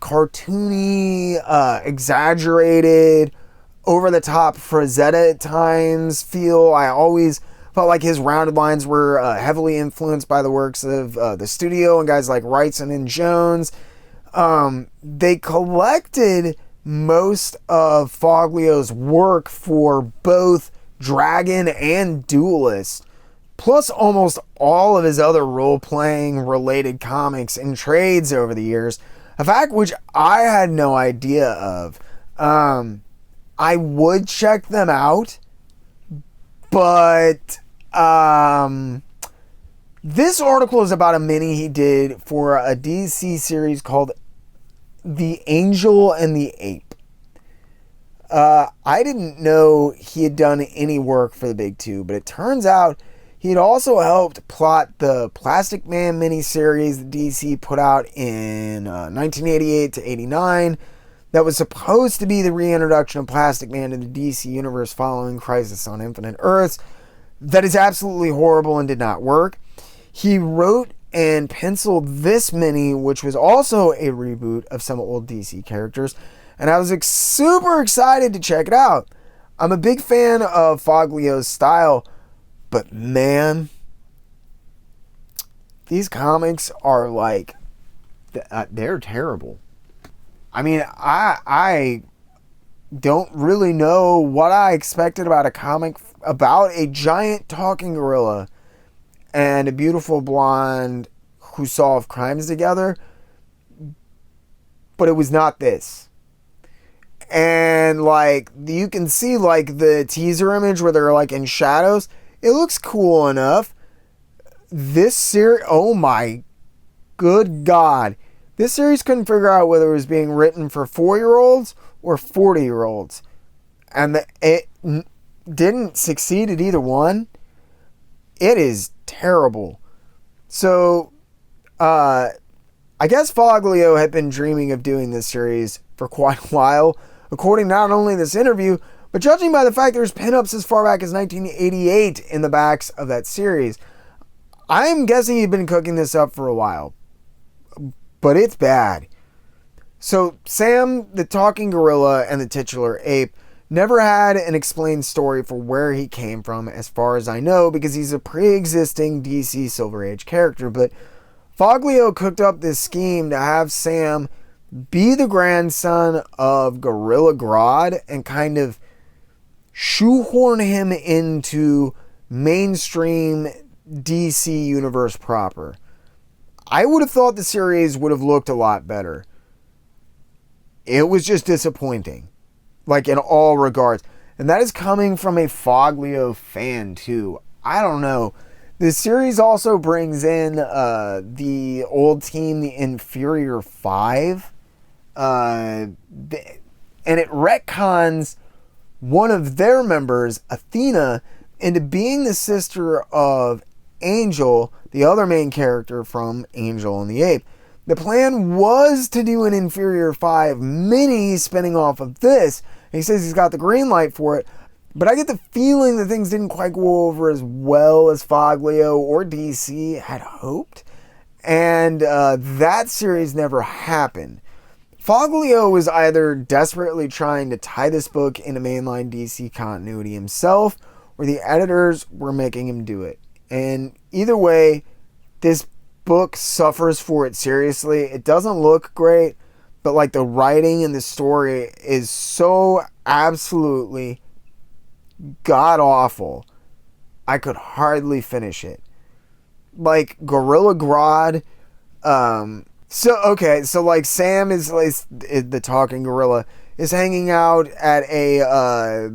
cartoony, exaggerated, over-the-top Frazetta at times feel. I always felt like his rounded lines were heavily influenced by the works of the studio and guys like Wrightson and Jones. They collected most of Foglio's work for both Dragon and Duelist, plus almost all of his other role-playing related comics and trades over the years, a fact which I had no idea of. I would check them out, but this article is about a mini he did for a DC series called The Angel and the Ape. I didn't know he had done any work for the Big Two, but it turns out he had also helped plot the Plastic Man miniseries that DC put out in 1988 to 89 that was supposed to be the reintroduction of Plastic Man to the DC universe following Crisis on Infinite Earths. That is absolutely horrible and did not work. He wrote and penciled this mini, which was also a reboot of some old DC characters, and I was super excited to check it out. I'm a big fan of Foglio's style, but man, these comics are like, they're terrible. I mean, I don't really know what I expected about a comic about a giant talking gorilla and a beautiful blonde who solve crimes together, but it was not this. And like, you can see like the teaser image where they're like in shadows. It looks cool enough. This series, oh my good God. This series couldn't figure out whether it was being written for 4-year-olds or 40-year-olds. And it didn't succeed at either one. It is terrible. So, I guess Foglio had been dreaming of doing this series for quite a while, according not only to this interview, but judging by the fact there's pinups as far back as 1988 in the backs of that series. I'm guessing he'd been cooking this up for a while, but it's bad. So Sam, the talking gorilla, and the titular ape never had an explained story for where he came from, as far as I know, because he's a pre-existing DC Silver Age character. But Foglio cooked up this scheme to have Sam be the grandson of Gorilla Grodd and kind of shoehorn him into mainstream DC universe proper. I would have thought the series would have looked a lot better. It was just disappointing, like in all regards. And that is coming from a Foglio fan too. I don't know. This series also brings in the old team, the Inferior Five. And it retcons one of their members, Athena, into being the sister of Angel, the other main character from Angel and the Ape. The plan was to do an Inferior 5 mini spinning off of this. He says he's got the green light for it, but I get the feeling that things didn't quite go over as well as Foglio or DC had hoped, and that series never happened. Foglio was either desperately trying to tie this book into mainline DC continuity himself, or the editors were making him do it. And either way, this book suffers for it seriously. It doesn't look great, but like the writing and the story is so absolutely god awful. I could hardly finish it. Like Gorilla Grodd, so like Sam is like the talking gorilla is hanging out at a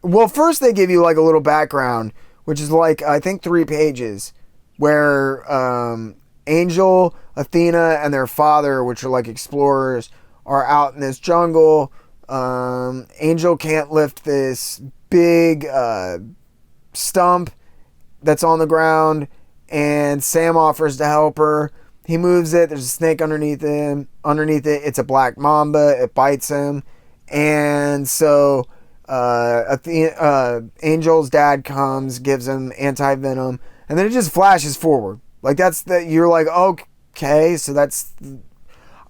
well, first they give you like a little background, which is like I think 3 pages, where Angel, Athena, and their father, which are like explorers, are out in this jungle. Angel can't lift this big stump that's on the ground, and Sam offers to help her. He moves it. There's a snake underneath it. It's a black mamba. It bites him. And so Angel's dad comes, gives him anti-venom, and then it just flashes forward. Like you're like, okay, so that's...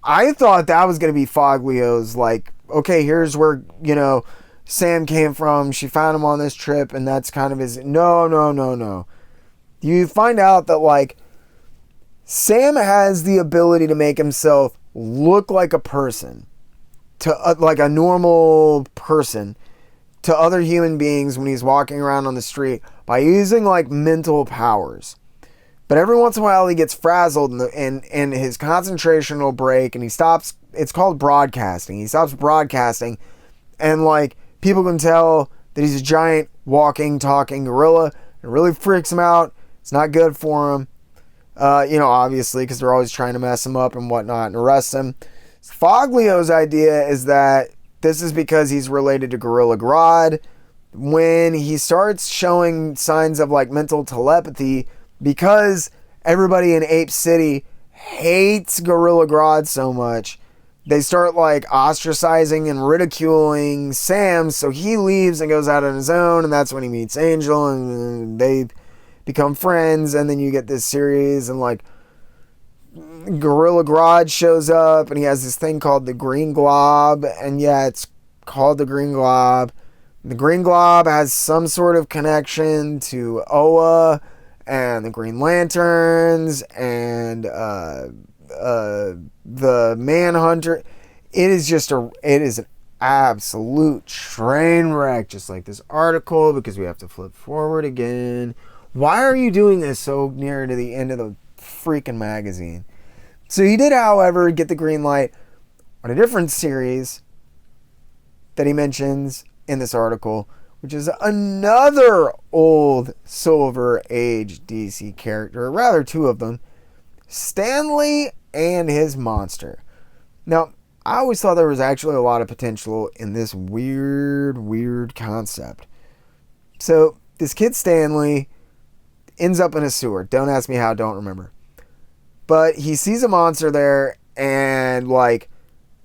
I thought that was going to be Foglio's, like, okay, here's where, Sam came from. She found him on this trip, and that's kind of his... No. You find out that, like, Sam has the ability to make himself look like a person, to like a normal person, to other human beings when he's walking around on the street by using like mental powers. But every once in a while he gets frazzled and his concentration will break and he stops. It's called broadcasting. He stops broadcasting, and like people can tell that he's a giant walking, talking gorilla. It really freaks him out. It's not good for him. Obviously, because they're always trying to mess him up and whatnot and arrest him. Foglio's idea is that this is because he's related to Gorilla Grodd. When he starts showing signs of like mental telepathy, because everybody in Ape City hates Gorilla Grodd so much, they start like ostracizing and ridiculing Sam, so he leaves and goes out on his own, and that's when he meets Angel, and they become friends. And then you get this series, and like Gorilla Grodd shows up, and he has this thing called the Green Glob, and yeah, it's called the Green Glob. The Green Glob has some sort of connection to Oa and the Green Lanterns and the Manhunter. It is an absolute train wreck, just like this article, because we have to flip forward again. Why are you doing this so near to the end of the freaking magazine? So he did, however, get the green light on a different series that he mentions in this article, which is another old Silver Age DC character, or rather 2 of them, Stanley and his monster. Now, I always thought there was actually a lot of potential in this weird concept. So, this kid Stanley ends up in a sewer. Don't ask me how, don't remember. But he sees a monster there, and like,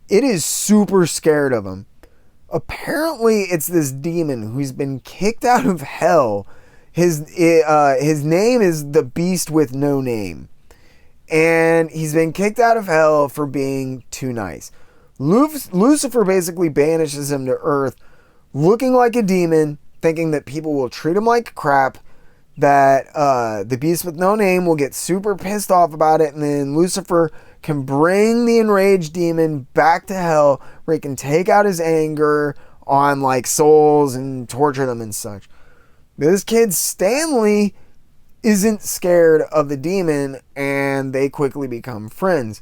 it is super scared of him. Apparently, it's this demon who's been kicked out of hell. His name is the Beast with No Name. And he's been kicked out of hell for being too nice. Lucifer basically banishes him to Earth, looking like a demon, thinking that people will treat him like crap, that the Beast with No Name will get super pissed off about it, and then Lucifer can bring the enraged demon back to hell, where he can take out his anger on like souls and torture them and such. This kid Stanley isn't scared of the demon, and they quickly become friends.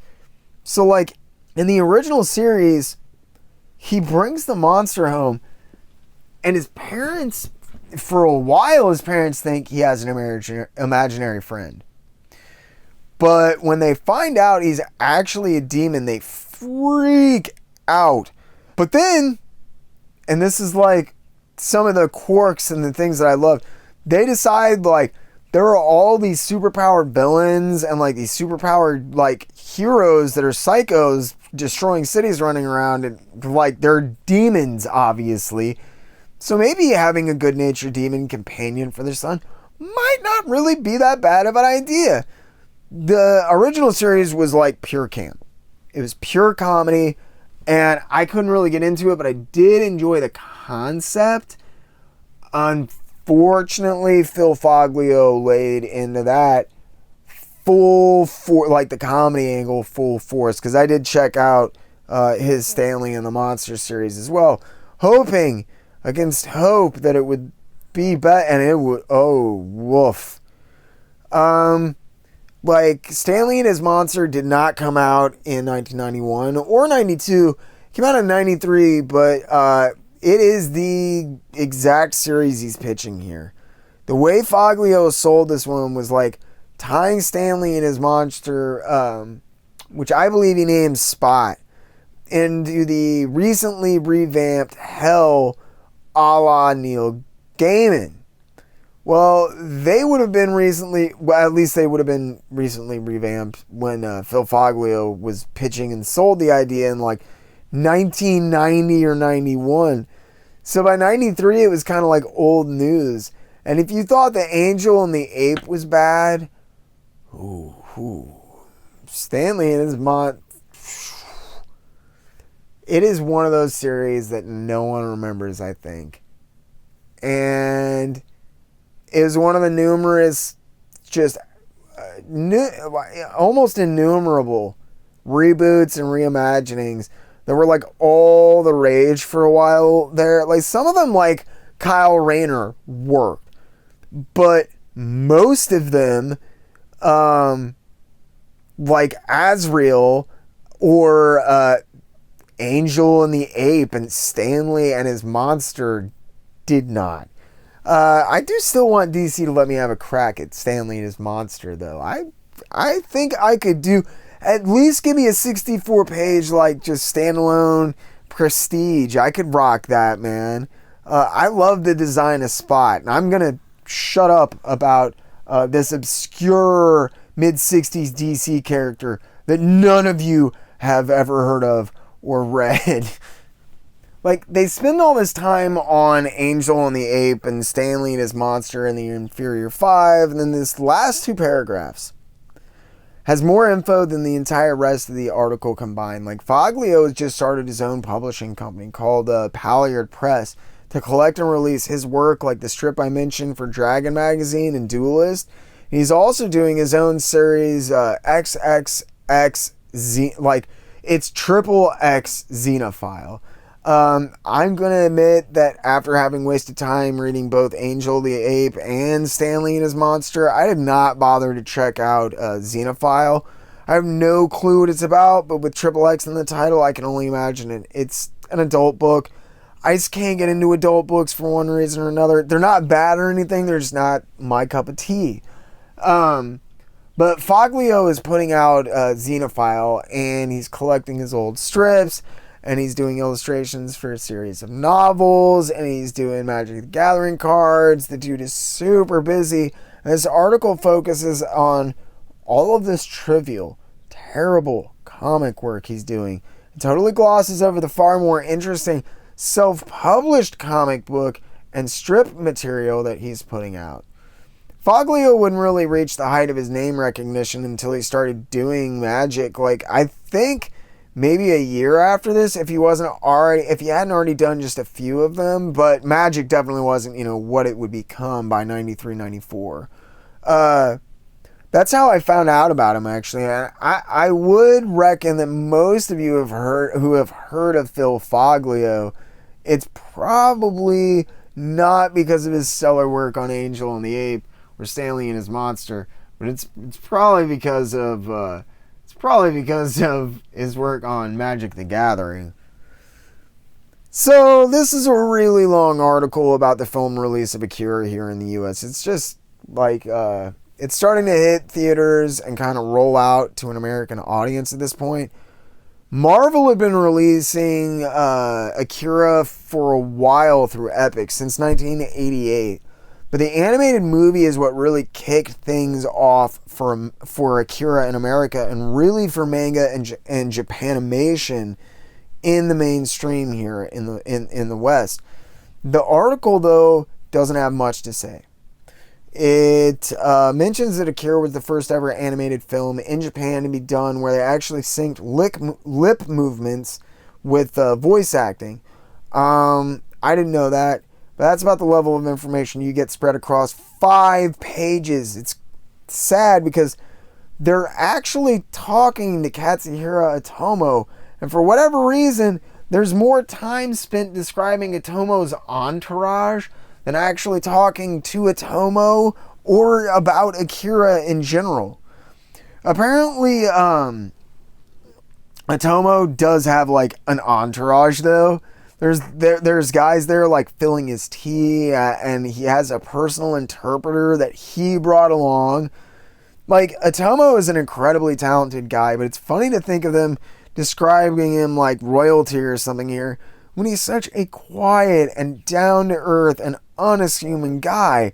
So like in the original series, he brings the monster home, and his parents, for a while, his parents think he has an imaginary friend. But when they find out he's actually a demon, they freak out. But then, and this is like some of the quirks and the things that I love, they decide like there are all these superpowered villains and like these superpowered like heroes that are psychos destroying cities running around, and like they're demons, obviously. So maybe having a good-natured demon companion for their son might not really be that bad of an idea. The original series was like pure camp. It was pure comedy, and I couldn't really get into it, but I did enjoy the concept. Unfortunately, Phil Foglio laid into that like the comedy angle full force, because I did check out his Stanley and the Monster series as well, hoping against hope that it would be better, and it would. Oh, woof. Like, Stanley and his Monster did not come out in 1991 or 92. It came out in 93, but it is the exact series he's pitching here. The way Foglio sold this one was like tying Stanley and his Monster, which I believe he named Spot, into the recently revamped Hell a la Neil Gaiman. Well, they would have been recently, well, at least they would have been recently revamped when Phil Foglio was pitching and sold the idea in like 1990 or 91. So by 93, it was kind of like old news. And if you thought The Angel and the Ape was bad, Stanley and his it is one of those series that no one remembers, I think. And it was one of the numerous, just almost innumerable reboots and reimaginings that were like all the rage for a while there. Like, some of them, like Kyle Rayner, worked, but most of them, like Azrael or Angel and the Ape and Stanley and his Monster, did not. I do still want DC to let me have a crack at Stanley and his Monster, though. I think I could do, at least give me a 64-page, like, just standalone prestige. I could rock that, man. I love the design of Spot, and I'm going to shut up about this obscure mid-60s DC character that none of you have ever heard of or read. Like, they spend all this time on Angel and the Ape and Stanley and his Monster and the Inferior Five, and then this last two paragraphs has more info than the entire rest of the article combined. Like, Foglio has just started his own publishing company called Palliard Press to collect and release his work, like the strip I mentioned for Dragon Magazine and Duelist. He's also doing his own series, XXX, like, it's triple X Xenophile. I'm going to admit that after having wasted time reading both Angel the Ape and Stanley and his Monster, I did not bother to check out Xenophile. I have no clue what it's about, but with triple X in the title, I can only imagine it. It's an adult book. I just can't get into adult books for one reason or another. They're not bad or anything, they're just not my cup of tea. But Foglio is putting out Xenophile, and he's collecting his old strips, and he's doing illustrations for a series of novels, and he's doing Magic the Gathering cards. The dude is super busy. And this article focuses on all of this trivial, terrible comic work he's doing. It totally glosses over the far more interesting self-published comic book and strip material that he's putting out. Foglio wouldn't really reach the height of his name recognition until he started doing Magic, like, I think maybe a year after this, if he hadn't already done just a few of them. But Magic definitely wasn't, what it would become by 93, 94. That's how I found out about him, actually. I would reckon that most of you who have heard of Phil Foglio, it's probably not because of his stellar work on Angel and the Ape or Stanley and his Monster, but it's probably because of his work on Magic the Gathering. So this is a really long article about the film release of Akira here in the US. It's just like it's starting to hit theaters and kind of roll out to an American audience at this point. Marvel had been releasing Akira for a while through Epic since 1988. But the animated movie is what really kicked things off for Akira in America, and really for manga and Japanimation in the mainstream here in the West. The article, though, doesn't have much to say. It mentions that Akira was the first ever animated film in Japan to be done where they actually synced lip movements with voice acting. I didn't know that, but that's about the level of information you get spread across 5 pages. It's sad because they're actually talking to Katsuhiro Otomo, and for whatever reason, there's more time spent describing Otomo's entourage than actually talking to Otomo or about Akira in general. Apparently, Otomo does have like an entourage though. There's guys there like filling his tea, and he has a personal interpreter that he brought along. Like, Otomo is an incredibly talented guy, but it's funny to think of them describing him like royalty or something here when he's such a quiet and down-to-earth and unassuming guy.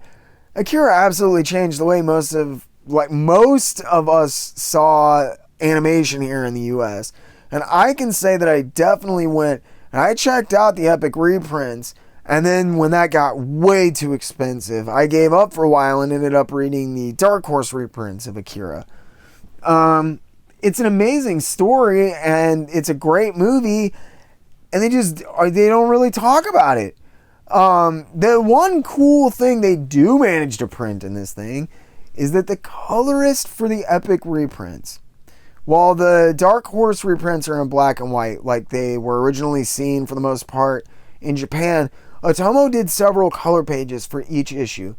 Akira absolutely changed the way most of us saw animation here in the US. And I can say that I definitely went and I checked out the Epic reprints, and then when that got way too expensive, I gave up for a while and ended up reading the Dark Horse reprints of Akira. It's an amazing story and it's a great movie, and they don't really talk about it. The one cool thing they do manage to print in this thing is that the colorist for the Epic reprints, while the Dark Horse reprints are in black and white like they were originally seen for the most part in Japan, Otomo did several color pages for each issue.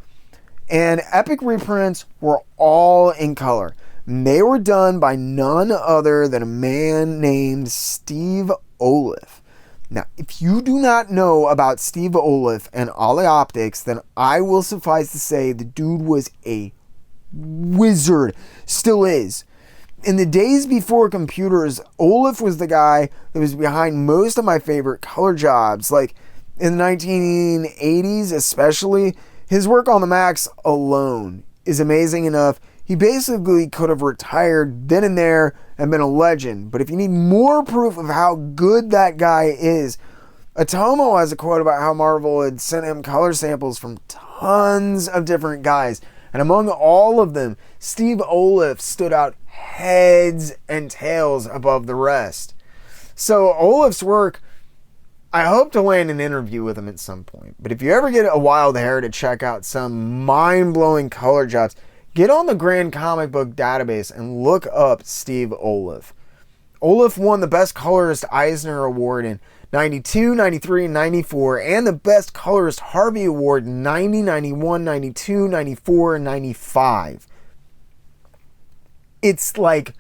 And Epic reprints were all in color. And they were done by none other than a man named Steve Oliff. Now, if you do not know about Steve Oliff and Ollie Optics, then I will suffice to say the dude was a wizard. Still is. In the days before computers, Oliff was the guy that was behind most of my favorite color jobs. Like, in the 1980s especially, his work on the Max alone is amazing enough. He basically could have retired then and there and been a legend. But if you need more proof of how good that guy is, Otomo has a quote about how Marvel had sent him color samples from tons of different guys. And among all of them, Steve Oliff stood out heads and tails above the rest. So Oliff's work, I hope to land an interview with him at some point. But if you ever get a wild hair to check out some mind-blowing color jobs, get on the Grand Comic Book Database and look up Steve Oliff. Oliff won the Best Colorist Eisner Award in 92, 93, and 94, and the Best Colorist Harvey Award in 90, 91, 92, 94, and 95. It's like,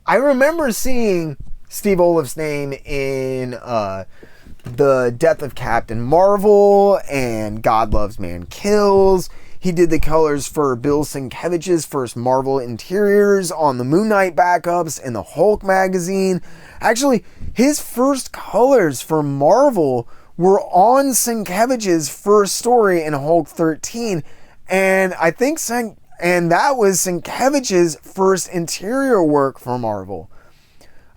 I remember seeing Steve Oliff's name in The Death of Captain Marvel and God Loves Man Kills. He did the colors for Bill Sienkiewicz's first Marvel interiors on the Moon Knight backups and the Hulk magazine. Actually, his first colors for Marvel were on Sienkiewicz's first story in Hulk 13, and I think that was Sienkiewicz's first interior work for Marvel.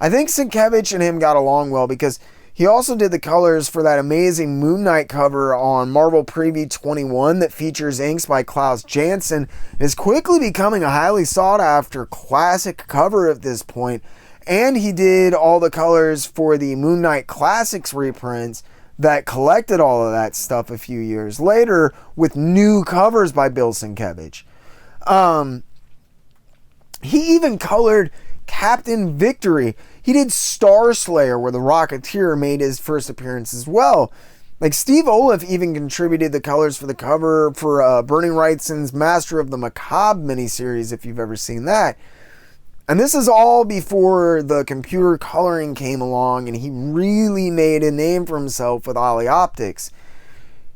I think Sienkiewicz and him got along well because he also did the colors for that amazing Moon Knight cover on Marvel Preview 21 that features inks by Klaus Janson and is quickly becoming a highly sought after classic cover at this point. And he did all the colors for the Moon Knight Classics reprints that collected all of that stuff a few years later with new covers by Bill Sienkiewicz. He even colored Captain Victory. He did Star Slayer, where the Rocketeer made his first appearance as well. Like, Steve Oliff even contributed the colors for the cover for Bernie Wrightson's Master of the Macabre miniseries, if you've ever seen that. And this is all before the computer coloring came along, and he really made a name for himself with Ollie Optics.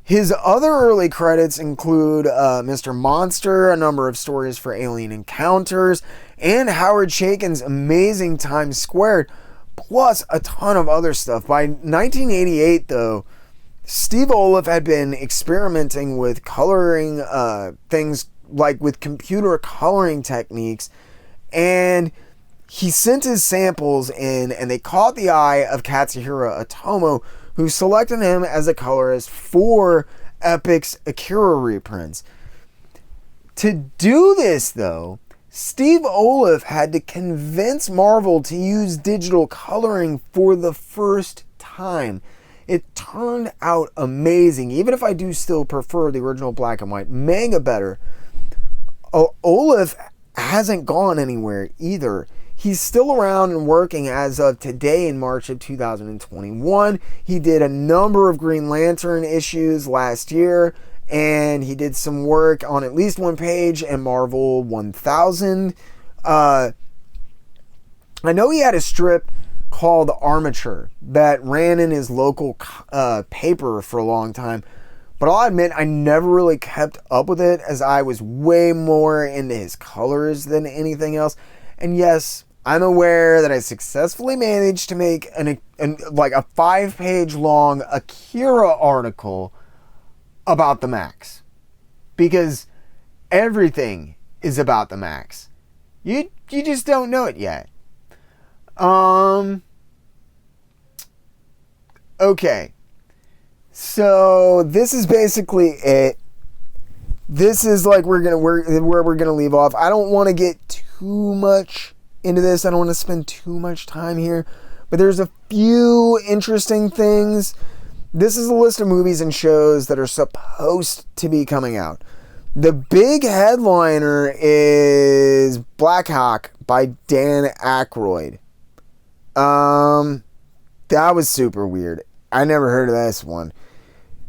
His other early credits include Mr. Monster, a number of stories for Alien Encounters, and Howard Chaykin's amazing Times Squared, plus a ton of other stuff. By 1988, though, Steve Oliff had been experimenting with coloring things like with computer coloring techniques, and he sent his samples in, and they caught the eye of Katsuhiro Otomo, who selected him as a colorist for Epic's Akira reprints. To do this, though, Steve Oliff had to convince Marvel to use digital coloring for the first time. It turned out amazing. Even if I do still prefer the original black and white manga better, Oliff hasn't gone anywhere either. He's still around and working as of today in March of 2021. He did a number of Green Lantern issues last year, and he did some work on at least one page in Marvel 1000. I know he had a strip called Armature that ran in his local paper for a long time, but I'll admit I never really kept up with it, as I was way more into his colors than anything else. And yes, I'm aware that I successfully managed to make like a 5-page long Akira article about the Max, because everything is about the Max. You just don't know it yet. Okay. So this is basically it. This is like where we're gonna leave off. I don't want to get too much into this. I don't want to spend too much time here, but there's a few interesting things. This is a list of movies and shows that are supposed to be coming out. The big headliner is Black Hawk by Dan Aykroyd. That was super weird. I never heard of this one.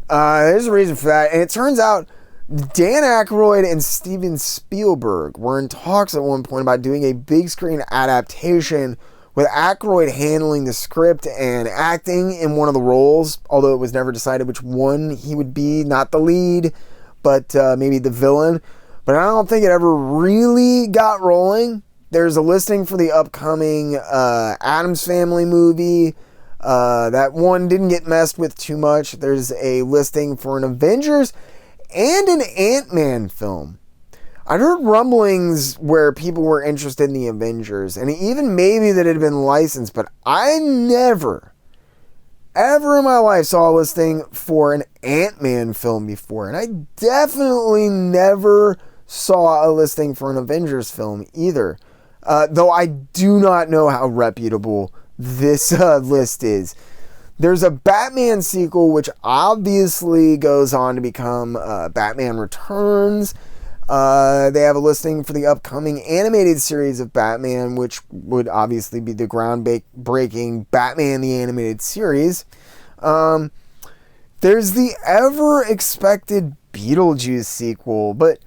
There's a reason for that, and it turns out Dan Aykroyd and Steven Spielberg were in talks at one point about doing a big screen adaptation, with Aykroyd handling the script and acting in one of the roles, although it was never decided which one he would be. Not the lead, but maybe the villain. But I don't think it ever really got rolling. There's a listing for the upcoming Addams Family movie. That one didn't get messed with too much. There's a listing for an Avengers and an Ant-Man film. I've heard rumblings where people were interested in the Avengers, and even maybe that it had been licensed, but I never, ever in my life saw a listing for an Ant-Man film before, and I definitely never saw a listing for an Avengers film either, though I do not know how reputable this list is. There's a Batman sequel, which obviously goes on to become Batman Returns. They have a listing for the upcoming animated series of Batman, which would obviously be the groundbreaking Batman the Animated Series. There's the ever-expected Beetlejuice sequel, but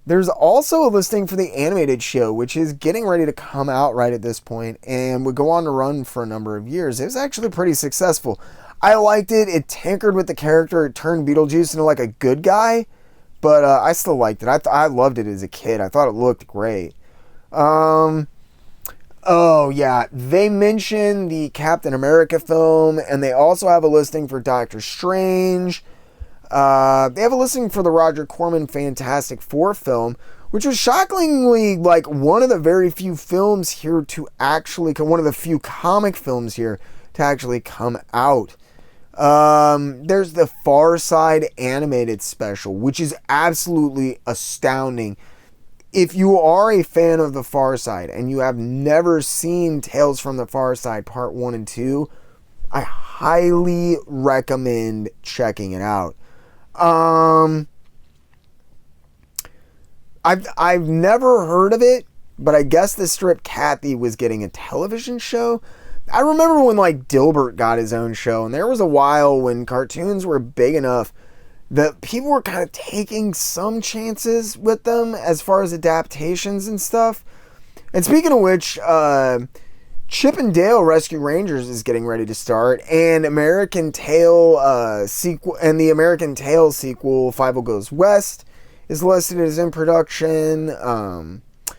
there's also a listing for the animated show, which is getting ready to come out right at this point and would go on to run for a number of years. It was actually pretty successful. I liked it. It tinkered with the character. It turned Beetlejuice into like a good guy, but I still liked it. I loved it as a kid. I thought it looked great. Oh yeah, they mentioned the Captain America film, and they also have a listing for Doctor Strange. They have a listing for the Roger Corman Fantastic Four film, which was shockingly like one of the very few films here to actually come, one of the few comic films here to actually come out. There's the Far Side animated special, which is absolutely astounding. If you are a fan of the Far Side and you have never seen Tales from the Far Side Part 1 and 2, I highly recommend checking it out. I've never heard of it, but I guess the strip Kathy was getting a television show. I remember when like Dilbert got his own show, and there was a while when cartoons were big enough that people were kind of taking some chances with them as far as adaptations and stuff. And speaking of which, Chip and Dale Rescue Rangers is getting ready to start, and American Tail sequel, and the American Tail sequel 5 Goes West is listed as in production.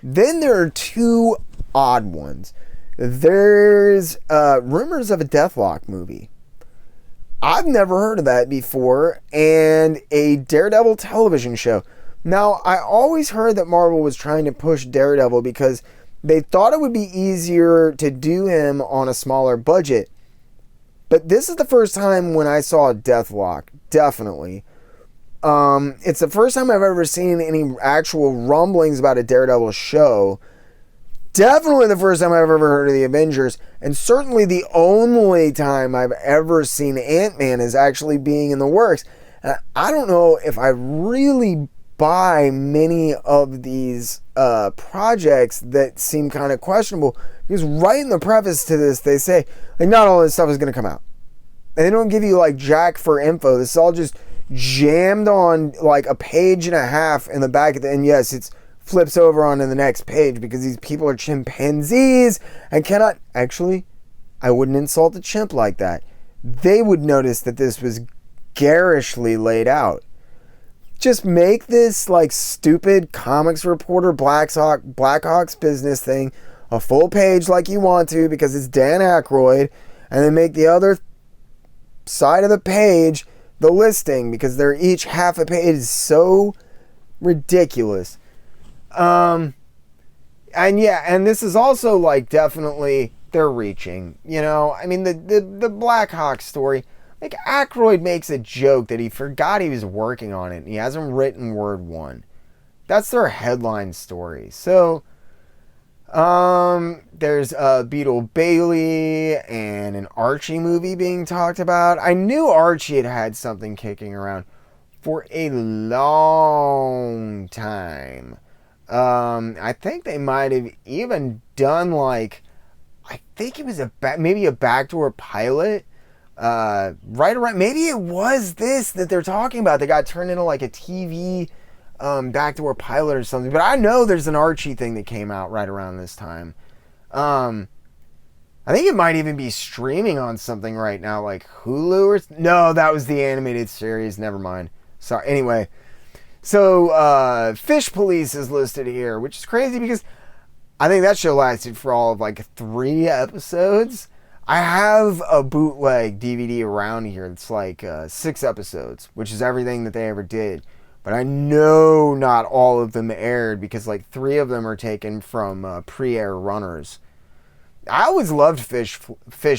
Then there are two odd ones. There's rumors of a Deathlock movie. I've never heard of that before, and a Daredevil television show. Now, I always heard that Marvel was trying to push Daredevil because they thought it would be easier to do him on a smaller budget. But this is the first time when I saw Deathlock, definitely. It's the first time I've ever seen any actual rumblings about a Daredevil show. Definitely the first time I've ever heard of the Avengers, and certainly the only time I've ever seen Ant-Man is actually being in the works. And I don't know if I really buy many of these projects that seem kind of questionable, because right in the preface to this, they say, like, not all this stuff is going to come out. And they don't give you, like, jack for info. This is all just jammed on, like, a page and a half in the back. And yes, it's flips over onto the next page because these people are chimpanzees and cannot... Actually, I wouldn't insult a chimp like that. They would notice that this was garishly laid out. Just make this, like, stupid comics reporter Blackhawks business thing a full page like you want to because it's Dan Aykroyd, and then make the other side of the page the listing because they're each half a page. It's so ridiculous. And this is also, like, definitely they're reaching, you know. I mean, the Blackhawks story, like, Aykroyd makes a joke that he forgot he was working on it and he hasn't written word one. That's their headline story. So there's Beetle Bailey and an Archie movie being talked about. I knew Archie had something kicking around for a long time. I think they might have even done, like, I think it was maybe a backdoor pilot, right around, maybe it was this that they're talking about that got turned into, like, a TV, backdoor pilot or something. But I know there's an Archie thing that came out right around this time. I think it might even be streaming on something right now, like Hulu or... No, that was the animated series. Never mind. Sorry. Anyway. So, Fish Police is listed here, which is crazy because I think that show lasted for all of, like, 3 episodes. I have a bootleg DVD around here that's like 6 episodes, which is everything that they ever did. But I know not all of them aired because, like, 3 of them are taken from pre-air runners. I always loved Fish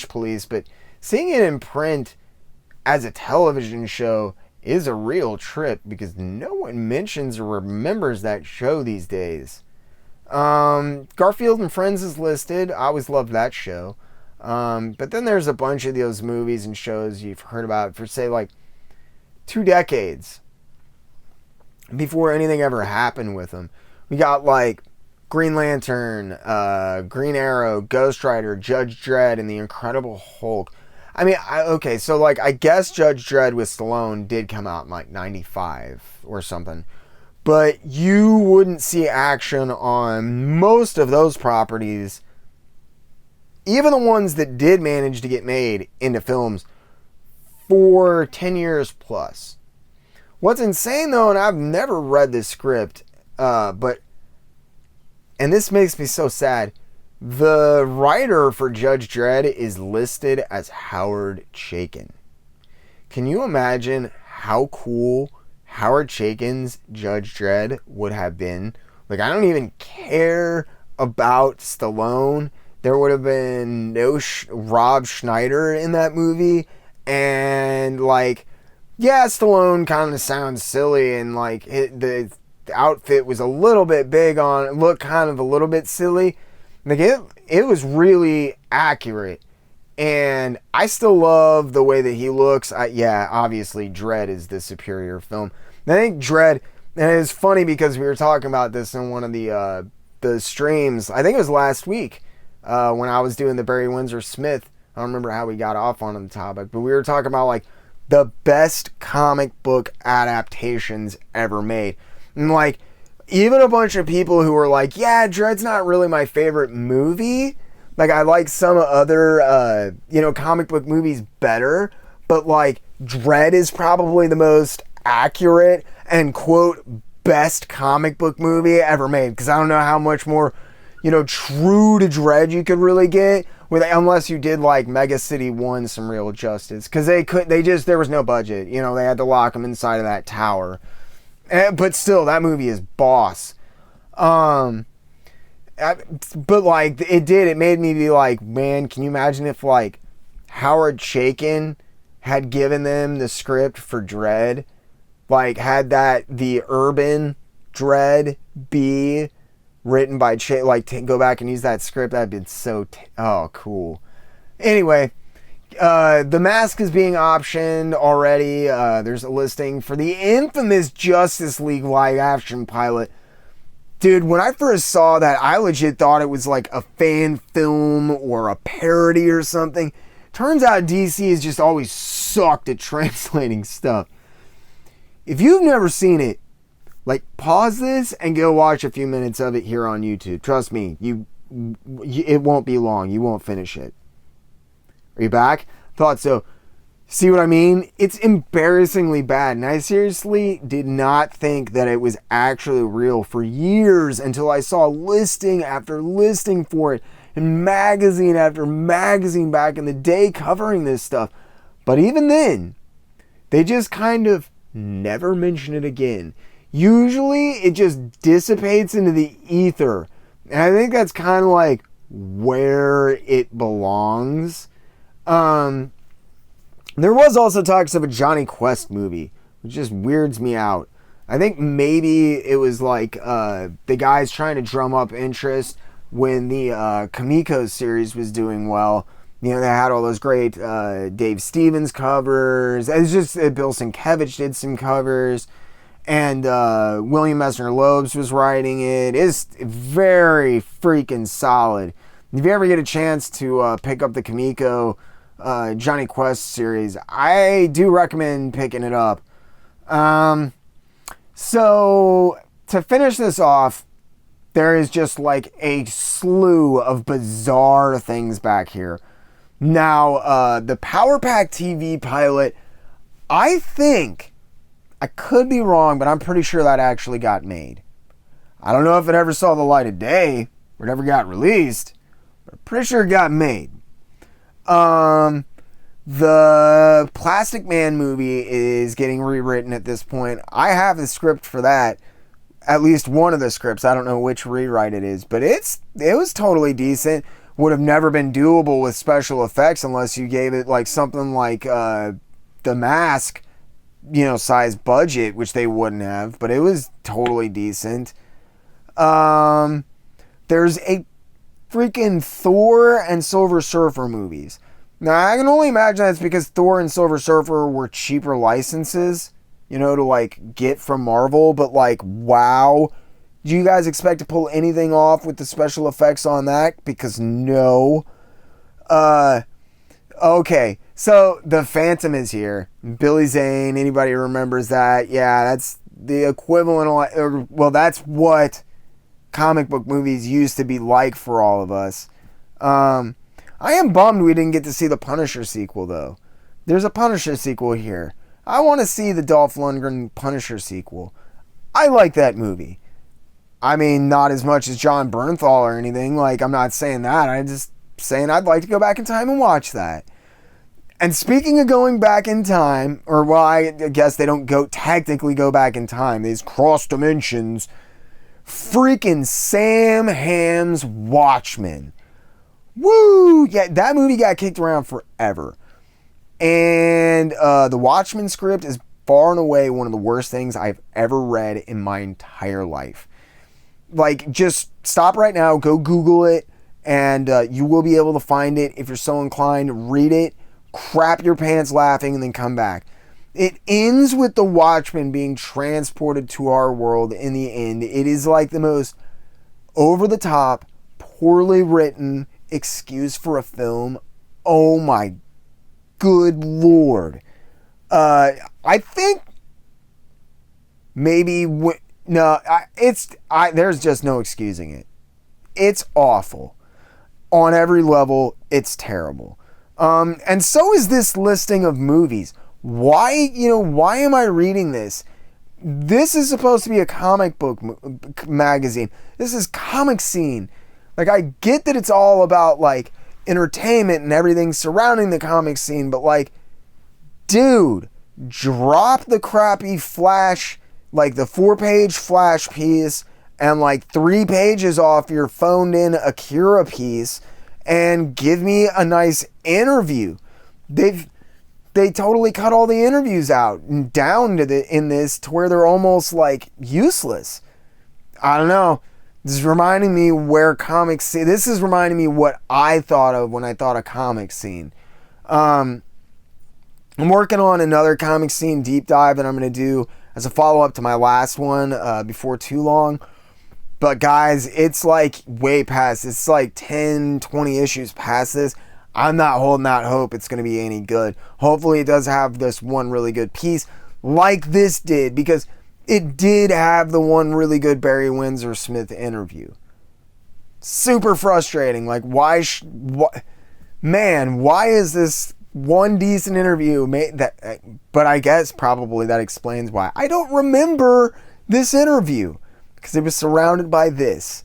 Police, but seeing it in print as a television show is a real trip because no one mentions or remembers that show these days. Garfield and Friends is listed. I always loved that show. But then there's a bunch of those movies and shows you've heard about for, say, like 2 decades before anything ever happened with them. We got, like, Green Lantern, Green Arrow, Ghost Rider, Judge Dredd, and The Incredible Hulk. I mean, okay, so, like, I guess Judge Dredd with Stallone did come out in, like, 95 or something. But you wouldn't see action on most of those properties, even the ones that did manage to get made into films, for 10 years plus. What's insane, though, and I've never read this script, and this makes me so sad, the writer for Judge Dredd is listed as Howard Chaykin. Can you imagine how cool Howard Chaykin's Judge Dredd would have been? Like, I don't even care about Stallone. There would have been no Rob Schneider in that movie. And, like, yeah, Stallone kind of sounds silly. And, like, the outfit was a little bit big on it. Looked kind of a little bit silly. Like, it was really accurate. And I still love the way that he looks. Yeah, obviously, Dredd is the superior film. And I think Dredd, and it's funny because we were talking about this in one of the streams. I think it was last week when I was doing the Barry Windsor Smith. I don't remember how we got off on the topic, but we were talking about, like, the best comic book adaptations ever made. And, like, even a bunch of people who were like, yeah, Dredd's not really my favorite movie. Like, I like some other, comic book movies better. But, like, Dredd is probably the most accurate and, quote, best comic book movie ever made. Because I don't know how much more, true to Dredd you could really get. Unless you did, like, Mega City 1 some real justice. Because there was no budget. They had to lock them inside of that tower. But still, that movie is boss. But, like, it made me be like, man, can you imagine if, like, Howard Chaykin had given them the script for Dredd? like had that the Urban Dread be written by go back and use that script, that'd been so oh cool. Anyway, The Mask is being optioned already. There's a listing for the infamous Justice League live action pilot. Dude, when I first saw that, I legit thought it was like a fan film or a parody or something. Turns out DC has just always sucked at translating stuff. If you've never seen it, like, pause this and go watch a few minutes of it here on YouTube. Trust me, it won't be long. You won't finish it. Are you back? Thought so. See what I mean? It's embarrassingly bad. And I seriously did not think that it was actually real for years until I saw listing after listing for it and magazine after magazine back in the day covering this stuff. But even then, they just kind of never mention it again. Usually it just dissipates into the ether. And I think that's kind of like where it belongs. There was also talks of a Johnny Quest movie, which just weirds me out. I think maybe it was like the guys trying to drum up interest when the Kamiko series was doing well. You know, they had all those great Dave Stevens covers. It's just Bill Sienkiewicz did some covers. And William Messner-Loebs was writing it. It's very freaking solid. If you ever get a chance to pick up the Kamiko Johnny Quest series, I do recommend picking it up. So to finish this off, there is just like a slew of bizarre things back here. Now, the Power Pack TV pilot, I think, I could be wrong, but I'm pretty sure that actually got made. I don't know if it ever saw the light of day or it ever got released, but I'm pretty sure it got made. The Plastic Man movie is getting rewritten at this point. I have the script for that. At least one of the scripts. I don't know which rewrite it is, but it was totally decent. Would have never been doable with special effects unless you gave it like something like The Mask, you know, size budget, which they wouldn't have, but it was totally decent. There's a freaking Thor and Silver Surfer movies. Now, I can only imagine that's because Thor and Silver Surfer were cheaper licenses, you know, to like get from Marvel, but like, wow. Do you guys expect to pull anything off with the special effects on that? Because no. Okay, so the Phantom is here. Billy Zane, anybody remembers that? Yeah, that's the equivalent, well, that's what comic book movies used to be like for all of us. I am bummed we didn't get to see the Punisher sequel, though. There's a Punisher sequel here. I want to see the Dolph Lundgren Punisher sequel. I like that movie. I mean, not as much as John Bernthal or anything. Like, I'm not saying that. I'm just saying I'd like to go back in time and watch that. And speaking of going back in time, or well, I guess they don't technically go back in time. These cross dimensions. Freaking Sam Hamm's Watchmen. Woo! Yeah, that movie got kicked around forever. And the Watchmen script is far and away one of the worst things I've ever read in my entire life. Like, just stop right now, go Google it, and you will be able to find it. If you're so inclined, read it, crap your pants laughing, and then come back. It ends with the Watchmen being transported to our world in the end. It is like the most over-the-top, poorly written excuse for a film. Oh my good Lord. I think maybe... there's just no excusing it. It's awful. On every level, it's terrible. And so is this listing of movies. Why am I reading this? This is supposed to be a comic book magazine. This is Comic Scene. Like, I get that it's all about, like, entertainment and everything surrounding the comic scene, but, like, dude, drop the crappy Flash, like, the 4-page Flash piece and, like, 3 pages off your phoned-in Akira piece and give me a nice interview. they totally cut all the interviews out and down to in this to where they're almost like useless. I don't know. This is reminding me where comics. This is reminding me what I thought of when I thought of comic scene. I'm working on another comic scene deep dive that I'm going to do as a follow-up to my last one before too long. But guys, it's like way past. It's like 10, 20 issues past this. I'm not holding out hope it's going to be any good. Hopefully it does have this one really good piece like this did, because it did have the one really good Barry Windsor Smith interview. Super frustrating. Like, why is this one decent interview made that? But I guess probably that explains why I don't remember this interview, because it was surrounded by this.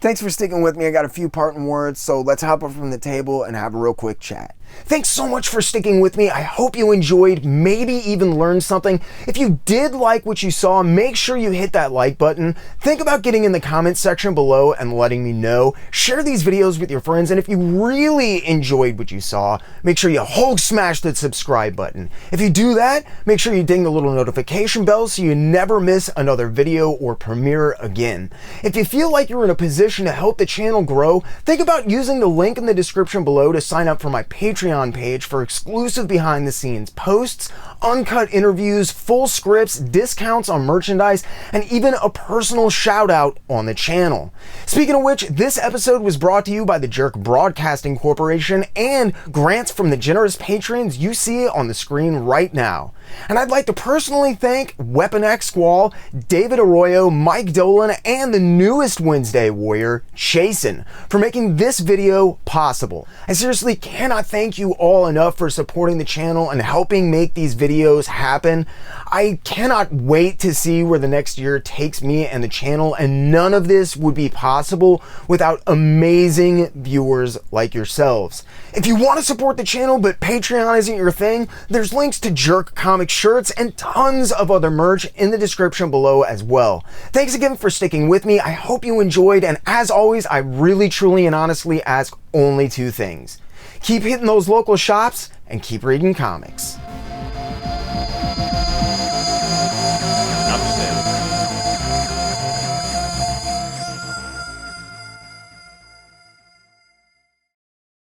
Thanks for sticking with me. I got a few parting words, so let's hop up from the table and have a real quick chat. Thanks so much for sticking with me. I hope you enjoyed, maybe even learned something. If you did like what you saw, make sure you hit that like button. Think about getting in the comments section below and letting me know. Share these videos with your friends, and if you really enjoyed what you saw, make sure you Hulk smash the subscribe button. If you do that, make sure you ding the little notification bell so you never miss another video or premiere again. If you feel like you're in a position to help the channel grow, think about using the link in the description below to sign up for my Patreon page for exclusive behind the scenes posts, uncut interviews, full scripts, discounts on merchandise, and even a personal shout out on the channel. Speaking of which, this episode was brought to you by the Jerk Broadcasting Corporation and grants from the generous patrons you see on the screen right now. And I'd like to personally thank Weapon X Squall, David Arroyo, Mike Dolan, and the newest Wednesday Warrior, Chasen, for making this video possible. I seriously cannot thank you all enough for supporting the channel and helping make these videos happen. I cannot wait to see where the next year takes me and the channel, and none of this would be possible without amazing viewers like yourselves. If you want to support the channel but Patreon isn't your thing, there's links to JerkComic shirts and tons of other merch in the description below as well. Thanks again for sticking with me. I hope you enjoyed, and as always, I really, truly, and honestly ask only two things. Keep hitting those local shops and keep reading comics.